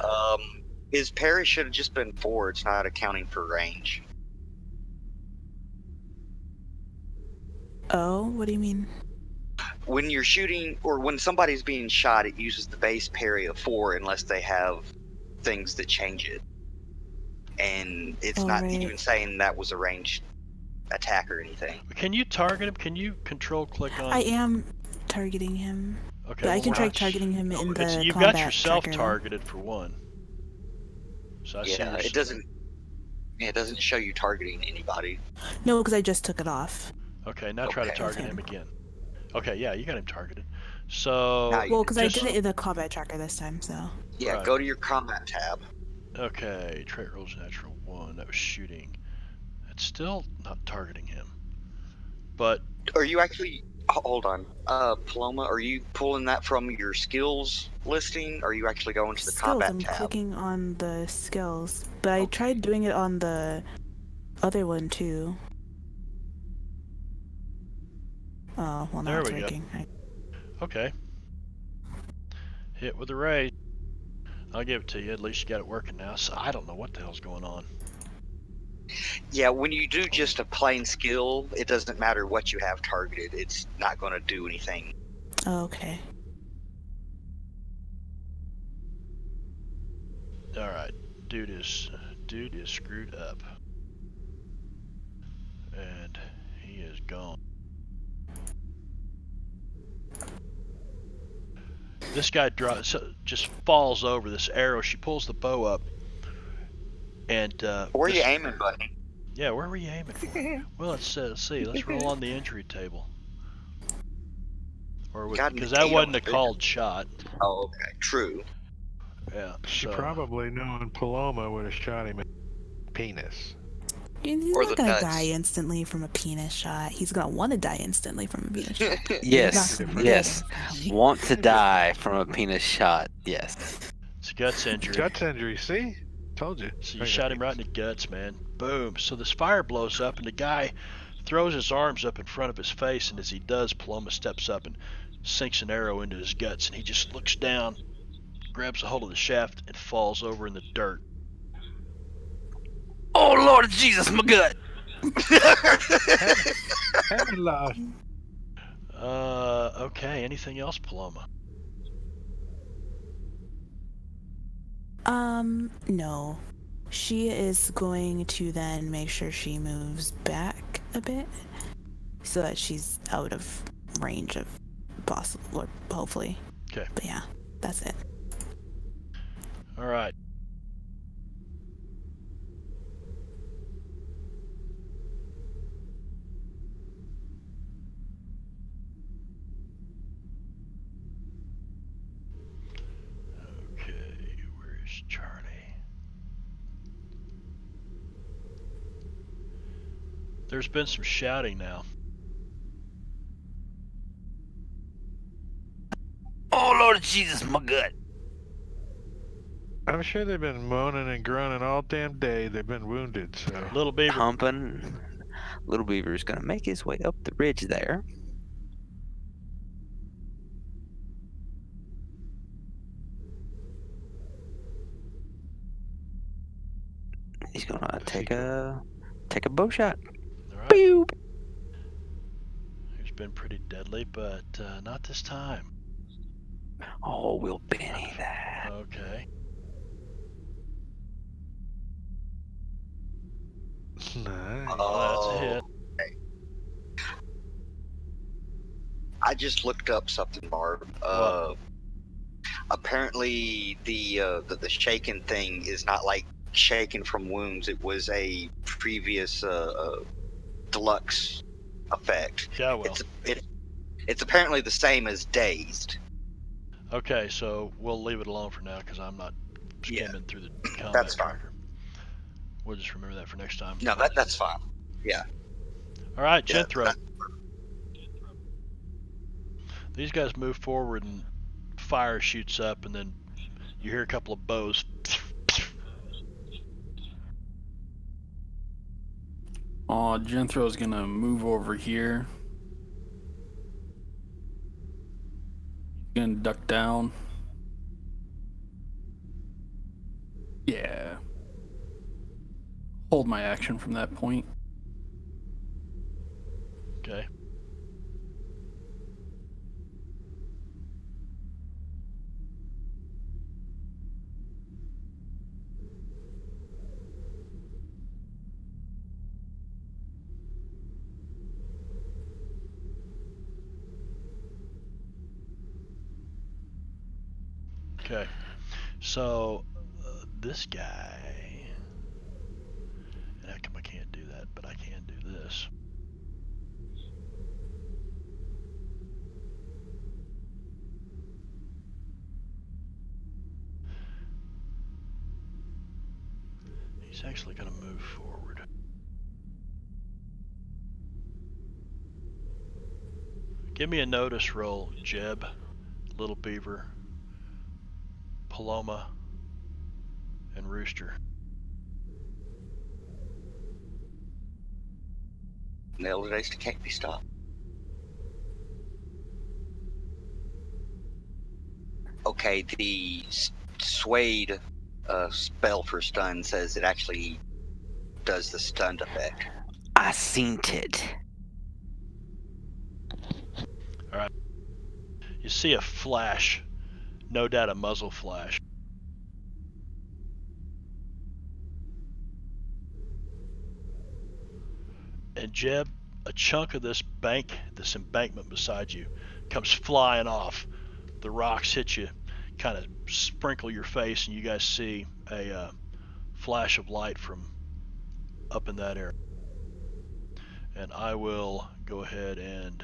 His parry should have just been 4. It's not accounting for range. Oh, what do you mean? When you're shooting, or when somebody's being shot, it uses the base parry of 4 unless they have things that change it. And it's Oh, not right. even saying that was a ranged attack or anything. Can you target him? Can you control click on? I am targeting him. Okay. But I well, can we're try not- targeting him in the You've combat got yourself tracker, though. targeted for one. So I see Yeah, your. it doesn't. Yeah, it doesn't show you targeting anybody. No, because I just took it off. Okay, now try to Okay. target Of him him. again. Okay, yeah, you got him targeted. So Now you- Well, because I just- did it in the combat tracker this time, so. Yeah, Right. go to your combat tab. Okay, trait rolls natural 1. That was shooting. It's still not targeting him. But Are you actually? Hold on, Paloma. Are you pulling that from your skills listing? Or are you actually going to the Skills, combat I'm tab? clicking on the skills. But I Okay. tried doing it on the other one, too. Oh, well, now There it's we go. working. okay. Hit with the ray. I'll give it to you. At least you got it working now. So I don't know what the hell's going on. Yeah, when you do just a plain skill, it doesn't matter what you have targeted. It's not going to do anything. Okay. All right, dude is screwed up, and he is gone. This guy just falls over this arrow. She pulls the bow up, and Where are you aiming, buddy? Yeah, where were you aiming for? Well, let's see. Let's roll on the injury table. Because that wasn't a called shot. Oh, okay. True. Yeah. She so- probably knowing Paloma would have shot him in the penis. He's Or not the gonna nuts. die instantly from a penis shot. He's gonna want to die instantly from a penis shot. Yes, Not yes. literally. Want to die from a penis shot. Yes. It's a guts injury. Guts injury, see? Told you. So you shot him right in the guts, man. Boom. So this fire blows up, and the guy throws his arms up in front of his face, and as he does, Paloma steps up and sinks an arrow into his guts, and he just looks down, grabs a hold of the shaft, and falls over in the dirt. Oh Lord Jesus, my gut. Haven't lost. Okay. Anything else, Paloma? No. She is going to then make sure she moves back a bit so that she's out of range of possible, or hopefully. Okay. But yeah, that's it. All right. Okay, where is Charlie? There's been some shouting now. Oh Lord Jesus, my gut. I'm sure they've been moaning and groaning all damn day. They've been wounded, so. Little Beaver. Humping. Little Beaver's gonna make his way up the ridge there. He's gonna take a bow shot. All right. Pew! He's been pretty deadly, but not this time. Oh, we'll Benny that. Okay. Nice. Well, that's a hit. I just looked up something, Barb. What? Apparently, the shaken thing is not like shaken from wounds. It was a previous deluxe effect. Yeah, well. It's apparently the same as dazed. Okay, so we'll leave it alone for now because I'm not Yeah, skimming through the combat that's fine. tracker. We'll just remember that for next time. No, that's fine. Yeah. All right, Yeah, Jethro. These guys move forward and fire shoots up, and then you hear a couple of bows. Genthro's gonna move over here. Gonna duck down. Yeah. Hold my action from that point. Okay. Okay. So this guy, and how come I can't do that, but I can do this. He's actually going to move forward. Give me a notice roll, Jeb, Little Beaver, Paloma, and Rooster. Nailed it, Ace. Can't be stopped. Okay, the Suede spell for stun says it actually does the stunned effect. I seen it. You see a flash, no doubt a muzzle flash. And Jeb, a chunk of this embankment beside you, comes flying off. The rocks hit you, kind of sprinkle your face, and you guys see a flash of light from up in that area. And I will go ahead and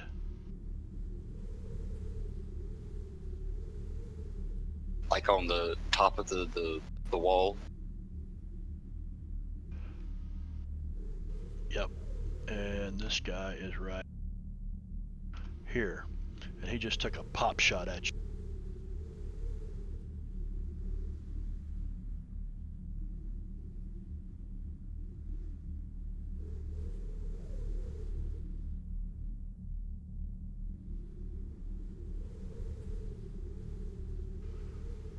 Like on the top of the wall. Yep. And this guy is right here. And he just took a pop shot at you.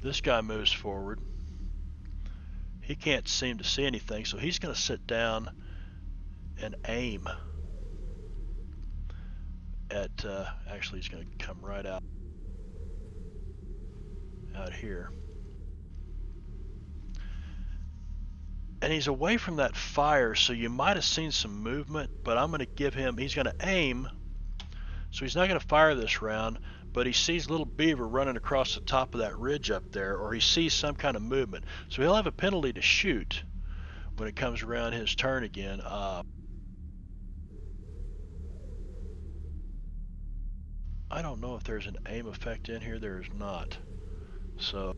This guy moves forward. He can't seem to see anything, so he's going to sit down and aim at, actually he's going to come right out here. And he's away from that fire, so you might have seen some movement, but I'm going to give him, he's going to aim, so he's not going to fire this round, but he sees Little Beaver running across the top of that ridge up there, or he sees some kind of movement. So he'll have a penalty to shoot when it comes around his turn again. I don't know if there's an aim effect in here. There is not. So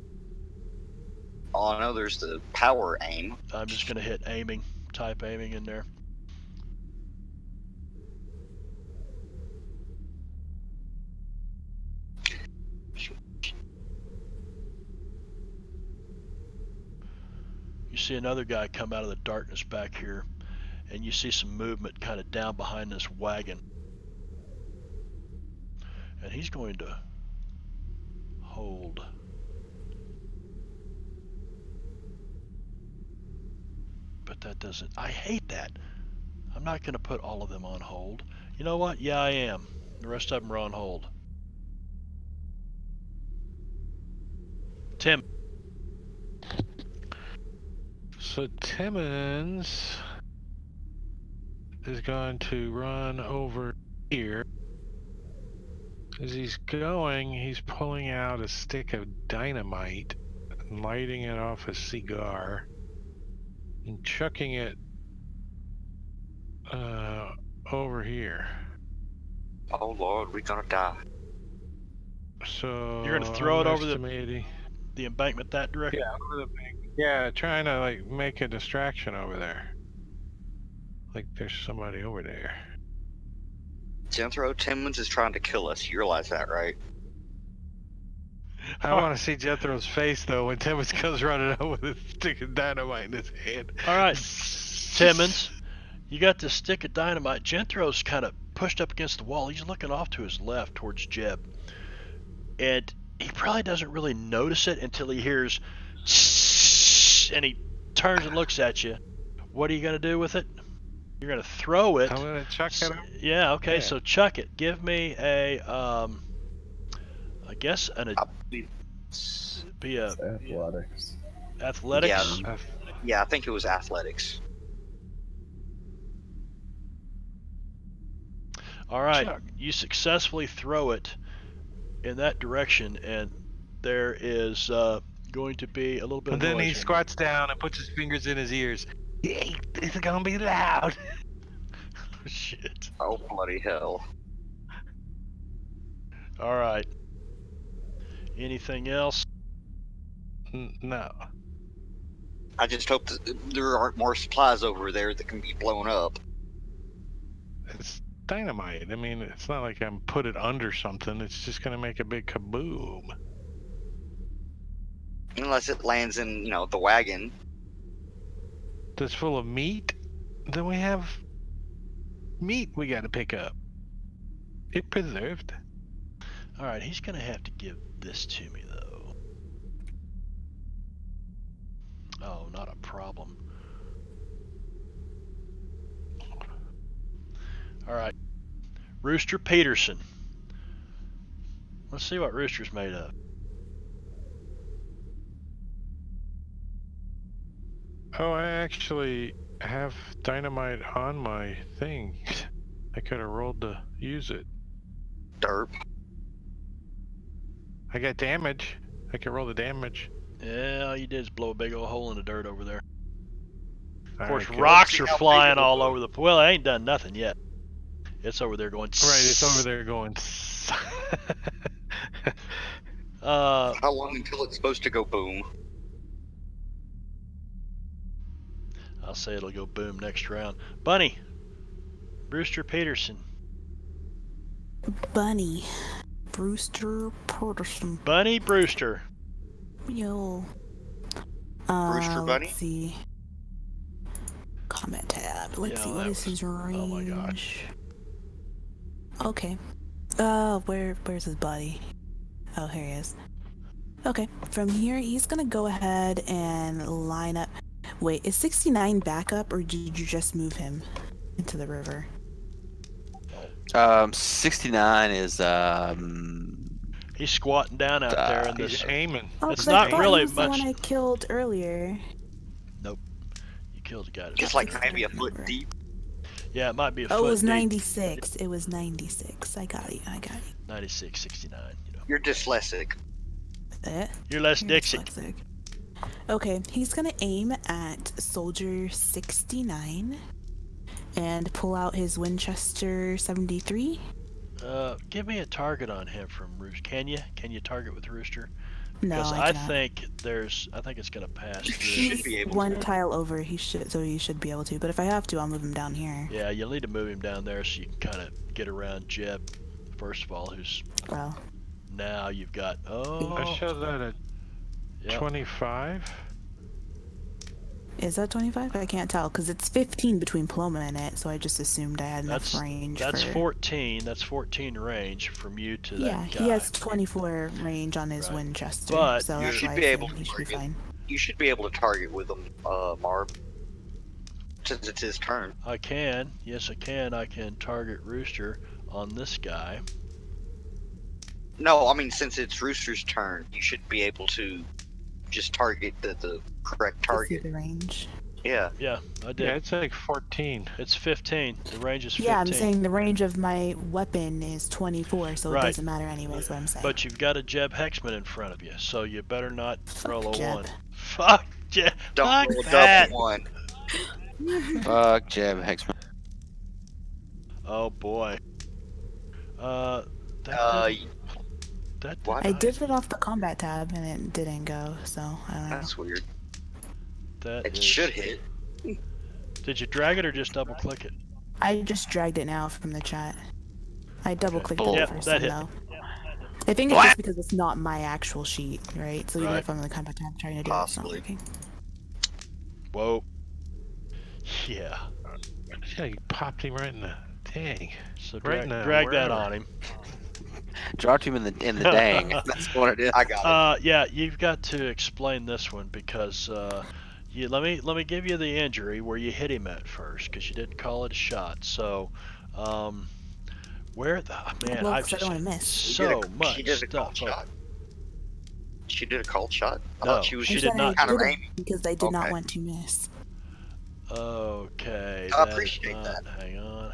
Oh, I know there's the power aim. I'm just going to hit aiming, type aiming in there. You see another guy come out of the darkness back here, and you see some movement kind of down behind this wagon. And he's going to hold. But that doesn't, I hate that. I'm not going to put all of them on hold. You know what? Yeah, I am. The rest of them are on hold. Tim. So Timmons is going to run over here As he's going, he's pulling out a stick of dynamite, and lighting it off a cigar, and chucking it over here. Oh Lord, we're gonna die. So You're gonna throw it over estimating- the embankment that direction? Yeah, over the bank. Yeah, trying to like make a distraction over there. Like there's somebody over there. Jethro Timmons is trying to kill us. You realize that, right? I want to see Jethro's face though when Timmons comes running up with a stick of dynamite in his hand. All right, Timmons, you got this stick of dynamite. Jethro's kind of pushed up against the wall. He's looking off to his left towards Jeb. And he probably doesn't really notice it until he hears and he turns and looks at you. What are you going to do with it? You're going to throw it. I'm gonna chuck it up. Yeah, okay, Yeah. so chuck it. Give me a, I guess, be a Athletics. athletics. Yeah, I think it was athletics. All right, Chuck. you successfully throw it in that direction, and there is going to be a little bit And of then he noise. squats down and puts his fingers in his ears. Hey, it's gonna be loud. Shit. Oh bloody hell! All right. Anything else? No. I just hope that there aren't more supplies over there that can be blown up. It's dynamite. I mean, it's not like I'm put it under something. It's just gonna make a big kaboom. Unless it lands in, the wagon. That's full of meat. Then we have meat we gotta pick up. It preserved. All right, he's going to have to give this to me, though. Oh, not a problem. All right. Rooster Peterson. Let's see what Rooster's made of. Oh, I actually have dynamite on my thing. I could have rolled to use it. Derp. I got damage. I can roll the damage. Yeah, all you did is blow a big old hole in the dirt over there. Of All course, right, good. rocks See are how big flying it'll all go. over the... Well, it ain't done nothing yet. It's over there going... Right, it's over there going. How long until it's supposed to go boom? I'll say it'll go boom next round. Bunny. Brewster Peterson. Bunny. Brewster Peterson. Bunny Brewster. Yo. Brewster Bunny? Let's see. Comment tab. Let's Yeah, see, what that is his range? oh my gosh. Okay. Where's his body? Oh, here he is. Okay, from here, he's gonna go ahead and line up. Wait, is 69 backup, or did you just move him into the river? 69 is He's squatting down out there in He's this. aiming. Oh, It's 'cause I not thought really he was the much- one I killed earlier. You killed the guy. that's- Just like maybe a foot deep. Yeah, it might be a Oh, foot it was deep. 96. It was 96. I got it. 96, 69, You're dyslexic. You're less You're Dixie. dyslexic. Okay, he's gonna aim at Soldier 69 and pull out his Winchester 73. Give me a target on him from Rooster. Can you? Can you target with Rooster? No, Because I I cannot. think it's gonna pass You through. should He's be able one to. tile over. He should be able to. But if I have to, I'll move him down here. Yeah, you'll need to move him down there so you can kind of get around Jeb. First of all, who's Well, now you've got I showed that at yeah. 25. is that 25? I can't tell because it's 15 between Paloma and it. So I just assumed I had enough range. That's for... 14. That's 14 range from you to Yeah, that guy. he has 24 range on his Right. Winchester. But so you that's should why be I able said to he should be target. fine. You should be able to target with him, Marb. Since it's his turn. I can. Yes, I can. I can target Rooster on this guy. No, I mean since it's Rooster's turn, you should be able to just target the correct I see target. the range. Yeah. Yeah, I did. Yeah, it's like 14. It's 15. The range is 15. Yeah, I'm saying the range of my weapon is 24, so Right. it doesn't matter anyway, is what I'm saying. But you've got a Jeb Hexman in front of you, so you better not roll a Jeb. 1. Fuck Jeb. Don't Fuck roll a that. double one. Fuck Jeb Hexman. Oh boy. That Uh, didn't, that did what? I not- did it off the combat tab and it didn't go, so I don't know. That's weird. That It is- should hit. Did you drag it or just double click it? I just dragged it now from the chat. I double clicked Bull. it Yep, the first that time hit. though. I think it's just because it's not my actual sheet, right? So even Right. if I'm in the combat tab trying to do Possibly. it, it's not working. Whoa. Yeah. Yeah, you popped him right in the dang. So Right drag, now, drag that wherever. on him. Dropped him in the dang. That's what it is. I got it. Yeah, you've got to explain this one because let me give you the injury where you hit him at first because you didn't call it a shot. So, where the man? Well, I've 'cause I just don't wanna miss. so much She did a stuff. cold shot. She did a cold shot. I No, thought she was she I did said not. I Kind of didn't aiming. because I did not Okay. want to miss. Okay, I that is appreciate not. that. Hang on.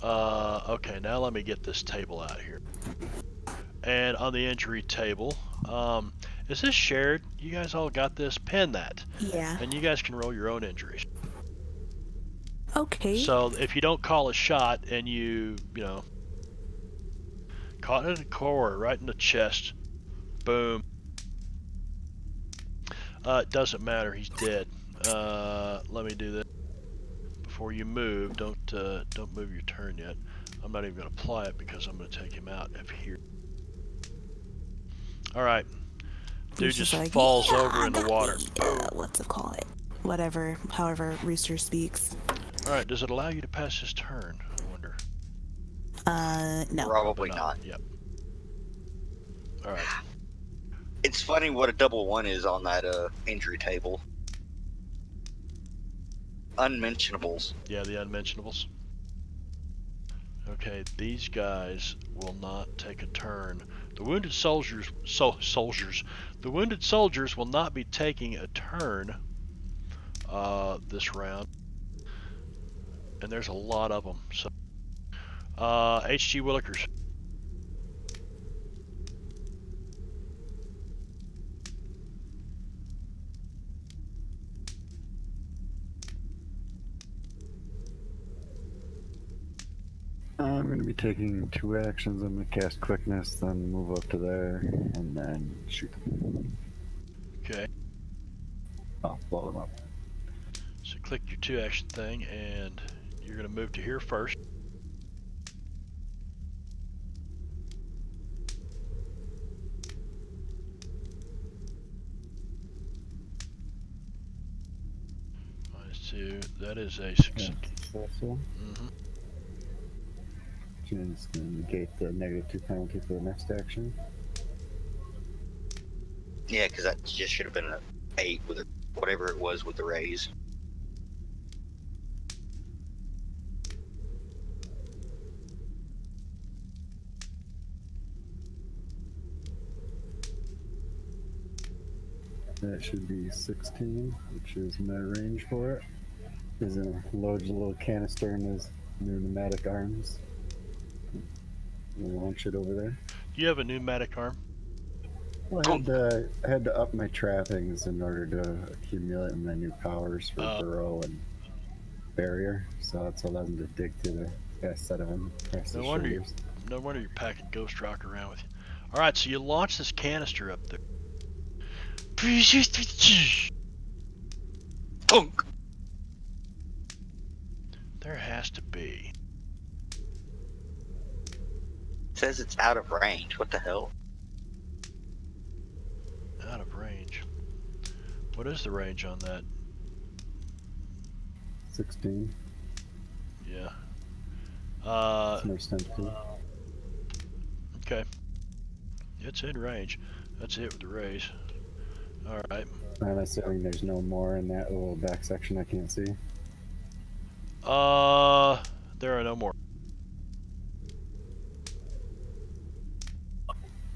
Okay, now let me get this table out here. And on the injury table, is this shared? You guys all got this? Pin that. Yeah. And you guys can roll your own injuries. Okay. So if you don't call a shot and you know, caught in the core, right in the chest, boom. It doesn't matter, he's dead. Let me do this. Before you move, don't move your turn yet. I'm not even going to apply it because I'm going to take him out of here. All right. Dude Rooster's just like, falls "Yeah, over I in the got water. the, what's it called? Whatever, however Rooster speaks. All right. Does it allow you to pass his turn? I wonder. No. Probably not. Yep. All right. It's funny what a double one is on that injury table. Unmentionables. Yeah, the unmentionables. Okay, these guys will not take a turn. The wounded soldiers, the wounded soldiers will not be taking a turn this round, and there's a lot of them. So, H.G. Willikers. I'm going to be taking 2 actions. I'm going to cast Quickness, then move up to there, and then shoot them. Okay, Oh, blow them up. so click your 2-action thing, and you're going to move to here first. -2. That is a success. Successful. Mm-hmm. Just going to negate the -2 penalty for the next action. Yeah, because that just should have been an 8 with a, whatever it was with the raise. That should be 16, which is my range for it. Is loads a little canister in his new pneumatic arms. We'll launch it over there. Do you have a pneumatic arm? Well, I had to up my trappings in order to accumulate my new powers for burrow and barrier, so that's allowed them to dig through the best set of them. No wonder you're packing Ghost Rock around with you. All right, so you launch this canister up there. Punk! There has to be. It says it's out of range. What the hell? Out of range. What is the range on that? 16. Yeah. It's more sensitive. Okay. It's in range. That's it with the raise. All right. I'm assuming there's no more in that little back section I can't see. There are no more.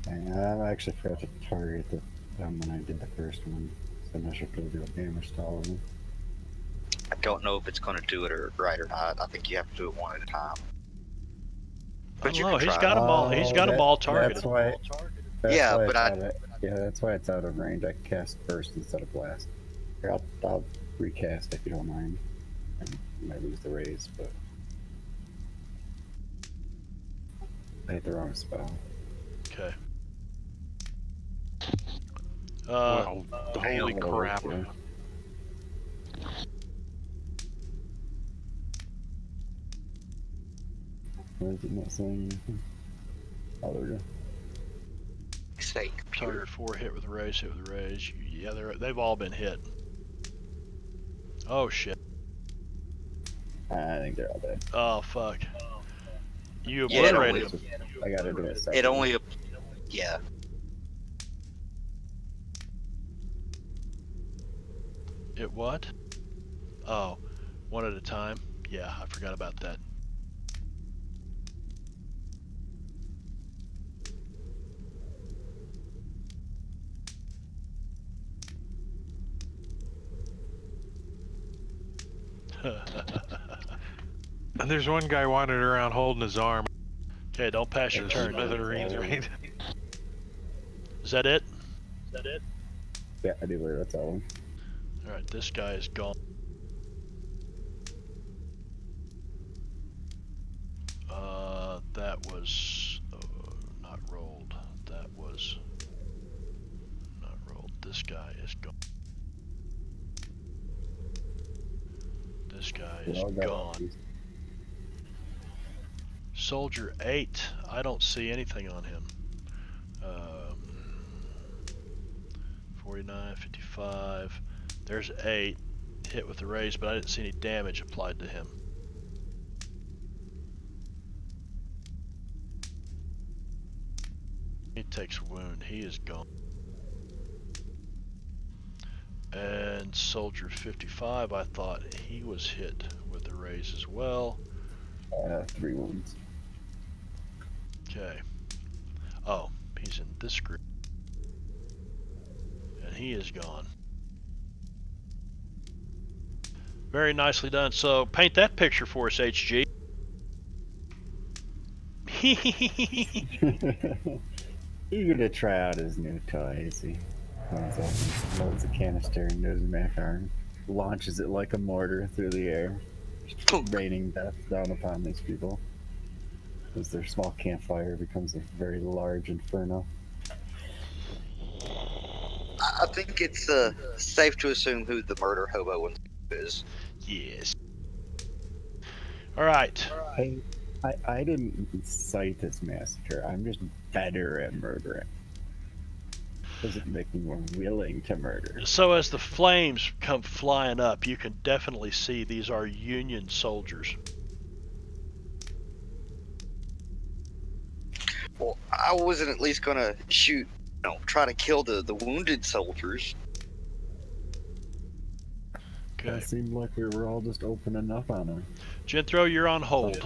And I actually forgot to target them when I did the first one, so finish up the damage to all of them. I don't know if it's going to do it right or not. I think you have to do it one at a time. I But don't you know. can He's try. got them all. He's got them all targeted. That's why. That's Yeah, why but it's I- out of, yeah, that's why it's out of range. I cast first instead of blast. Here, I'll recast if you don't mind. I might lose the raise, but I hit the wrong spell. Okay. Wow, holy That'll crap. work, yeah. Why is it not saying anything? Oh, there we go. Say, computer. Target 4 hit with a raise, hit with a raise. Yeah, they've all been hit. Oh shit. I think they're all dead. Oh fuck. You Yeah, it obliterated only- them. I gotta do it. It only, yeah. It what? Oh, one at a time? Yeah, I forgot about that. And there's one guy wandering around holding his arm. Okay, don't pass your There's turn. Dude. smithereens, right? Is that it? Yeah, I do believe that's all of them. Alright, this guy is gone. That was not rolled. That was not rolled. This guy is gone. This guy They is all got gone. these. Soldier 8. I don't see anything on him. 49, 55. There's 8. Hit with the raise, but I didn't see any damage applied to him. He takes a wound. He is gone. And Soldier 55, I thought he was hit with the raise as well. 3 wounds. Okay. Oh, he's in this group. And he is gone. Very nicely done. So paint that picture for us, HG. Eager to try out his new toy. He loads a canister into his mech arm, launches it like a mortar through the air, raining death down upon these people. As their small campfire becomes a very large inferno. I think it's safe to assume who the murder hobo is. Yes. Alright. Hey, I didn't incite this massacre. I'm just better at murdering. Doesn't make me more willing to murder. So as the flames come flying up, you can definitely see these are Union soldiers. Well, I wasn't at least gonna shoot, try to kill the wounded soldiers. Okay. It seemed like we were all just opening up on him. Jethro, you're on hold.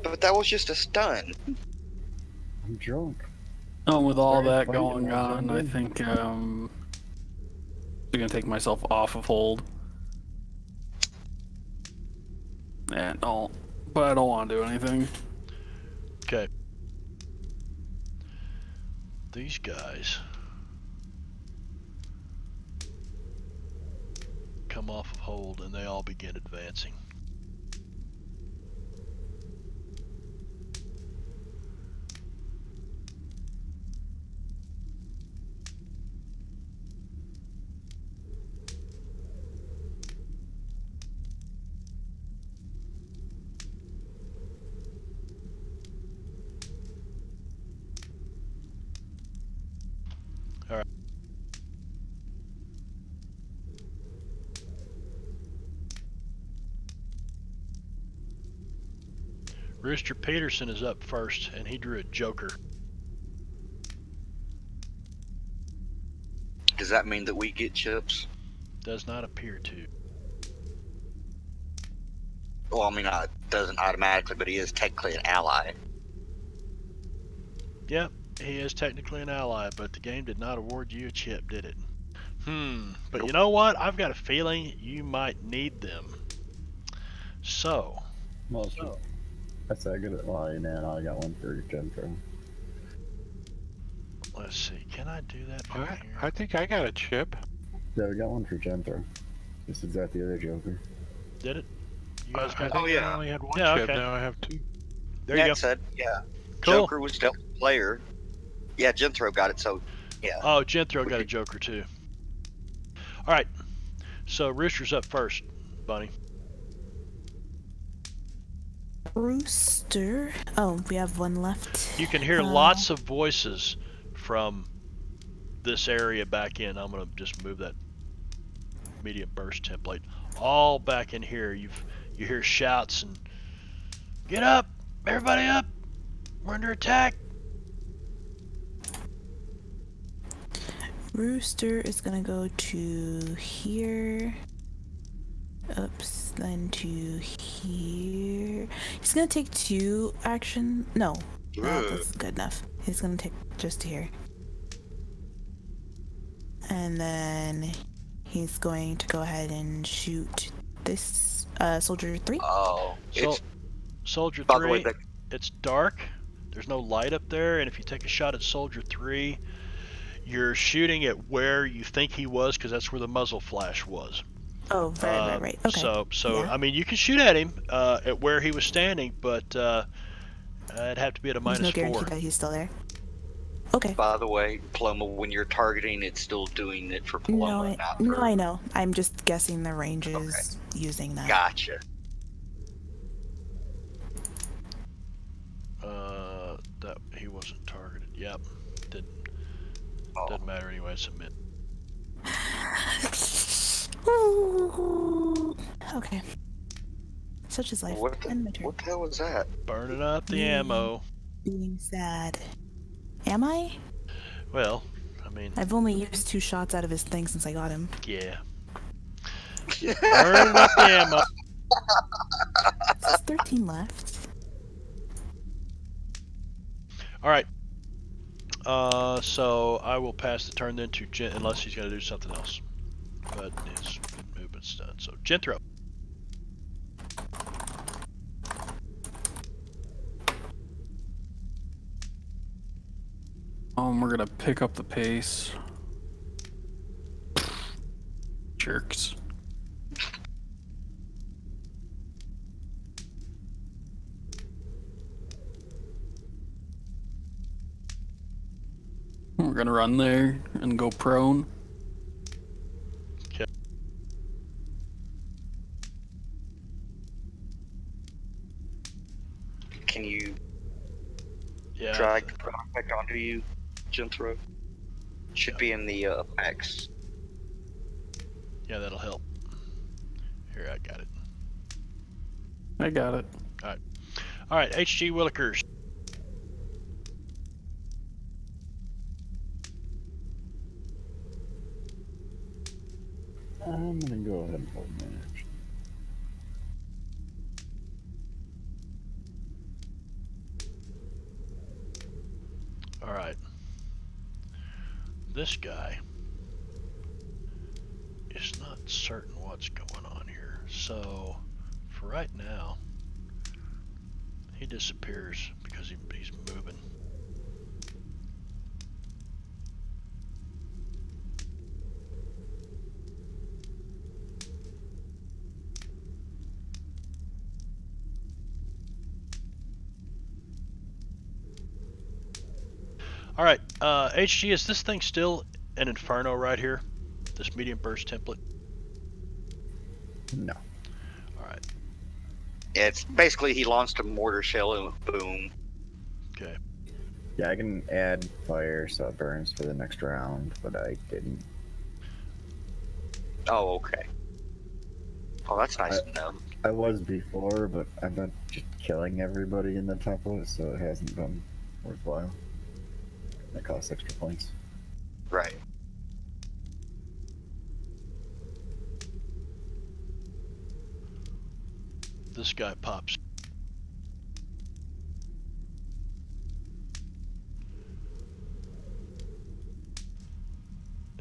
But that was just a stun. I'm drunk. Oh, with all Sorry, that fight going and on, I jump in. think I'm gonna take myself off of hold. And all, but I don't want to do anything. Okay. These guys come off of hold and they all begin advancing. Rooster Peterson is up first, and he drew a joker. Does that mean that we get chips? Does not appear to. Well, I mean, it doesn't automatically, but he is technically an ally. Yep, he is technically an ally, but the game did not award you a chip, did it? But you know what? I've got a feeling you might need them. So, Well, that's a good. Well, and I got one for Gentro. let's see. Can I do that from I here? think I got a chip. Yeah, we got one for Gentro. This is at the other Joker. Did it? You I guys got think it? yeah. I only had one Yeah, chip. okay. Now I have two. There you go. Said, yeah. Cool. Joker was dealt with player. Yeah, Jethro got it, so yeah. Oh, Jethro got a Joker too. All right. So Rooster's up first, Bunny. Rooster. Oh, we have one left. You can hear lots of voices from this area back in. I'm gonna just move that medium burst template all back in here. You hear shouts and get up, everybody up! We're under attack. Rooster is gonna go to here. Oops, then to here. He's gonna take 2 action. No, that's good enough. He's gonna take just here. And then he's going to go ahead and shoot this soldier 3. Oh, it's Soldier by the way, 3. It's dark. There's no light up there, and if you take a shot at Soldier 3, you're shooting at where you think he was, because that's where the muzzle flash was. Oh, right. Okay. So yeah. I mean, you can shoot at him at where he was standing, but it'd have to be at a There's no -4. guarantee that he's still there. Okay. by the way, Paloma, when you're targeting, it's still doing it for Paloma, not for... No, I know. I'm just guessing the ranges using that. Gotcha. That he wasn't targeted. Yep. Oh. Doesn't matter anyway. Submit. Okay. Such is life. What the hell was that? Burning up the ammo. Being sad. Am I? Well, I mean, I've only used 2 shots out of his thing since I got him. yeah. Burning up the ammo. There's 13 left. All right. So I will pass the turn then to unless he's going to do something else. But his movement's done. So Jethro. We're gonna pick up the pace. Jerks. We're gonna run there and go prone. Can you Yeah. drag the prospect onto you, Jethro? Should be in the Apex. Yeah, that'll help. Here, I got it. I got it. All right, HG Willikers. I'm gonna go ahead and hold my action. All right. This guy is not certain what's going on here. So, for right now, he disappears because he's moving. All right, HG, is this thing still an Inferno right here? This medium burst template? No. All right, It's basically he launched a mortar shell and boom. okay. Yeah, I can add fire so it burns for the next round, but I didn't. Oh, okay. Oh, that's nice to know. I was before, but I'm not just killing everybody in the template, so it hasn't been worthwhile. That costs extra points. Right. This guy pops.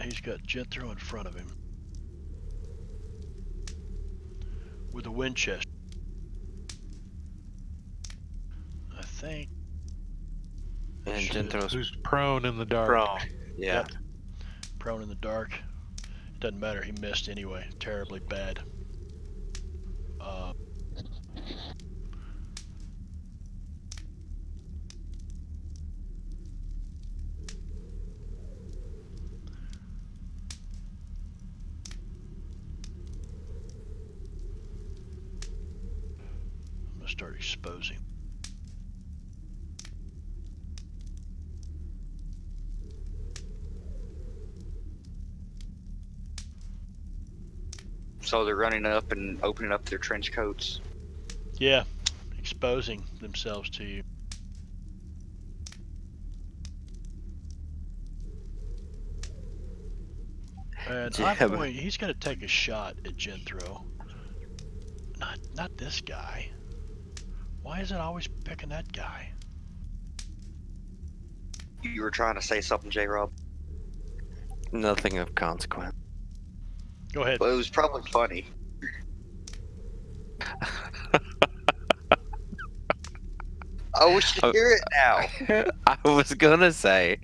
He's got Jethro in front of him with a Winchester. I think. And Should- Gentro's Who's prone in the dark? prone. Yeah. Yep. Prone in the dark. It doesn't matter. He missed anyway. Terribly bad. I'm gonna start exposing. So they're running up and opening up their trench coats. Yeah, exposing themselves to you. And Yeah, I'm but- going. He's going to take a shot at Jethro. Not this guy. Why is it always picking that guy? You were trying to say something, J-Rob? Nothing of consequence. Go ahead. Well, it was probably funny. Oh, we should hear it now. I was gonna say,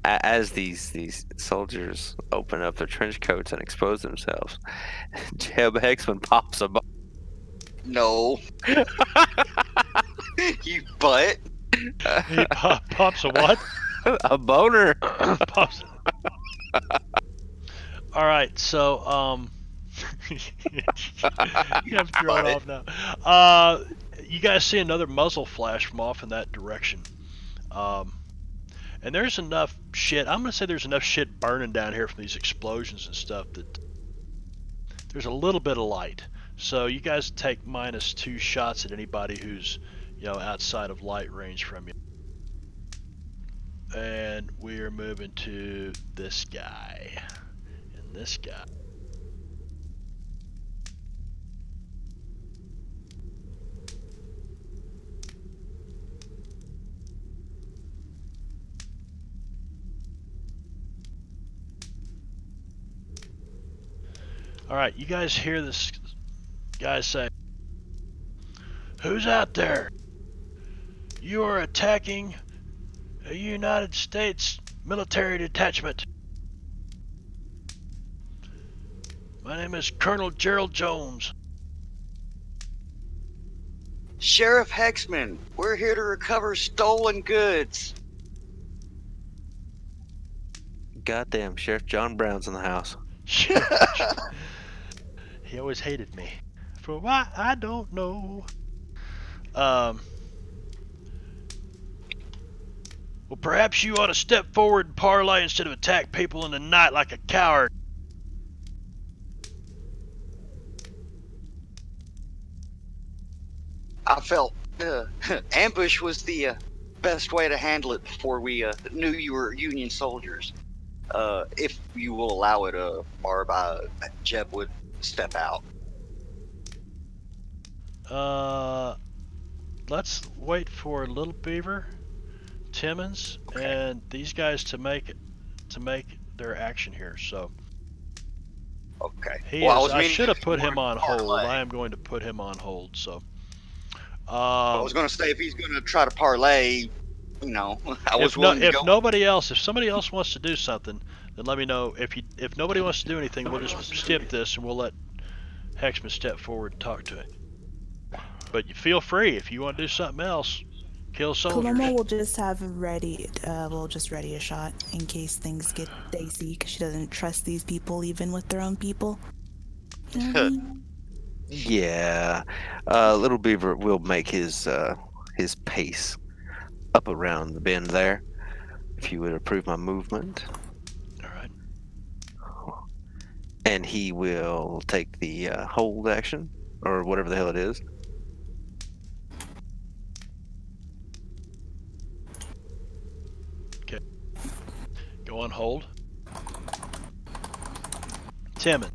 as these soldiers open up their trench coats and expose themselves, Jeb Hexman pops a No. You butt. He pops a what? a boner. Pops. All right, so I'm thrown off now. You guys see another muzzle flash from off in that direction, and there's enough shit. I'm gonna say there's enough shit burning down here from these explosions and stuff that there's a little bit of light. So you guys take -2 shots at anybody who's outside of light range from you. And we are moving to this guy. And this guy. Alright, you guys hear this guy say, "Who's out there? You are attacking a United States military detachment. My name is Colonel Gerald Jones." Sheriff Hexman, we're here to recover stolen goods. Goddamn, Sheriff John Brown's in the house. He always hated me. For why, I don't know. Well, perhaps you ought to step forward and parlay instead of attack people in the night like a coward. I felt ambush was the best way to handle it before we knew you were Union soldiers. If you will allow it, Jeb would step out. Let's wait for Little Beaver, Timmons, and these guys to make their action here. So Okay. I should have put him on hold. I am going to put him on hold. So I was going to say if he's going to try to parlay, I was willing to go. If somebody else wants to do something, then let me know. If nobody wants to do anything, we'll just skip this and we'll let Hexman step forward and talk to it. But you feel free if you want to do something else. Kill soldiers. Paloma will just have ready. We'll just ready a shot in case things get dicey, because she doesn't trust these people even with their own people. You know what I mean? Yeah, Little Beaver will make his pace up around the bend there. If you would approve my movement. All right. And he will take the hold action, or whatever the hell it is. Go on hold. Timmons.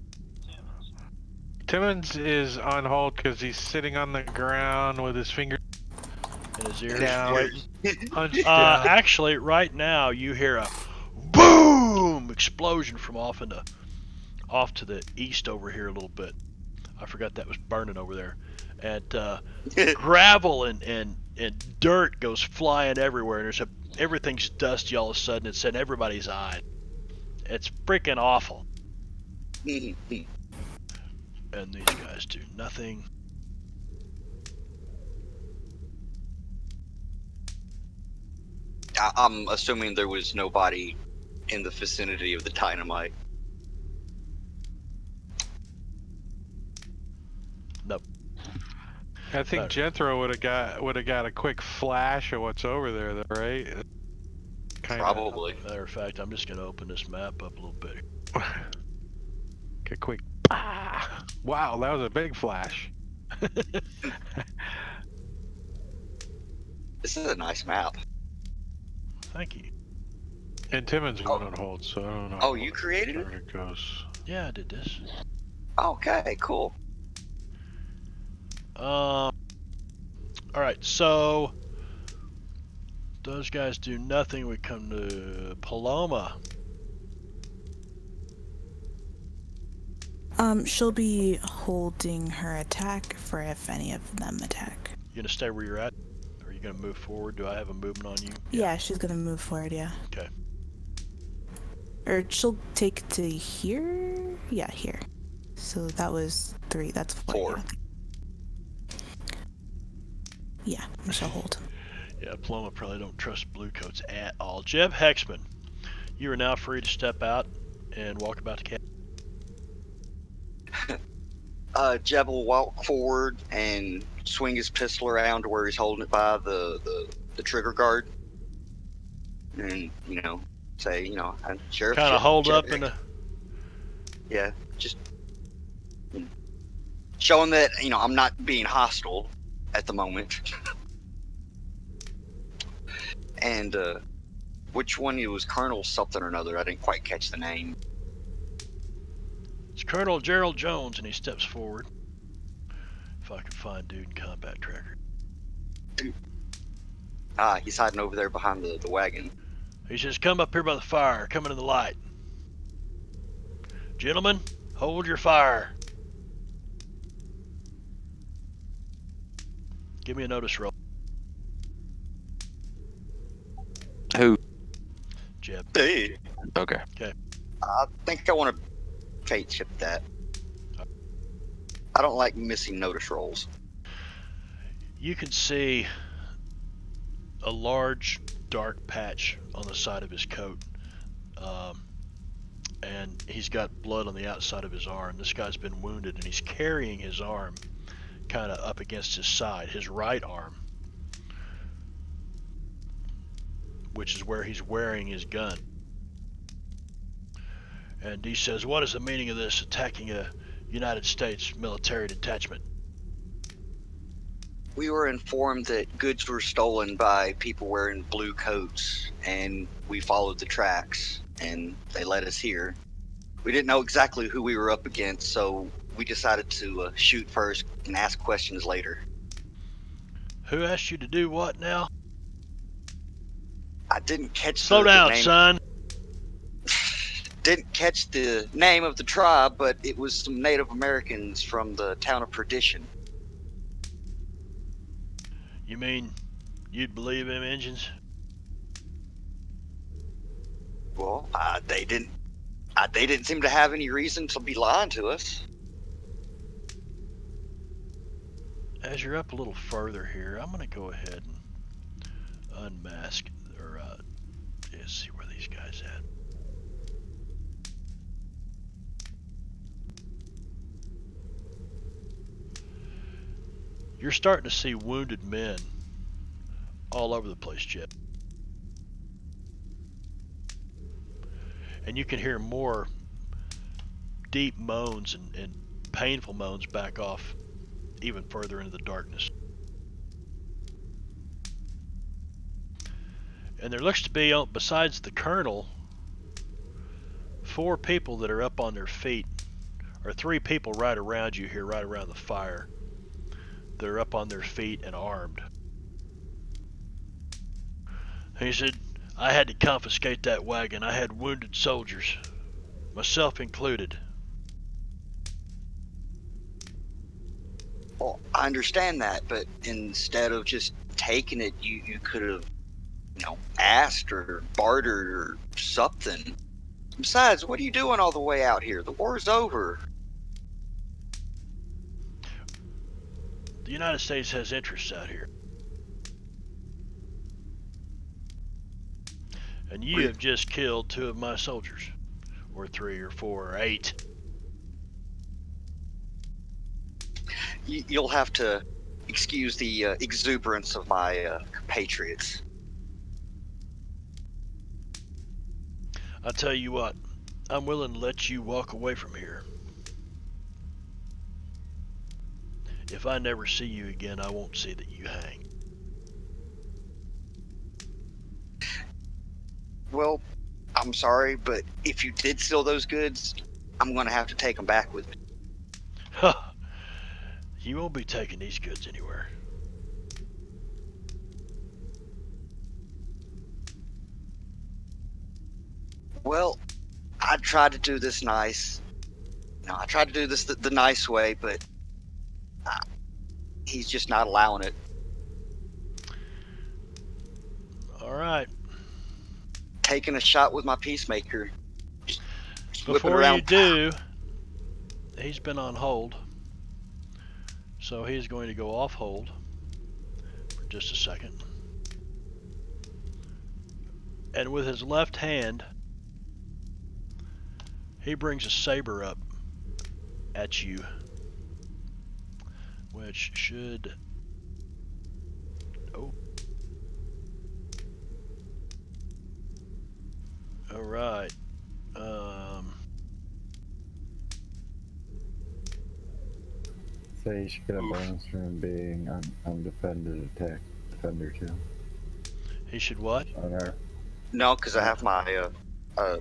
Timmons is on hold because he's sitting on the ground with his finger In his ears, down, waiting. hunched down. Actually, right now you hear a boom. explosion from off to the east over here a little bit. I forgot that was burning over there. And gravel and dirt goes flying everywhere. And everything's dusty all of a sudden. It's in everybody's eye. It's freaking awful. And these guys do nothing. I'm assuming there was nobody in the vicinity of the dynamite. Nope. I think No. Jethro would have got a quick flash of what's over there, though, right? Kinda. Probably. Matter of fact, I'm just going to open this map up a little bit. A quick. Wow, that was a big flash. This is a nice map. Thank you. And Timmons went on hold, so I don't know. Oh, you created it? Where it goes. Yeah, I did this. Okay, cool. Alright, so those guys do nothing. We come to Paloma. She'll be holding her attack for if any of them attack. You gonna stay where you're at? Or are you gonna move forward? Do I have a movement on you? Yeah, she's gonna move forward, yeah. Okay. Or she'll take to here? Yeah, here. So that was 3, that's 4. 4. Yeah, she'll hold. Yeah, Paloma probably don't trust bluecoats at all. Jeb Hexman, you are now free to step out and walk about the camp. Jeb will walk forward and swing his pistol around to where he's holding it by the trigger guard. And, say, Sheriff. Kind of hold Jeb, up in the... Yeah, just showing that, I'm not being hostile at the moment. And, which one? It was Colonel something or another. I didn't quite catch the name. It's Colonel Gerald Jones, and he steps forward. If I can find dude in combat tracker. He's hiding over there behind the wagon. He says, come up here by the fire, come into the light. Gentlemen, hold your fire. Give me a notice roll. Who? Jeb. Hey, Okay. I think I want to fate chip that. I don't like missing notice rolls. You can see a large dark patch on the side of his coat. And he's got blood on the outside of his arm. This guy's been wounded, and he's carrying his arm kind of up against his side, his right arm, which is where he's wearing his gun. And he says, what is the meaning of this, attacking a United States military detachment? We were informed that goods were stolen by people wearing blue coats, and we followed the tracks, and they led us here. We didn't know exactly who we were up against, so we decided to shoot first and ask questions later. Who asked you to do what now? I didn't catch Slow the down, name. son. Didn't catch the name of the tribe, but it was some Native Americans from the town of Perdition. You mean you'd believe them engines? Well, they didn't seem to have any reason to be lying to us. As you're up a little further here, I'm going to go ahead and unmask, or see where these guys at. You're starting to see wounded men all over the place, Jeb. And you can hear more deep moans and painful moans back off even further into the darkness. And there looks to be, besides the colonel, 4 people that are up on their feet, or 3 people right around you here, right around the fire. They're up on their feet and armed. And he said, I had to confiscate that wagon. I had wounded soldiers, myself included. Well, I understand that, but instead of just taking it, you could have, asked or bartered or something. Besides, what are you doing all the way out here? The war's over. The United States has interests out here. And you have just killed 2 of my soldiers. Or 3 or 4 or 8. You'll have to excuse the exuberance of my compatriots. I tell you what, I'm willing to let you walk away from here. If I never see you again, I won't see that you hang. Well, I'm sorry, but if you did steal those goods, I'm going to have to take them back with me. You won't be taking these goods anywhere. Well, I tried to do this nice. I tried to do this the nice way, but he's just not allowing it. All right. Taking a shot with my peacemaker. Just whipping Before around. you do, he's been on hold. So he's going to go off hold for just a second. And with his left hand, he brings a saber up at you, which should... Oh. Alright. So you should get a bonus from being undefended attack defender too. He should what? On our No, because I have my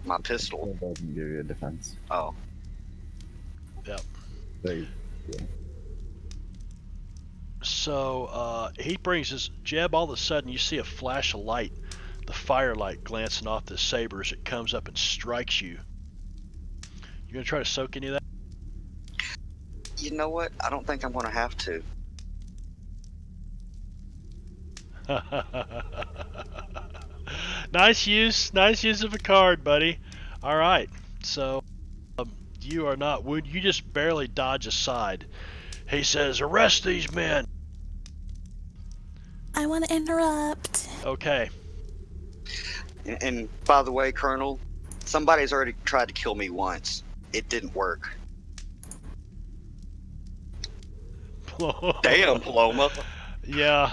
my pistol. it doesn't give you a defense. Oh. Yep. So He brings his jab. All of a sudden, you see a flash of light, the firelight glancing off the saber as it comes up and strikes you. You gonna try to soak any of that? You know what? I don't think I'm going to have to. Nice use of a card, buddy. All right, so you are not wounded. You just barely dodge aside. He says, "Arrest these men." I want to interrupt. Okay. And by the way, Colonel, somebody's already tried to kill me once. It didn't work. Damn, Paloma. Yeah.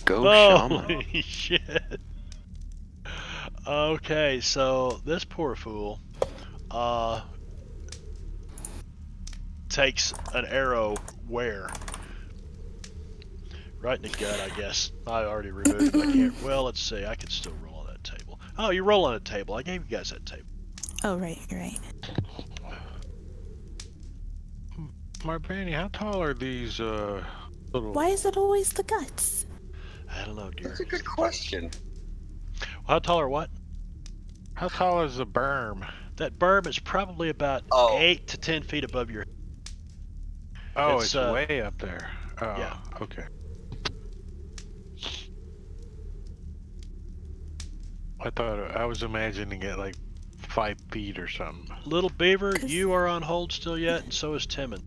Go shaman. Holy shit. Okay, so this poor fool takes an arrow where? Right in the gut, I guess. I already removed it. I can't. Well, let's see. I can still roll on that table. Oh, you roll on a table. I gave you guys that table. Oh, right, you're right. Marbanya, how tall are these little... Why is it always the guts? I don't know, dear. That's a good question. How tall or what? How tall is the berm? That berm is probably about 8 to 10 feet above your head. Oh, It's, it's way up there. Oh, yeah. Okay. I was imagining it like 5 feet or something. Little Beaver, you are on hold still yet, and so is Timon.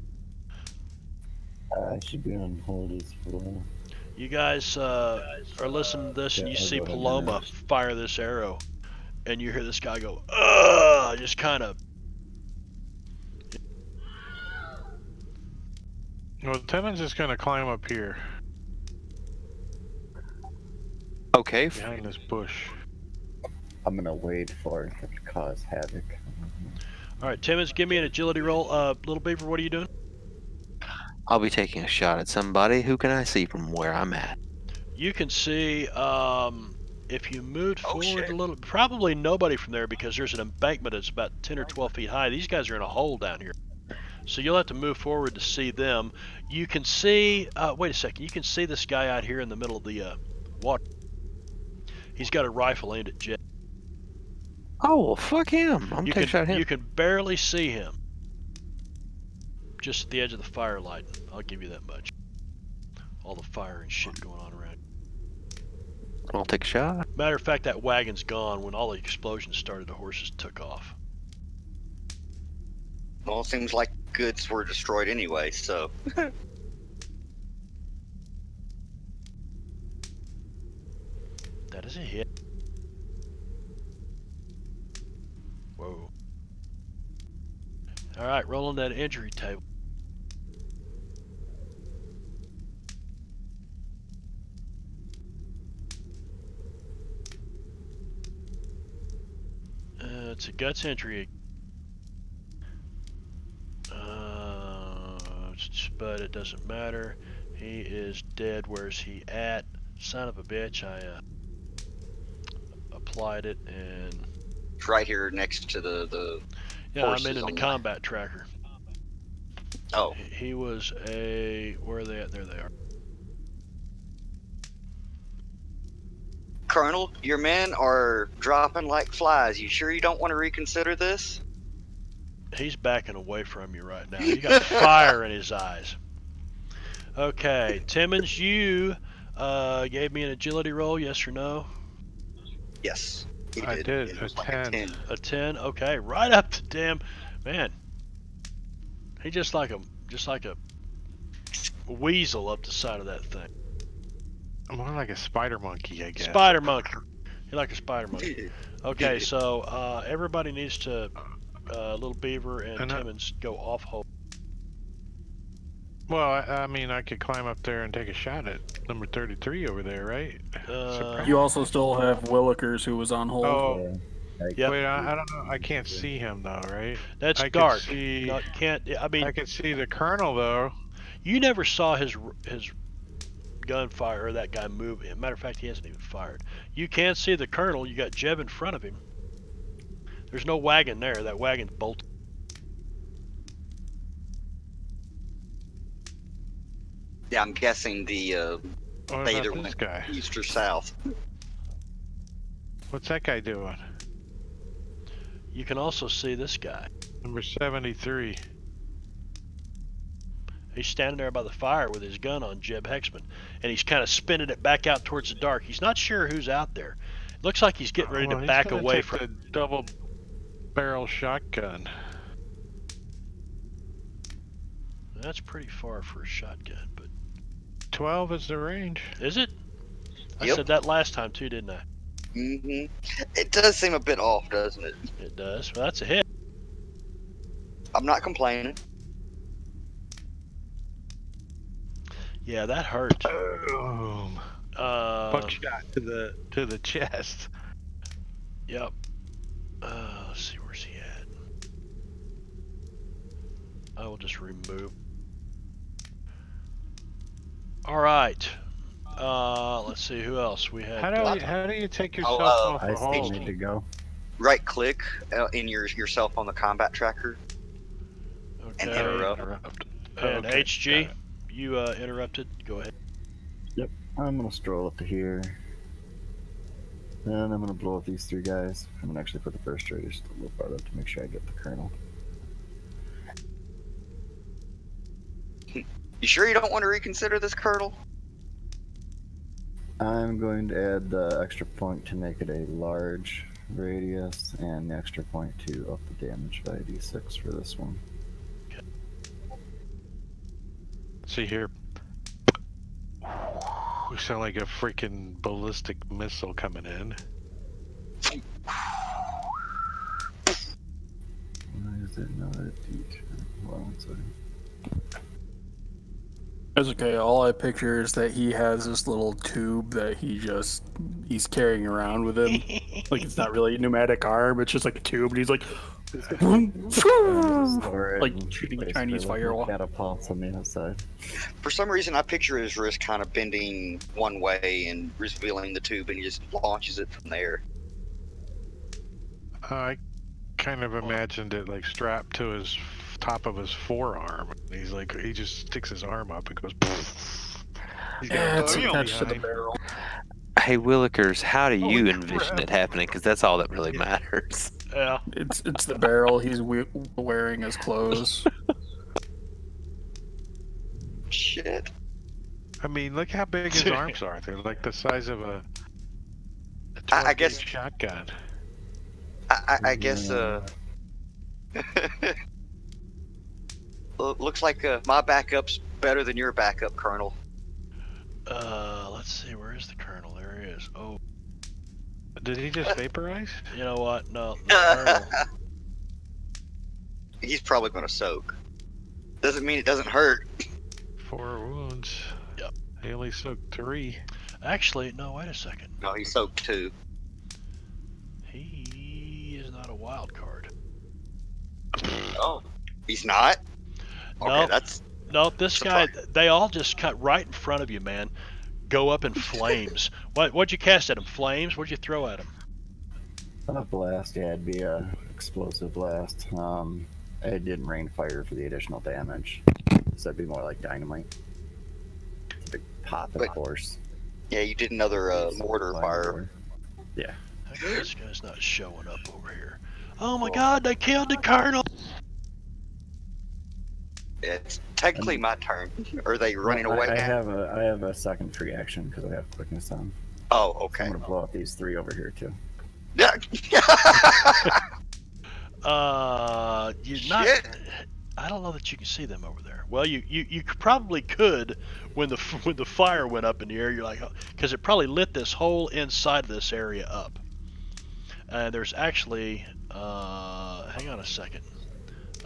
I should be on hold as well. You guys are listening to this, and Yeah, you I'll see go ahead and Paloma arrest. fire this arrow, and you hear this guy go, "Ugh!" Just kind of. Well, Timon's just gonna climb up here Okay. behind this bush. I'm gonna wait for it to cause havoc. All right, Timmons, give me an agility roll. Little Beaver, what are you doing? I'll be taking a shot at somebody. Who can I see from where I'm at? You can see if you moved forward shit. a little, probably nobody from there because there's an embankment that's about 10 or 12 feet high. These guys are in a hole down here. So you'll have to move forward to see them. You can see. Wait a second. You can see this guy out here in the middle of the water. He's got a rifle aimed at Jeb. Oh, well, fuck him. I'm You taking a shot at can him. you can barely see him. Just at the edge of the firelight. I'll give you that much. All the fire and shit going on around. I'll take a shot. Matter of fact, that wagon's gone. When all the explosions started, the horses took off. Well, it seems like goods were destroyed anyway, so. That is a hit. Whoa. Alright, rolling that injury table. It's a guts injury. But it doesn't matter. He is dead. Where's he at? Son of a bitch. I applied it and... It's right here next to the Yeah, I'm horses in the on the- combat tracker. Oh, He was a... Where are they at? There they are. Colonel, your men are dropping like flies. You sure you don't want to reconsider this? He's backing away from you right now. You got fire in his eyes. Okay, Timmons, you gave me an agility roll, yes or no? Yes, he I did, It was a like 10. A 10. Okay, right up to damn man. He just like a weasel up the side of that thing. More like a spider monkey, I guess. Spider monkey. You like a spider monkey. Okay, so everybody needs to Little Beaver and Timmons go off hold. Well, I mean, I could climb up there and take a shot at number 33 over there, right? You also still have Willikers, who was on hold. Oh, Yep. wait, I don't know. I can't see him though, right? That's I could dark. see- No, you can't. I mean, I could see the colonel though. you never saw his gunfire or that guy move. Matter of fact, he hasn't even fired. You can see the colonel. You got Jeb in front of him. There's no wagon there. That wagon's bolted. Yeah, I'm guessing the What they about either this went guy? east or south. What's that guy doing? You can also see this guy. Number 73. He's standing there by the fire with his gun on Jeb Hexman, and he's kind of spinning it back out towards the dark. He's not sure who's out there. Looks like he's getting ready Well, to he's back gonna away take from. the double barrel shotgun. That's pretty far for a shotgun, but 12 is the range. is it? I Yep. said that last time too, didn't I? It does seem a bit off, doesn't it? It does. Well, that's a hit. I'm not complaining. Yeah, that hurt. Boom. Buckshot to the chest. Yep. Let's see, where's he at? I will just remove. All right. Let's see who else we had. How do you take yourself Oh, off I a still hold? need to go. Right click in yourself on the combat tracker and Okay. interrupt. And Okay, HG, got it. you interrupted. Go ahead. I'm gonna stroll up to here. And I'm gonna blow up these three guys. I'm gonna actually put the first raid just a little farther up to make sure I get the colonel. You sure you don't want to reconsider this, Colonel? I'm going to add the extra point to make it a large radius, and the extra point to up the damage by d6 for this one. See here. We sound like a freaking ballistic missile coming in. Why is it not a d10? Hold on one second. That's okay. All I picture is that he has this little tube that he's carrying around with him. Like it's not really a pneumatic arm, it's just like a tube, and he's like, like shooting a Chinese firewall. Catapults on the outside. For some reason, I picture his wrist kind of bending one way and revealing the tube, and he just launches it from there. I kind of imagined it like strapped to his top of his forearm. He's like, he just sticks his arm up and goes. He's got Yeah, a it's boot attached to the behind. barrel. Hey, Willikers, how do you Holy envision crap. it happening? Because that's all that really Yeah. matters. Yeah. It's the barrel. He's wearing his clothes. Shit. I mean, look how big his arms are. They're like the size of a I guess- gauge shotgun. I guess. Looks like my backup's better than your backup, Colonel. Let's see. Where is the colonel? There he is. Oh, Did he just vaporize? you know what? No, the colonel. He's probably gonna soak. Doesn't mean it doesn't hurt. 4 wounds. Yep. He only soaked 3. Actually, no. Wait a second. No, he soaked 2. He is not a wild card. Oh, he's not. Okay, No. that's No, this guy. They all just cut right in front of you, man. Go up in flames. What'd you cast at him? Flames? What'd you throw at him? A blast, yeah, it'd be a explosive blast. It didn't rain fire for the additional damage, so it'd be more like dynamite. It's a big pop, of But- course. yeah. You did another mortar fire. Yeah. How come this guy's not showing up over here? Oh my God! They killed the colonel. It's technically my turn. Are they running Well, away I now? have a second free action because I have quickness on. Oh, So okay. I'm gonna blow up these 3 over here too. Yeah. You're not. Shit. I don't know that you can see them over there. Well, you probably could when the fire went up in the air. You're like, because it probably lit this whole inside of this area up. And there's actually, hang on a second.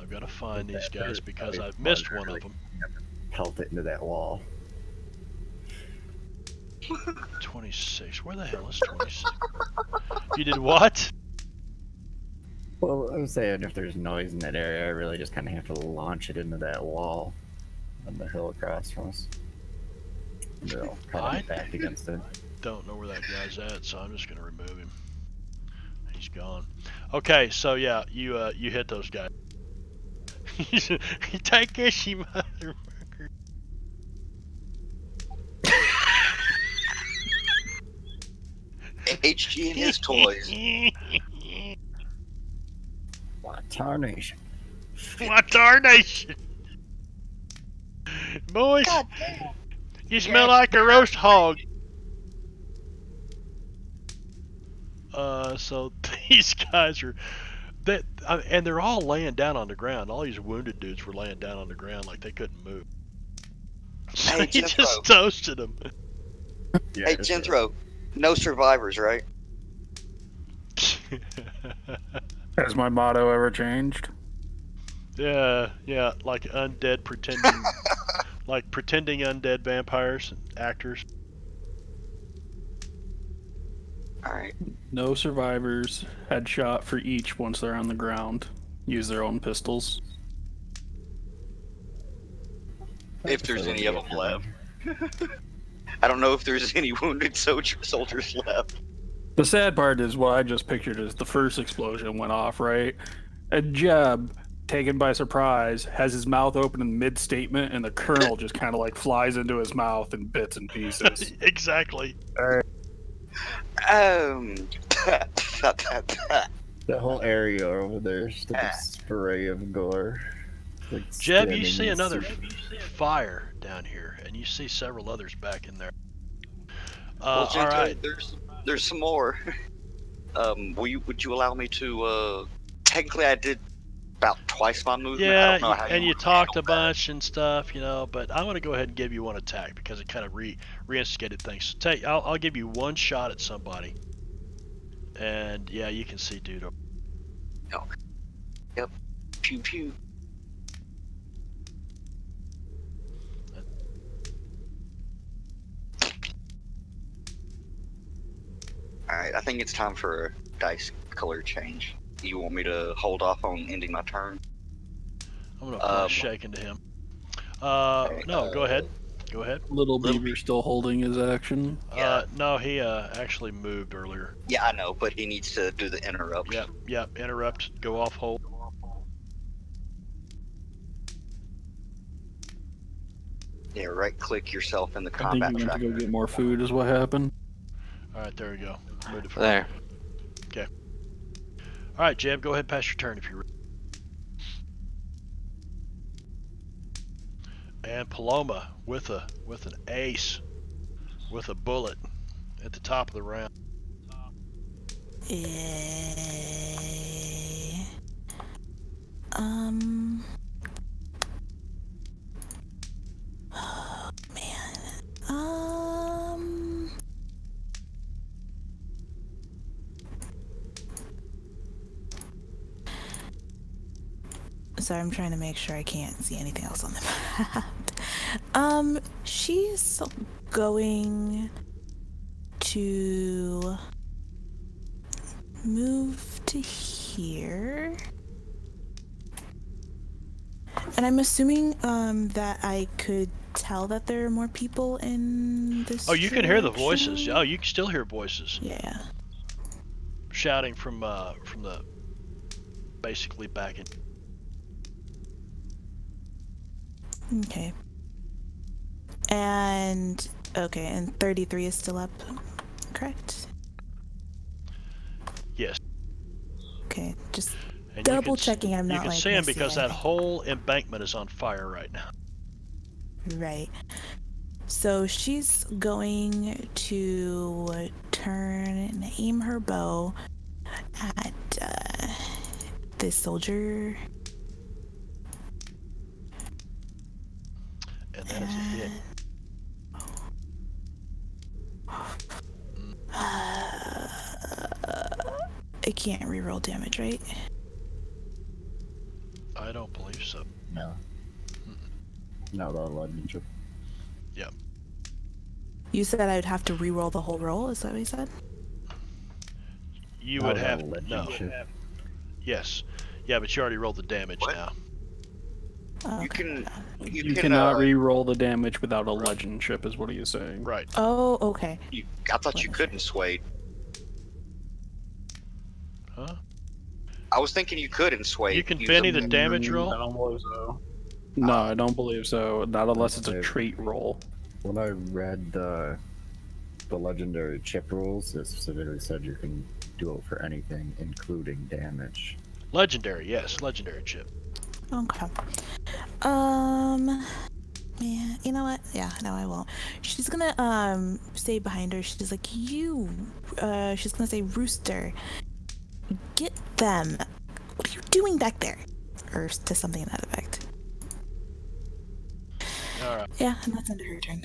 I've got to find these guys because I've missed one of them. Pelt it into that wall. 26. Where the hell is 26? You did what? Well, I was saying if there's noise in that area, I really just kind of have to launch it into that wall on the hill across from us. And they'll kind of back against it. Don't know where that guy's at, so I'm just gonna remove him. He's gone. Okay, so yeah, you hit those guys. Take this, you motherfucker. HG and his toys. What tarnation? What tarnation? Boys, God damn. you smell like a roast hog. So these guys are, and they're all laying down on the ground. All these wounded dudes were laying down on the ground like they couldn't move. So Hey, he Jethro. just toasted them. Yeah, Hey, just- Jethro. No survivors, right? Has my motto ever changed? Yeah, like undead pretending, like pretending undead vampires and actors. Alright. No survivors. Headshot for each once they're on the ground. Use their own pistols. If there's any of them left. I don't know if there's any wounded soldiers left. The sad part is what I just pictured is the first explosion went off, right? And Jeb, taken by surprise, has his mouth open in mid-statement, and the colonel just kind of like flies into his mouth in bits and pieces. Exactly. The whole area over there is just a spray of gore. Like Jeb, you standing see in another soup. fire down here, and you see several others back in there. Well, All Jethro, right. there's some more. Would you allow me to? Technically, I did about twice my movement. I Yeah, don't know how and you you talked a handle that. bunch and stuff, but I'm going to go ahead and give you one attack because it kind of reinstigated things. So I'll give you one shot at somebody. And yeah, you can see dude. Pew pew. Alright, I think it's time for a dice color change. You want me to hold off on ending my turn? I'm going to apply shaking to him. No, go ahead. Go ahead. Little Beaver still holding his action. Yeah. No, he actually moved earlier. Yeah, I know, but he needs to do the interrupt. Yep, interrupt, go off hold. Yeah, right click yourself in the I think combat you went to tracker. go get more food is what happened. All right, there we go. Moved it forward. There. All right, Jeb, go ahead and pass your turn if you're ready. And Paloma with an ace, with a bullet at the top of the round. Oh man. Sorry, I'm trying to make sure I can't see anything else on the map. She's going to move to here. And I'm assuming that I could tell that there are more people in this. Oh, you can hear the voices. direction? Oh, you can still hear voices Yeah. shouting from the basically back in. Okay. And 33 is still up, correct? Yes. Okay, just And double checking I'm you not can like see him missing because that anything. whole embankment is on fire right now. Right. So she's going to turn and aim her bow at this soldier. And that is a hit. I can't reroll damage, right? I don't believe so. No. Not without a legend chip. Yeah. You said I would have to reroll the whole roll. Is that what you said? You Not would without have a legend no. chip. Yes. Yeah, but you already rolled the damage What? now. Oh, You okay. can You cannot re-roll the damage without a legend chip, is what he is saying. Right. Oh, okay. I thought you couldn't sway. Huh? I was thinking you could in sway. You can use Benny a- the damage I roll? don't believe so. No, I don't believe so. Not unless it's a Okay. trait roll. When I read the legendary chip rules, it specifically said you can do it for anything, including damage. Legendary, yes, legendary chip. Okay. Yeah, you know what? Yeah, no, I won't. She's gonna stay behind her. She's like, she's gonna say, Rooster, get them. What are you doing back there? Or to something to that effect. All right. Yeah, and that's under her turn.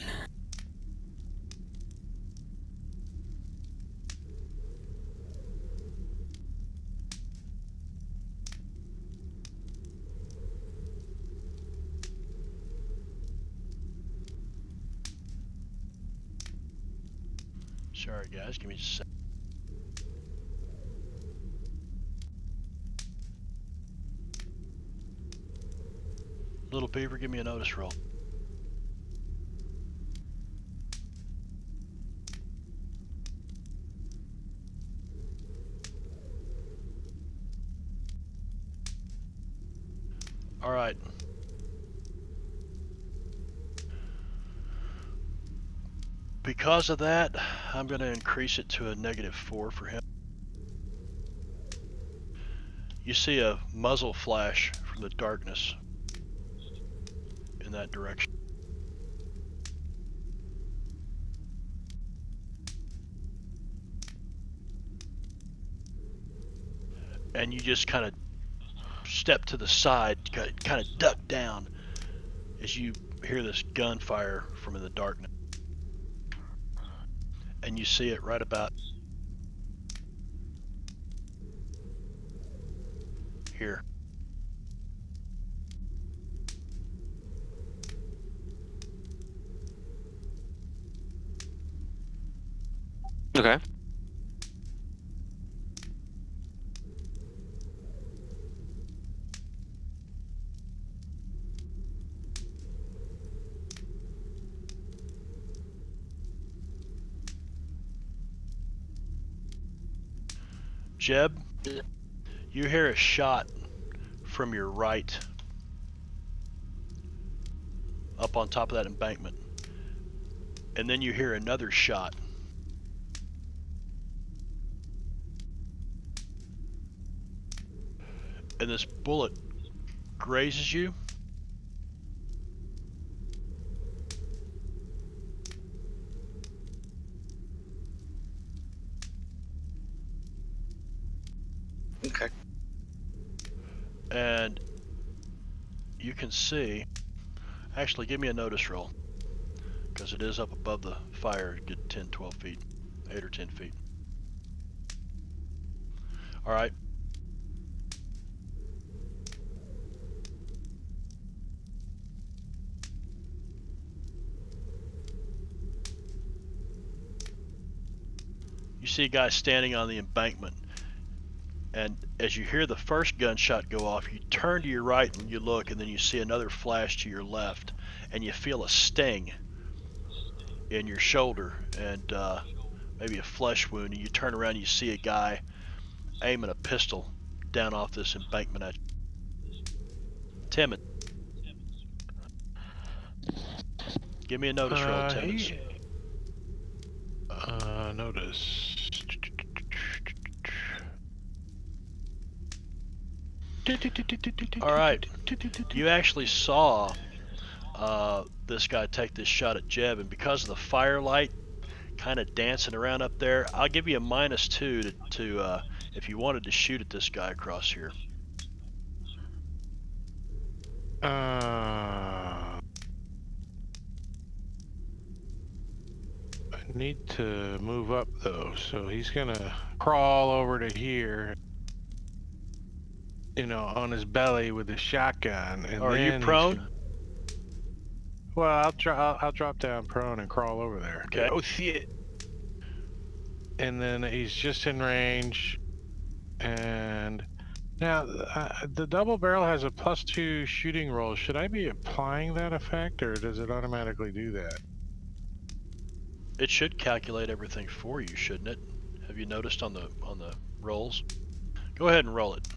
Sorry, guys. Give me just a sec. Little Beaver, give me a notice roll. All right. Because of that, I'm going to increase it to a -4 for him. You see a muzzle flash from the darkness in that direction. And you just kind of step to the side, kind of duck down as you hear this gunfire from in the darkness. And you see it right about here. Okay. Jeb, you hear a shot from your right up on top of that embankment. And then you hear another shot. And this bullet grazes you. Okay. And you can see, actually give me a notice roll, because it is up above the fire, get 10, 12 feet, 8 or 10 feet. All right. You see a guy standing on the embankment, and as you hear the first gunshot go off, you turn to your right and you look, and then you see another flash to your left, and you feel a sting in your shoulder and maybe a flesh wound, and you turn around and you see a guy aiming a pistol down off this embankment at you. Timmons. Give me a notice roll, Timmons. Notice. All right. You actually saw this guy take this shot at Jeb, and because of the firelight kind of dancing around up there, I'll give you a -2 to if you wanted to shoot at this guy across here. I need to move up though, so he's gonna crawl over to here, you know, on his belly with his shotgun. And Are you then prone? Well, I'll drop down prone and crawl over there. Okay. Oh shit! And then he's just in range, and now the double barrel has a +2 shooting roll. Should I be applying that effect, or does it automatically do that? It should calculate everything for you, shouldn't it? Have you noticed on the rolls? Go ahead and roll it.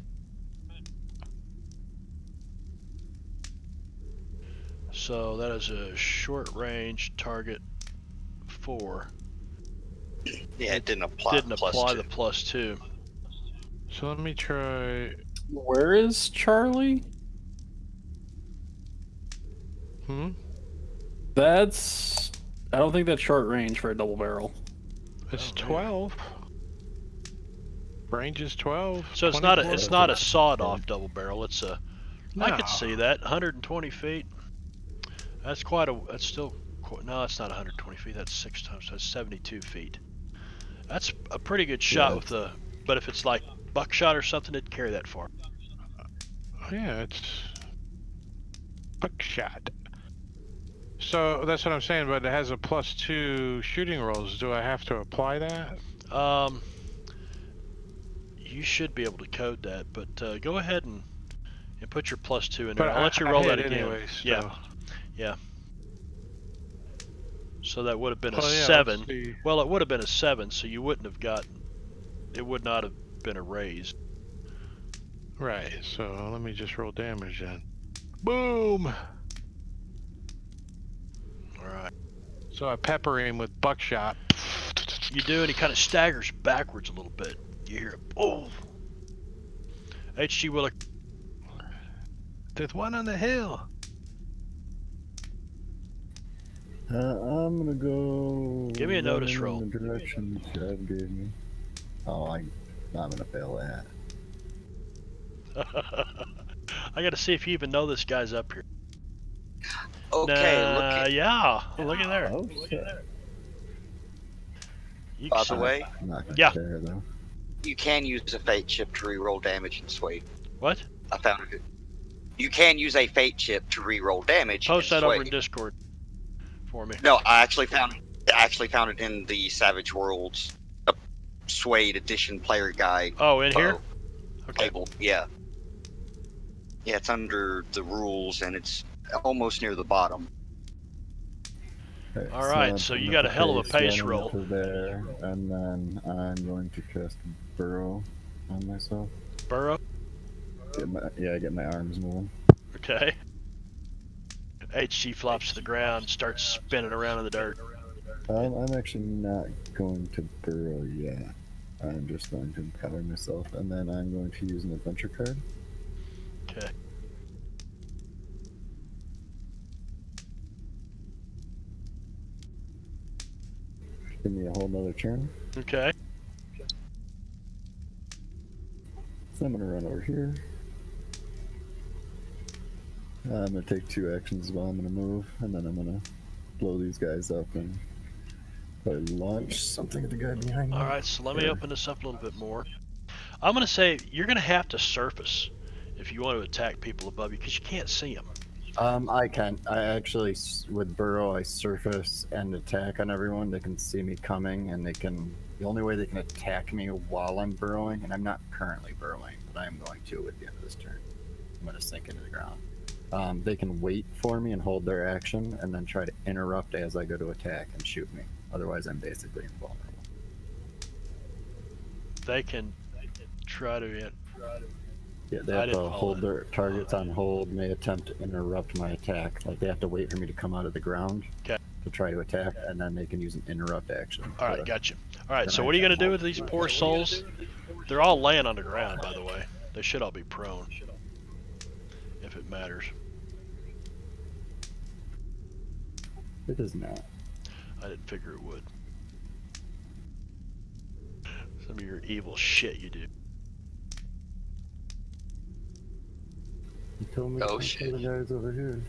So that is a short range target 4. Yeah, it didn't apply. Didn't apply the +2. So let me try. Where is Charlie? That's. I don't think that's short range for a double barrel. It's Oh, 12. Range is 12. So it's not a 24. sawed-off double barrel. It's a. I No. could see that 120 feet. That's quite a. That's still. No, it's not 120 feet. That's 6 times. That's 72 feet. That's a pretty good shot Yeah. with the. But if it's like buckshot or something, it'd carry that far. Yeah, it's buckshot. So that's what I'm saying, but it has a +2 shooting rolls. Do I have to apply that? You should be able to code that, but go ahead and put your +2 in But there. I'll let you I roll hit that again. anyway, so. Yeah. So that would have been a Well, yeah, let's 7. see. Well, it would have been a 7, so you wouldn't have got. It would not have been a raise. Right, so let me just roll damage then. Boom! Alright. So I pepper him with buckshot. You do, and he kind of staggers backwards a little bit. You hear a oh. H.G. Willick. There's one on the hill. I'm gonna go. Give me a notice running roll. In the direction Trev gave me. Oh, I'm gonna fail that. I gotta see if you even know this guy's up here. Okay, Nah, look at, yeah, look at there. Oh shit! You by can the way, I'm not gonna Yeah. care though. you can use a fate chip to re-roll damage and sway. What? I found it. You can use a fate chip to re-roll damage. Post and that sway. over in Discord for me. No, I actually found it in the Savage Worlds Swayed Edition player guide. Oh, in here? Okay. Table. Yeah. Yeah, it's under the rules and it's almost near the bottom. Okay, All right, so you got a hell of a pace running roll. up to there, and then I'm going to cast Burrow on myself. Burrow? Get my arms moving. Okay. HG flops to the ground, starts spinning around in the dirt. I'm actually not going to burrow yet. I'm just going to empower myself, and then I'm going to use an adventure card. Okay. Give me a whole nother turn. Okay. So I'm gonna run over here. I'm gonna take 2 actions while I'm gonna move, and then I'm gonna blow these guys up and probably launch something at the guy behind me. All right, so let me Or- open this up a little bit more. I'm going to say you're going to have to surface if you want to attack people above you because you can't see them. I can. I actually, with burrow, I surface and attack on everyone. They can see me coming, and they can. The only way they can attack me while I'm burrowing, and I'm not currently burrowing, but I am going to at the end of this turn. I'm going to sink into the ground. They can wait for me and hold their action, and then try to interrupt as I go to attack and shoot me. Otherwise, I'm basically invulnerable. They can try to. Yeah, they I have didn't to follow hold that. their targets on hold, and they attempt to interrupt my attack. Like, they have to wait for me to come out of the ground 'Kay. to try to attack, and then they can use an interrupt action. All right, to- gotcha. All right, then so I what are you can going to do hold with these my poor action. souls? They're all laying on the ground, by the way. They should all be prone, if it matters. It does not. I didn't figure it would. Some of your evil shit you do. You told me to Oh, come shit. to the guys over here.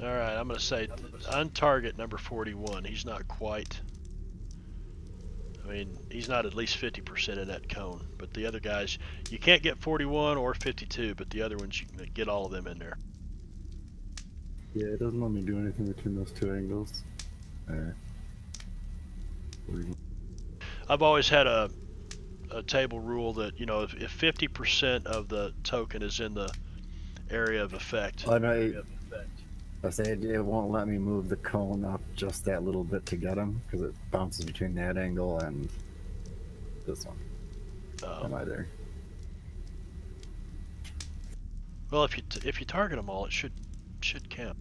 All right, I'm going to say on target number 41. He's not quite. I mean, he's not at least 50% in that cone. But the other guys, you can't get 41 or 52, but the other ones, you can get all of them in there. Yeah, it doesn't let me do anything between those 2 angles. Alright. I've always had a table rule that, you know, if 50% of the token is in the area of effect, I say it won't let me move the cone up just that little bit to get him, because it bounces between that angle and this one. Am I there? well, if you target them all, it should count.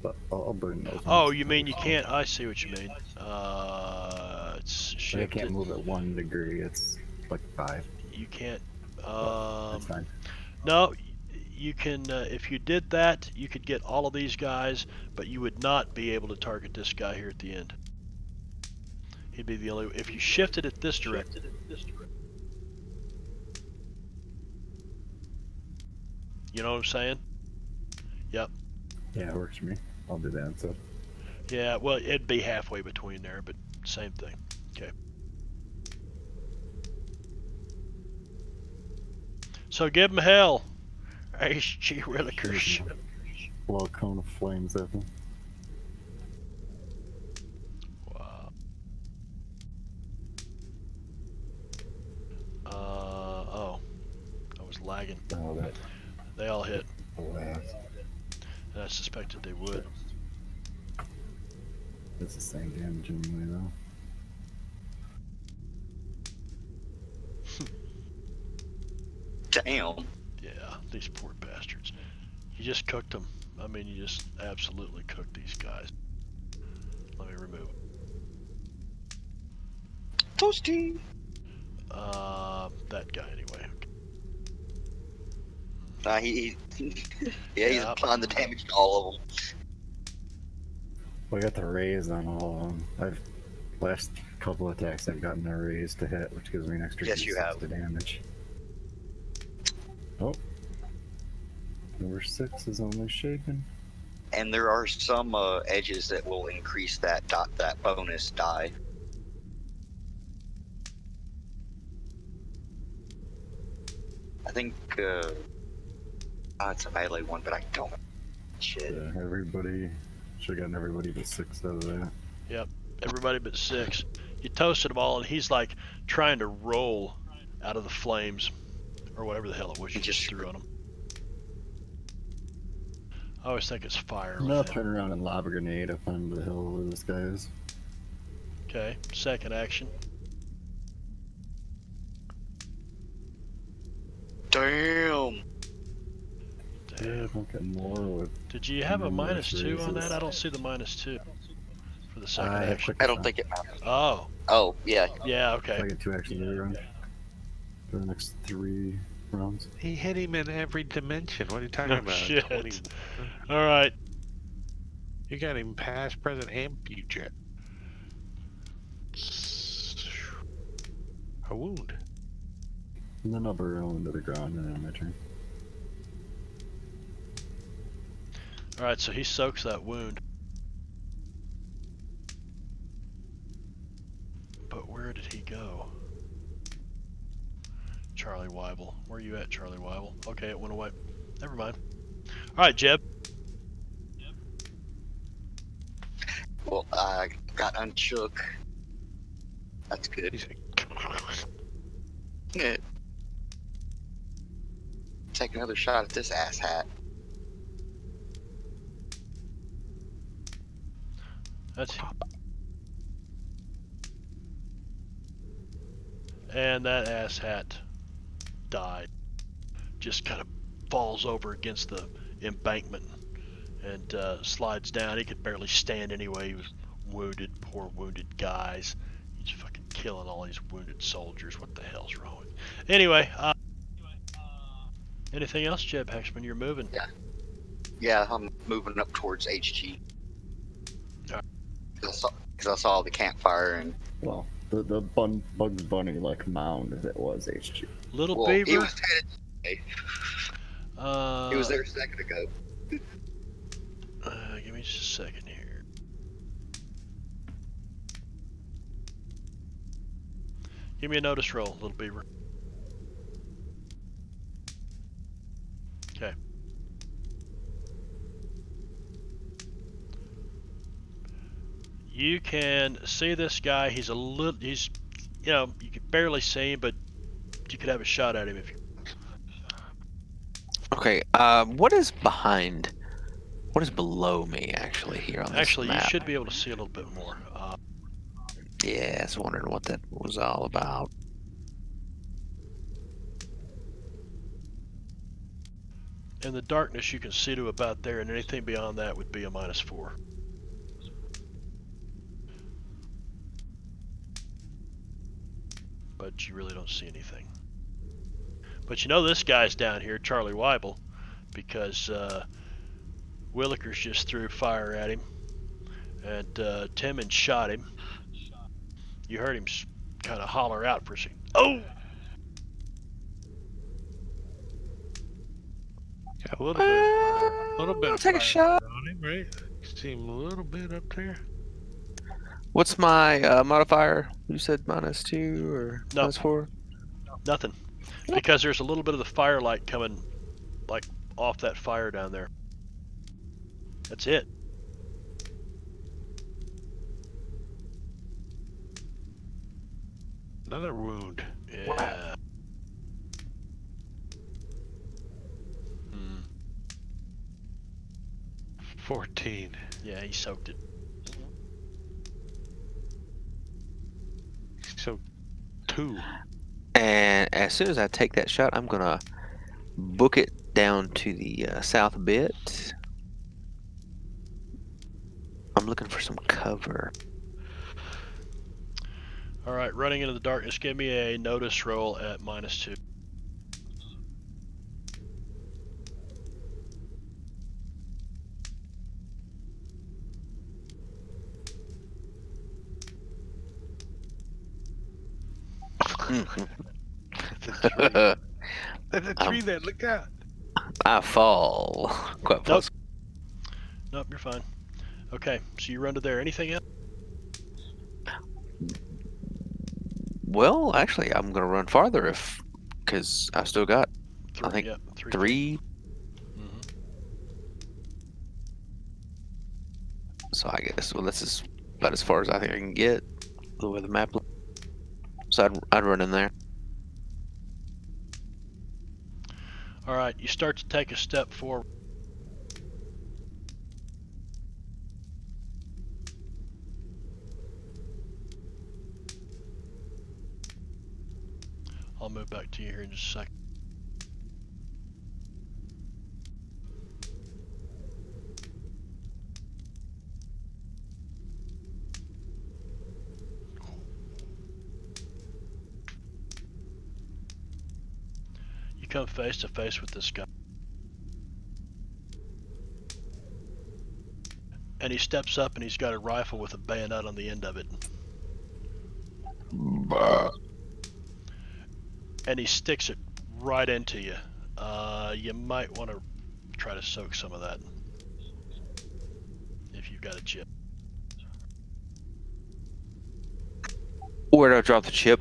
But I'll bring those. Oh, ones. you mean you can't? I see what you mean. It's I shifted. can't move it 1 degree. It's like 5. You can't. That's fine. No, you can. If you did that, you could get all of these guys, but you would not be able to target this guy here at the end. He'd be the only. If you shifted it this direction. You know what I'm saying? Yep. Yeah, it works for me. I'll do that. So Yeah. Well, it'd be halfway between there, but same thing. Okay. So give him hell. HG Willikers. blow a cone of flames at them. Wow. Oh. I was lagging. Oh, that They all hit. blast. And I suspected they would. It's the same damage anyway, though. Damn. Yeah, these poor bastards. You just cooked them. I mean, you just absolutely cooked these guys. Let me remove them. Toasty. That guy anyway. He yeah, he's Yep. applying the damage to all of them. Well, I got the raise on all of them. Last couple attacks I've gotten a raise to hit, which gives me an extra Yes, you D6 have. to damage. Oh. Number 6 is only shaken. And there are some edges that will increase that bonus die. I think it's a melee one, but I don't. Shit. Yeah, everybody should have gotten everybody but 6 out of that. Yep, everybody but 6. You toasted them all, and he's like trying to roll out of the flames, or whatever the hell it was you just threw on him. I always think it's fire. I'm with gonna him. turn around and lob a grenade up onto the hill where this guy is. Okay, second action. Damn. Yeah, don't get more with. Did you have a numerous -2 on that? raises. I don't see the -2 for the second I have action. quick I don't attack. think it matters. Oh, Oh, yeah. yeah, So okay. I get 2 actions every round for the next 3 rounds. He hit him in every dimension. What are you talking No about? shit. 20. All right. You got him past, present, and future. A wound. And then I'll burrow into the ground and then my turn. All right, so he soaks that wound. But where did he go? Charlie Weibel. Where are you at, Charlie Weibel? Okay, it went away. Never mind. All right, Jeb. Well, I got unshook. That's good. He's like, Yeah. Take another shot at this asshat. That's and that asshat died. Just kind of falls over against the embankment and slides down. He could barely stand anyway. He was wounded. Poor wounded guys. He's fucking killing all these wounded soldiers. What the hell's wrong with you? Anyway, anything else, Jeb Hexman? You're moving. Yeah, I'm moving up towards HG. Alright. Because I saw the campfire and Well, the Bugs Bunny like mound as it was HG. Little well, Beaver. he was headed. He was there a second ago. Give me just a second here. Give me a notice roll, Little Beaver. Okay. You can see this guy. He's you can barely see him, but you could have a shot at him if you. Okay. What is behind? What is below me actually here on this Actually, you map? should be able to see a little bit more. Yeah, I was wondering what that was all about. In the darkness, you can see to about there, and anything beyond that would be a -4. But you really don't see anything. But you know this guy's down here, Charlie Weibel, because Willikers just threw fire at him, and Timmons shot him. You heard him kind of holler out for a second. Oh! got a little bit I'll of take a fire shot. on him, right? You see him a little bit up there. What's my modifier? You said -2 or No. -4? Nothing. Because there's a little bit of the firelight coming, like, off that fire down there. That's it. Another wound. Yeah. Hmm. 14. Yeah, he soaked it. So 2. And as soon as I take that shot, I'm gonna book it down to the south a bit. I'm looking for some cover. All right, running into the darkness. Give me a notice roll at -2. That's a tree. That's a tree there. Look out. I fall quite close. Nope, you're fine. Okay, so you run to there. Anything else? Well, actually, I'm gonna run farther because I still got I think yeah, 3. Mm-hmm. So I guess this is about as far as I think I can get the way the map looks. So I'd run in there. All right, you start to take a step forward. I'll move back to you here in just a second. come face to face with this guy. And he steps up and he's got a rifle with a bayonet on the end of it. And he sticks it right into you. You might want to try to soak some of that. If you've got a chip. Where do I drop the chip?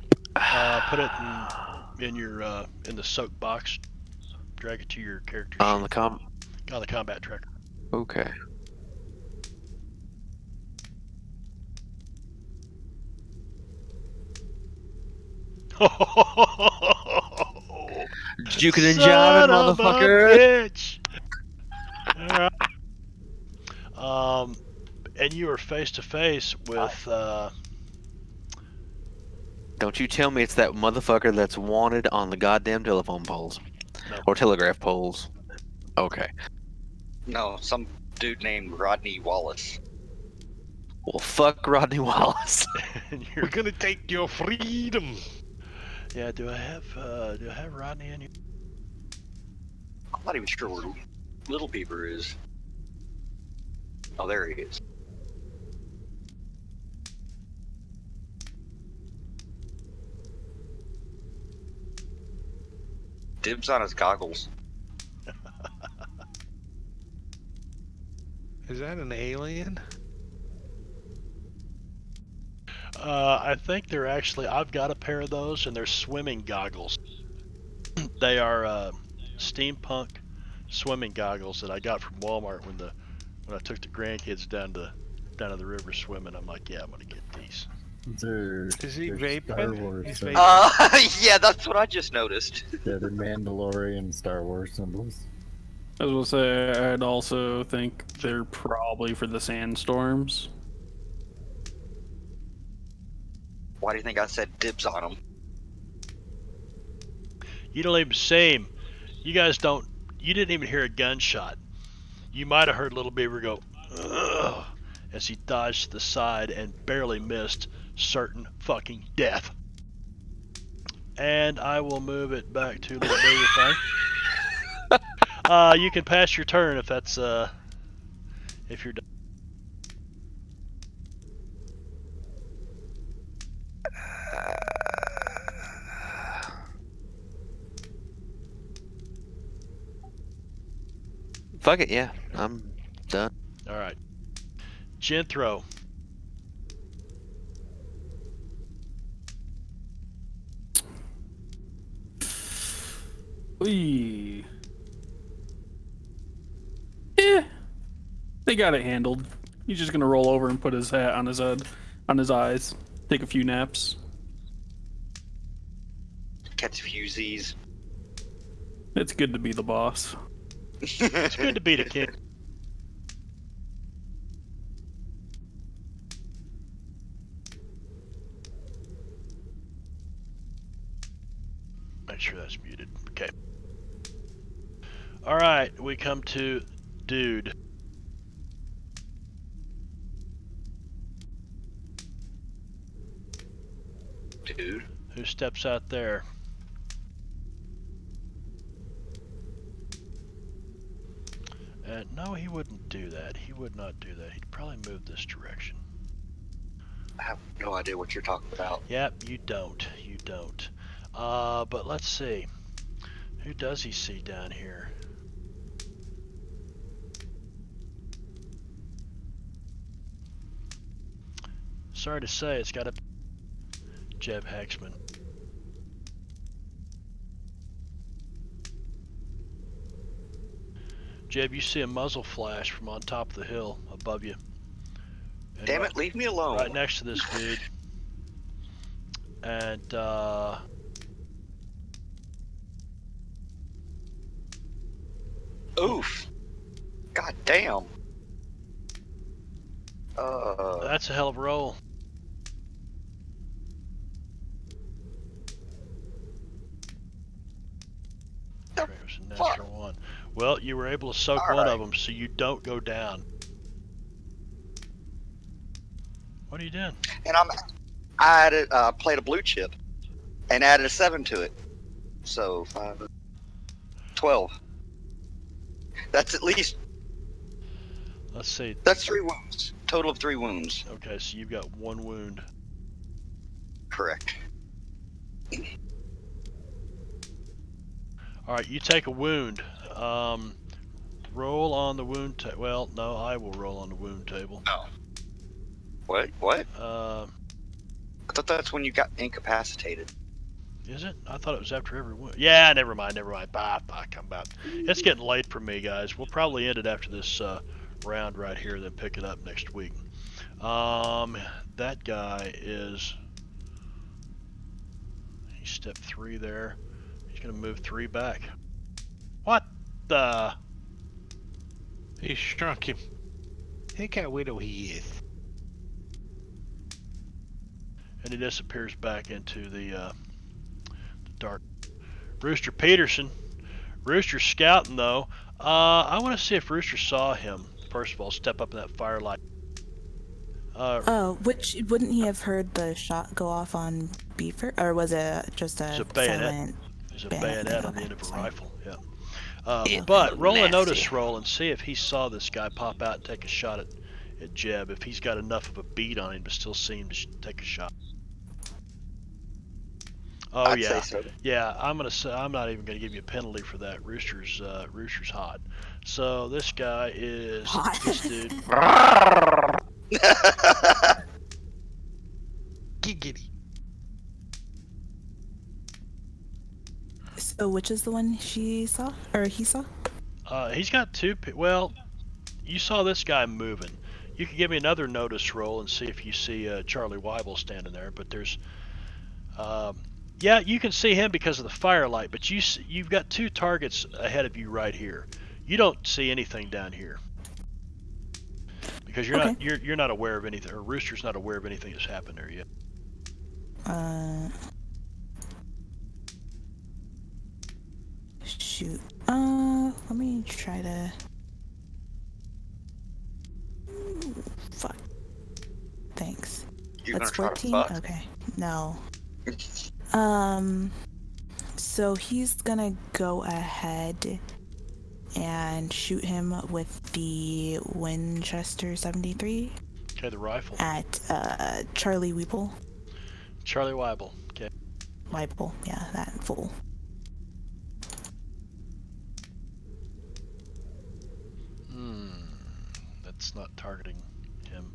Put it in your in the soak box. Drag it to your character sheet. On the On the combat tracker. Okay. Juking and Son jiving, of a motherfucker. bitch. All right. And you are face to face with. Don't you tell me it's that motherfucker that's wanted on the goddamn telephone poles. No. Or telegraph poles. Okay. No, some dude named Rodney Wallace. Well, fuck Rodney Wallace. And We're gonna take your freedom. Yeah. Do I have Rodney in here? I'm not even sure where Little Beaver is. Oh, there he is. Dibs on his goggles. Is that an alien? I think they're actually. I've got a pair of those, and they're swimming goggles. They are steampunk swimming goggles that I got from Walmart when I took the grandkids down to the river swimming. I'm like, yeah, I'm gonna get these. Is he They're Star vaping? Wars He's symbols. vaping. Yeah, that's what I just noticed. Yeah, they're Mandalorian Star Wars symbols. I was gonna say, I'd also think they're probably for the sandstorms. Why do you think I said dibs on him? You don't even see him. You guys don't. You didn't even hear a gunshot. You might have heard Little Beaver go, ugh, as he dodged to the side and barely missed certain fucking death. And I will move it back to Little Beaver thing. You can pass your turn if that's if you're done. Fuck it, yeah. I'm done. All right. Jethro. Wee. Yeah. They got it handled. He's just gonna roll over and put his hat on his head, on his eyes, take a few naps. Catch fusies. It's good to be the boss. It's good to be the king. Make sure that's muted. Okay. All right, we come to Dude. Dude. Who steps out there? No, he wouldn't do that. He would not do that. He'd probably move this direction. I have no idea what you're talking about. Yep, you don't. You don't. But let's see. Who does he see down here? Sorry to say, it's got a Jeb Haxman. Jeb, you see a muzzle flash from on top of the hill above you. And Damn it, leave me alone. right next to this dude. And Oof. God damn. that's a hell of a roll. The It was a natural one. Well, you were able to soak one of them, so you don't go down. What are you doing? And I added, played a blue chip and added a 7 to it. So 5. 12. That's at least, Let's see. that's 3 wounds. Total of 3 wounds. Okay, so you've got 1 wound. Correct. All right, you take a wound. Roll on the wound table. Well, no, I will roll on the wound table. Oh. What? Uh, I thought that's when you got incapacitated. is it? I thought it was after every wound. Yeah, never mind. Bye, come back. It's getting late for me, guys. We'll probably end it after this round right here, then pick it up next week. That guy is... He's step 3 there. He's going to move 3 back. What the... He shrunk him. Look how widow he is. And he disappears back into the dark. Rooster Peterson. Rooster's scouting, though. I want to see if Rooster saw him, first of all, step up in that firelight. Wouldn't he have heard the shot go off on Beaver? Or was it just It's a a bayonet. silent... There's a bayonet bayonet thing, on the okay, end of a sorry. rifle, yeah. But roll a notice roll and see if he saw this guy pop out and take a shot at Jeb. If he's got enough of a beat on him to still see him to take a shot. Oh I'd yeah, say so. yeah. I'm not even gonna give you a penalty for that. Rooster's hot. So this guy is Hot. this dude. Giggity. So which is the one she saw? Or he saw? He's got 2. Well, you saw this guy moving. You can give me another notice roll and see if you see Charlie Weibel standing there. But there's, yeah, you can see him because of the firelight. But you've got 2 targets ahead of you right here. You don't see anything down here because you're not aware of anything, or Rooster's not aware of anything that's happened there yet. Shoot. Let me try to... Fuck. Thanks. You're That's gonna try to 14? fuck? Okay. No. So he's gonna go ahead and shoot him with the Winchester 73 Okay, the rifle. at Charlie Weeble. Charlie Weibel. Okay. Weeble, yeah, that fool. That's not targeting him.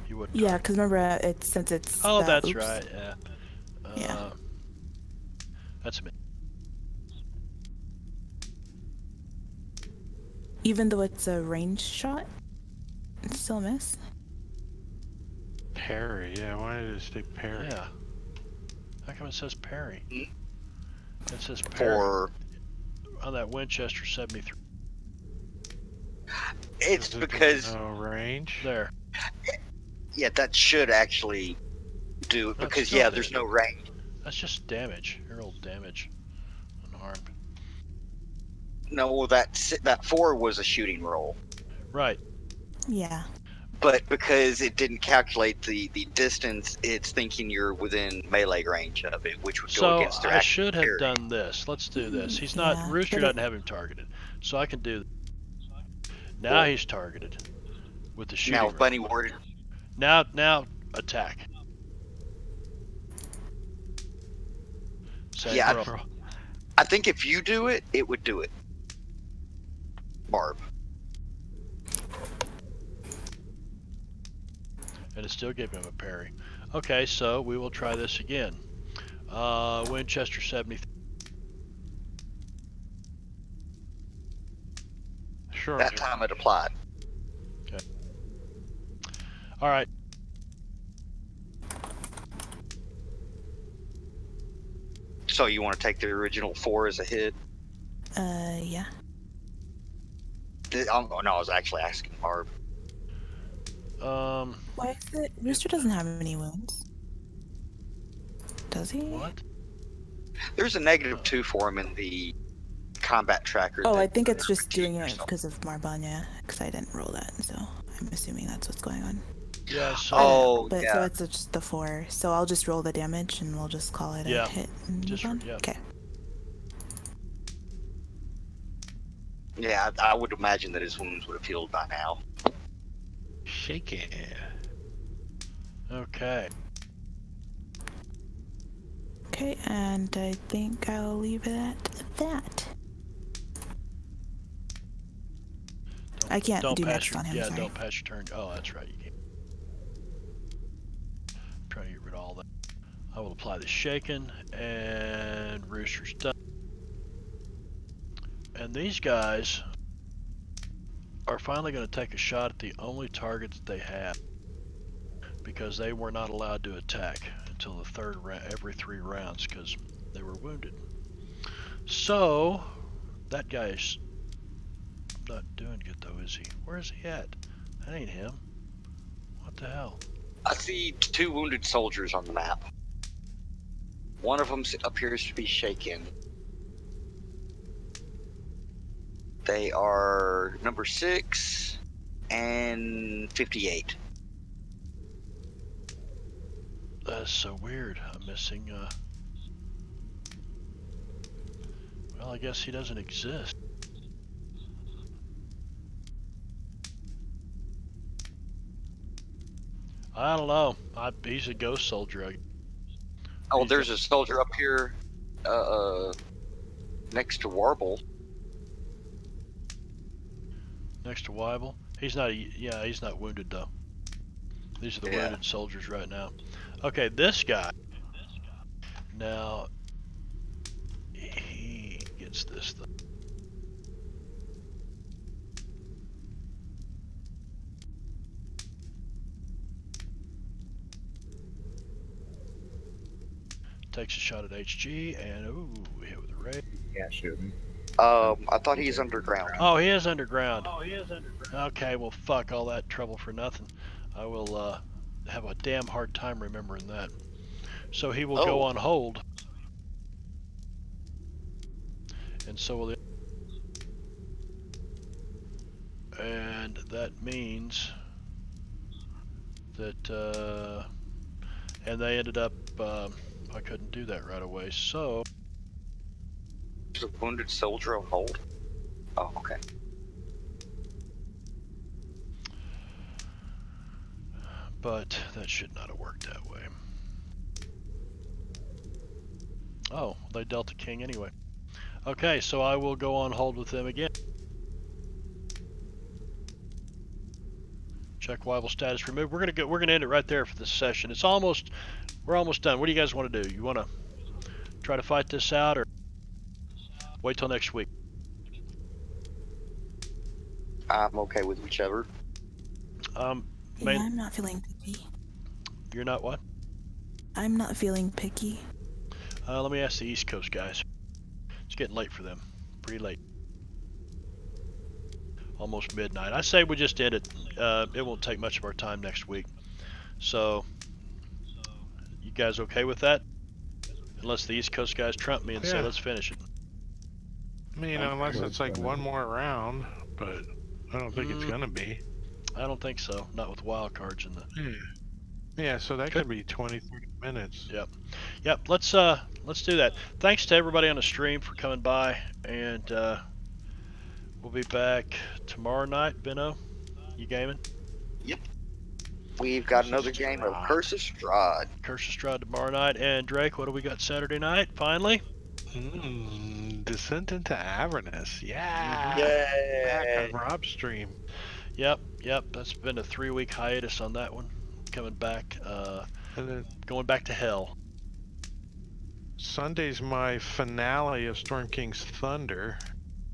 He wouldn't. Yeah, target- because remember, since it's... Oh, that's oops. right. Yeah. Yeah. That's a miss. Even though it's a ranged shot, it's still a miss. Parry, yeah, why did it say parry? Yeah. How come it says parry? It says parry For on that Winchester 73. it's Is it because no range. There. yeah, that should actually do it That's because still yeah, dead. there's no range. That's just damage. Your old damage. Unharmed. No, that 4 was a shooting roll, Right. Yeah. but because it didn't calculate the distance, it's thinking you're within melee range of it, which would go So against their I active should have parry. done this. Let's do this. He's not. Yeah, Rooster but doesn't have him targeted, so I can do. Now Well- he's targeted with the shooting. Now, range. Bunny worded. Now attack. Same Yeah, roll. I think if you do it, it would do it. Barb. And it still gave him a parry. Okay, so we will try this again. Winchester 73. Sure. That time it applied. All right. So you want to take the original 4 as a hit? Yeah. No, I was actually asking Barb. Why is it... Rooster doesn't have any wounds. Does he? What? There's a -2 for him in the combat tracker. Oh, that- I think it's just critique doing it yourself. because of Marbanya, because I didn't roll that, so I'm assuming that's what's going on. Yeah. So Oh, But yeah. so it's just the 4. So I'll just roll the damage and we'll just call it Yeah, a hit. And just move on? yeah. Okay. Yeah, I would imagine that his wounds would have healed by now. Shake it. Okay. Okay, and I think I'll leave it at that. I can't Don't do pass next your, on him, yeah, sorry. don't pass your turn. Oh, that's right. You can't. Trying to get rid of all that. I will apply the shaken and Rooster's done. And these guys are finally going to take a shot at the only target that they have, because they were not allowed to attack until the third round, every 3 rounds, because they were wounded. So that guy's not doing good though, is he? Where is he at? That ain't him. What the hell? I see 2 wounded soldiers on the map. One of them appears to be shaken. They are number 6 and 58. That's so weird. I'm missing, well, I guess he doesn't exist. I don't know. He's a ghost soldier. Oh, He's there's a soldier up here next to Warble. next to Weibel. He's not, yeah, he's not wounded though. These are the Yeah. wounded soldiers right now. Okay, this guy. Now, he gets this thing. Takes a shot at HG, and ooh, hit with a ray. Yeah, shoot me. I thought he's underground. Oh, he is underground. Okay, well, fuck all that trouble for nothing. I will have a damn hard time remembering that. So he will go Oh. on hold, and so will the. And that means that, and they ended up. I couldn't do that right away, so. There's a wounded soldier on hold. Oh, okay. But that should not have worked that way. Oh, they dealt a king anyway. Okay, so I will go on hold with them again. Check Weibel status removed. We're gonna end it right there for this session. We're almost done. What do you guys want to do? You want to try to fight this out, or wait till next week? I'm okay with whichever. Yeah, Main, I'm not feeling picky. you're not what? I'm not feeling picky. Let me ask the East Coast guys. It's getting late for them. Pretty late. Almost midnight. I say we just end it. It won't take much of our time next week. So, you guys okay with that? Unless the East Coast guys trump me and say, Yeah. let's finish it. I mean, unless it's like one more round, but I don't think it's gonna be. I don't think so. Not with wild cards in the. Yeah, so that could be 20, 30 minutes. Yep. Let's do that. Thanks to everybody on the stream for coming by, and we'll be back tomorrow night. Benno, you gaming? We've got Curse another of game of Strahd. Curse of Strahd. Curse of Strahd tomorrow night. And Drake, what do we got Saturday night? Finally. Descent into Avernus. Yeah. Yay! Back on Rob's stream. Yep. That's been a 3-week hiatus on that one. Coming back, And then going back to hell. Sunday's my finale of Storm King's Thunder.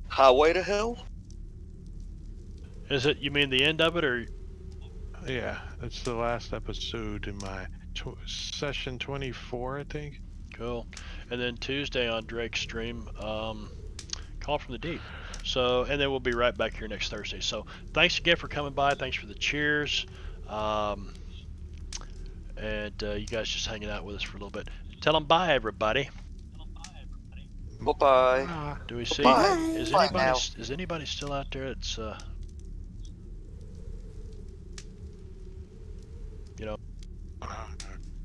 Highway to Hell? Is it? You mean the end of it, or? Yeah, it's the last episode in my session 24, I think. Cool. And then Tuesday on Drake's stream, Call from the Deep. So, and then we'll be right back here next Thursday. So, thanks again for coming by. Thanks for the cheers. And you guys just hanging out with us for a little bit. Tell them bye, everybody. Bye-bye. Ah, Do we see? Bye. Is Bye anybody? now. Is anybody still out there? It's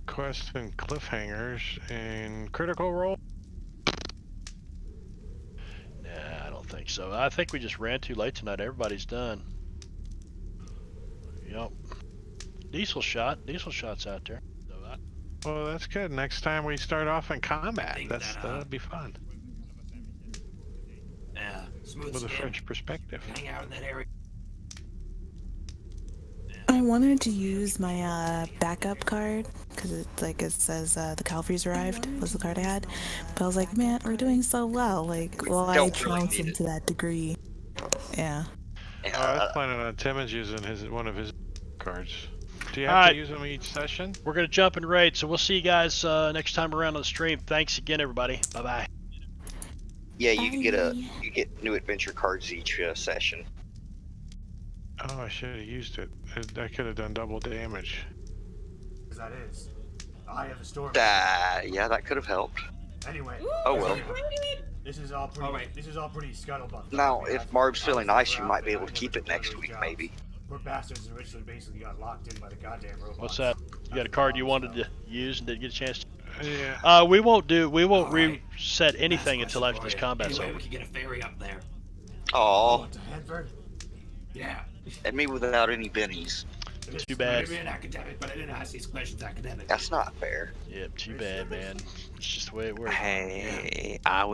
quests and cliffhangers and Critical Role. nah, I don't think think so. I think we just ran too late tonight. Everybody's done. Yep. Diesel shot's out there. So Well, that's good. Next time we start off in combat, that'll be fun. Yeah, smooth With a skin. fresh perspective. Hang out in that area. I wanted to use my backup card because it says the cavalry's arrived was the card I had, but I was like, man, we're doing so well. Like, well, I Don't really trounced need him it. to that degree. Yeah. Oh, I was planning on Timmons using one of his cards. Do you have Alright. to use them each session? we're gonna jump and raid, so we'll see you guys next time around on the stream. Thanks again, everybody. Bye bye. Yeah, you get Bye. you get new adventure cards each session. Oh, I should have used it. I could have done double damage. That is. I have a storm. Yeah, that could have helped. Anyway. Oh well. This is all pretty. Alright. This is all pretty scuttlebutt. Now, I mean, if Marb's I feeling was nice, you around might be and able to I keep never it next did week, those maybe. jobs. Poor bastards originally basically got locked in by the goddamn robots. What's that? You got a card you wanted to use and didn't get a chance to? Yeah. We won't Alright. reset anything Last until question after this for you. combat's Anyway, over. we can get a ferry up there. Oh, To Hanford? Yeah. and me without any bennies. Too bad. Maybe an academic, but I didn't ask these questions academic. That's not fair. Yep, too bad, man. It's just the way it works. Hey, I was